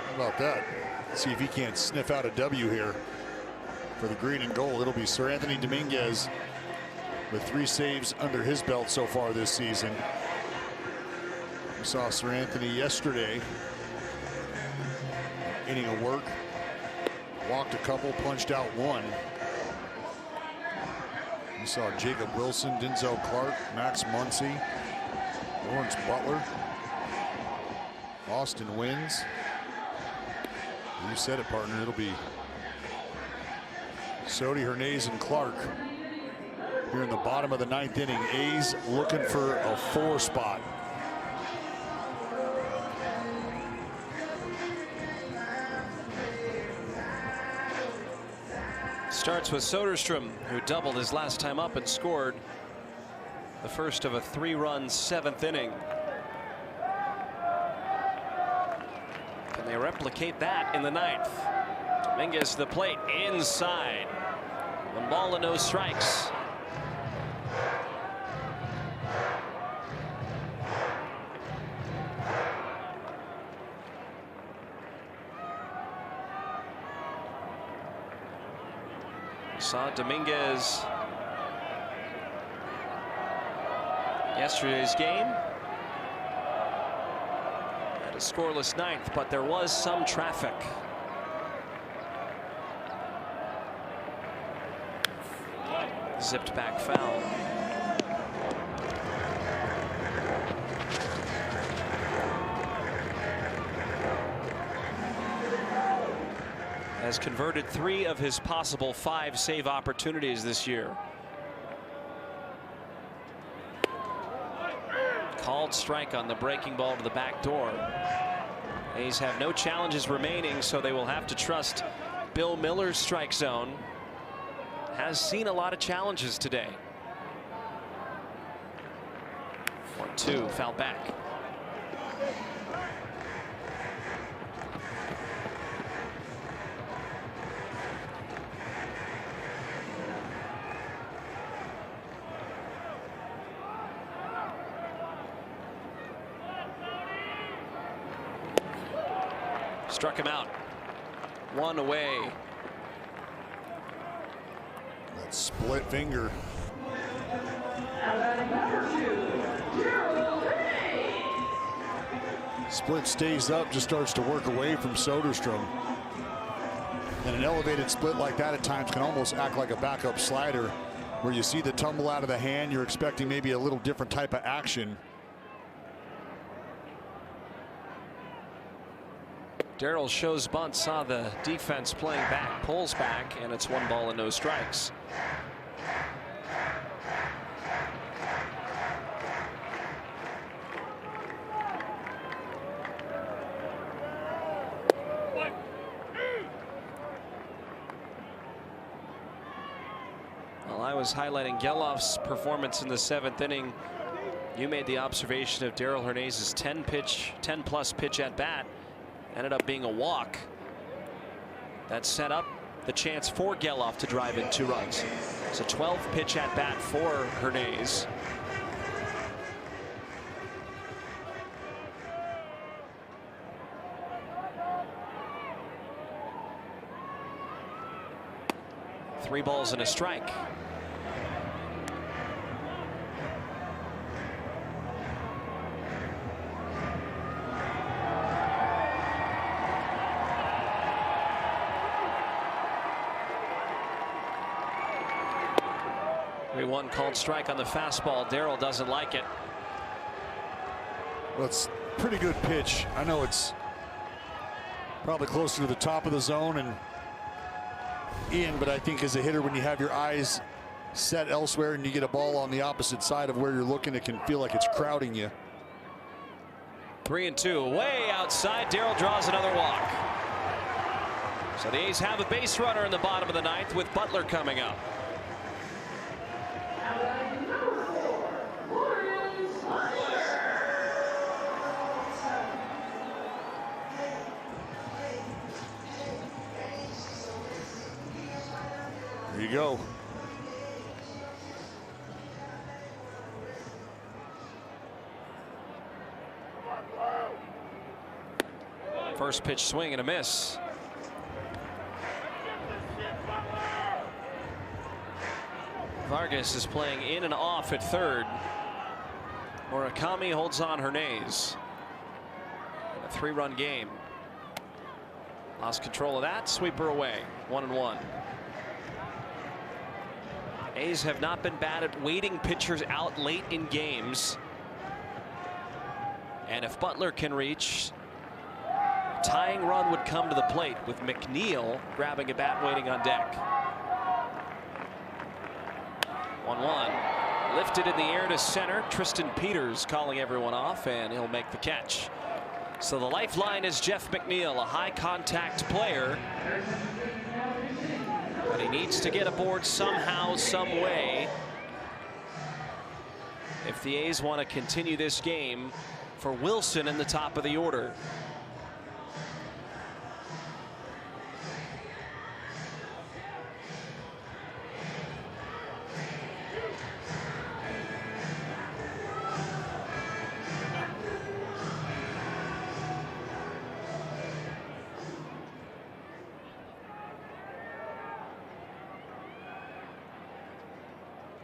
How about that? Let's see if he can't sniff out a W here for the green and gold. It'll be Seranthony Dominguez with 3 saves under his belt so far this season. We saw Seranthony yesterday. Inning of work, walked a couple, punched out 1. You saw Jacob Wilson, Denzel Clark, Max Muncy, Lawrence Butler, Austin Wins. You said it, partner. It'll be Sodi, Hernandez, and Clark here in the bottom of the 9th inning. A's looking for a 4 spot. Starts with Soderstrom, who doubled his last time up and scored the first of a 3-run 7th inning. Can they replicate that in the 9th? Dominguez to the plate, inside. 1 ball and no strikes. Saw Dominguez yesterday's game. Had a scoreless 9th, but there was some traffic. Zipped back foul. Has converted 3 of his possible 5 save opportunities this year. Called strike on the breaking ball to the back door. A's have no challenges remaining, so they will have to trust Bill Miller's strike zone. Has seen a lot of challenges today. 1-2, foul back. Struck him out. 1 away. That split finger. Split stays up, just starts to work away from Soderstrom. And an elevated split like that at times can almost act like a backup slider, where you see the tumble out of the hand, you're expecting maybe a little different type of action. Darryl shows bunt, saw the defense playing back, pulls back, and it's 1 ball and no strikes. Well, I was highlighting Gelof's performance in the 7th inning. You made the observation of Darell Hernaiz' 10-plus pitch at bat. Ended up being a walk. That set up the chance for Gelof to drive in 2 runs. It's a 12-pitch at bat for Hernaiz. Three balls and a strike. One called strike on the fastball. Darryl doesn't like it. Well, it's a pretty good pitch. I know it's probably closer to the top of the zone and in, but I think as a hitter, when you have your eyes set elsewhere and you get a ball on the opposite side of where you're looking, it can feel like it's crowding you. 3-2, way outside. Darryl draws another walk. So the A's have a base runner in the bottom of the 9th with Butler coming up. There you go. First pitch swing and a miss. Vargas is playing in and off at third. Murakami holds on Hernaiz. A 3-run game. Lost control of that. Sweeper away. 1-1. A's have not been bad at waiting pitchers out late in games. And if Butler can reach, tying run would come to the plate with McNeil grabbing a bat waiting on deck. 1-1. Lifted in the air to center. Tristan Peters calling everyone off, and he'll make the catch. So the lifeline is Jeff McNeil, a high contact player. But he needs to get aboard somehow, some way, if the A's want to continue this game for Wilson in the top of the order.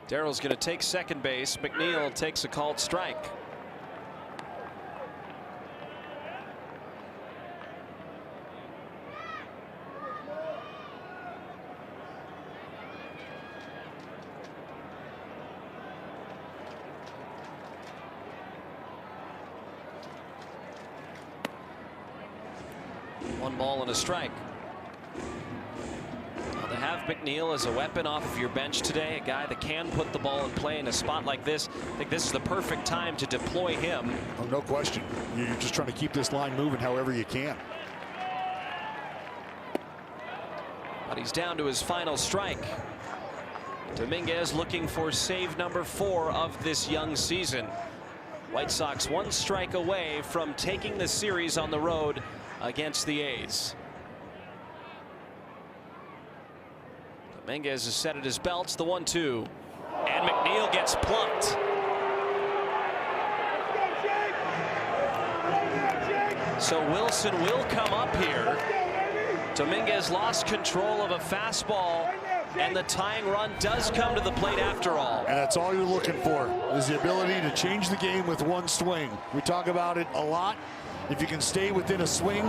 Darrell's going to take second base. McNeil takes a called strike. One ball and a strike. To have McNeil as a weapon off of your bench today, a guy that can put the ball in play in a spot like this, I think this is the perfect time to deploy him. Oh, no question. You're just trying to keep this line moving however you can. But he's down to his final strike. Dominguez looking for save number 4 of this young season. White Sox 1 strike away from taking the series on the road against the A's. Dominguez is set at his belts, the 1-2. And McNeil gets plucked. So Wilson will come up here. Dominguez lost control of a fastball, and the tying run does come to the plate after all. And that's all you're looking for, is the ability to change the game with one swing. We talk about it a lot. If you can stay within a swing,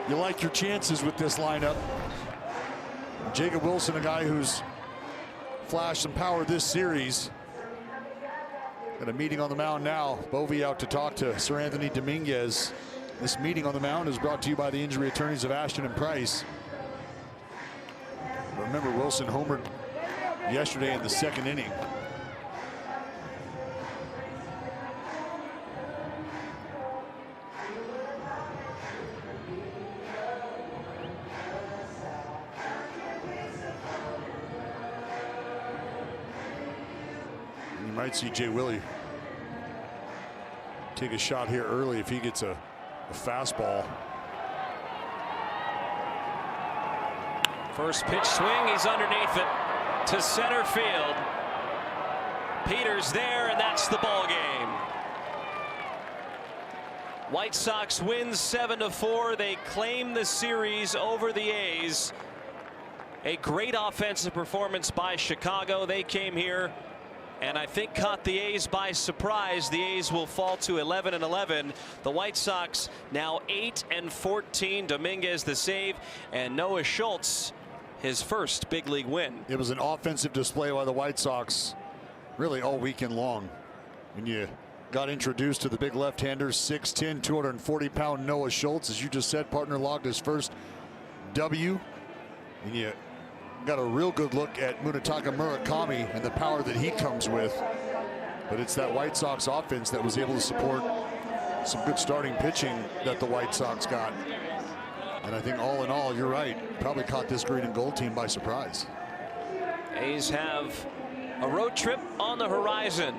you like your chances with this lineup. Jacob Wilson, a guy who's flashed some power this series. Got a meeting on the mound now. Bovee out to talk to Sir Anthony Dominguez. This meeting on the mound is brought to you by the injury attorneys of Ashton and Price. Remember, Wilson homered yesterday in the second inning. You might see Jay Willie take a shot here early if he gets a fastball. First pitch swing, he's underneath it to center field. Peters there, and that's the ball game. White Sox win 7-4. They claim the series over the A's. A great offensive performance by Chicago. They came here and I think caught the A's by surprise. The A's will fall to 11-11. The White Sox now 8-14. Dominguez the save, and Noah Schultz his first big league win. It was an offensive display by the White Sox really all weekend long. When you got introduced to the big left-hander, 6'10", 240-pound Noah Schultz, as you just said, partner logged his first W. And you got a real good look at Munetaka Murakami and the power that he comes with. But it's that White Sox offense that was able to support some good starting pitching that the White Sox got. And I think all in all, you're right, probably caught this green and gold team by surprise. A's have a road trip on the horizon.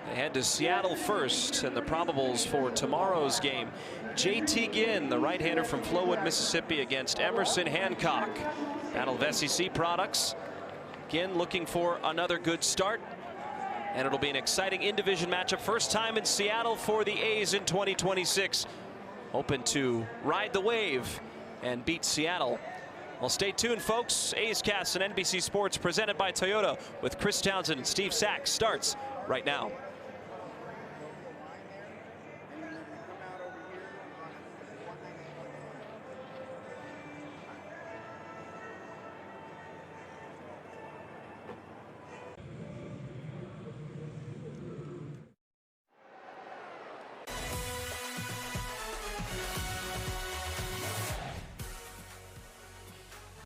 They head to Seattle first, and the probables for tomorrow's game. J.T. Ginn, the right-hander from Flowood, Mississippi, against Emerson Hancock. Battle of SEC products. Ginn looking for another good start, and it'll be an exciting in-division matchup. First time in Seattle for the A's in 2026. Hoping to ride the wave and beat Seattle. Well, stay tuned, folks. A's Cast and NBC Sports presented by Toyota with Chris Townsend and Steve Sachs starts right now.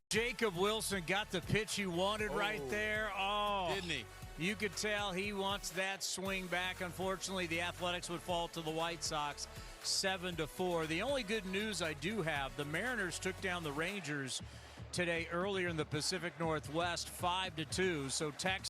Jacob Wilson got the pitch he wanted right there. Oh, didn't he? You could tell he wants that swing back. Unfortunately, the Athletics would fall to the White Sox 7-4. The only good news I do have, the Mariners took down the Rangers today earlier in the Pacific Northwest 5-2. So Texas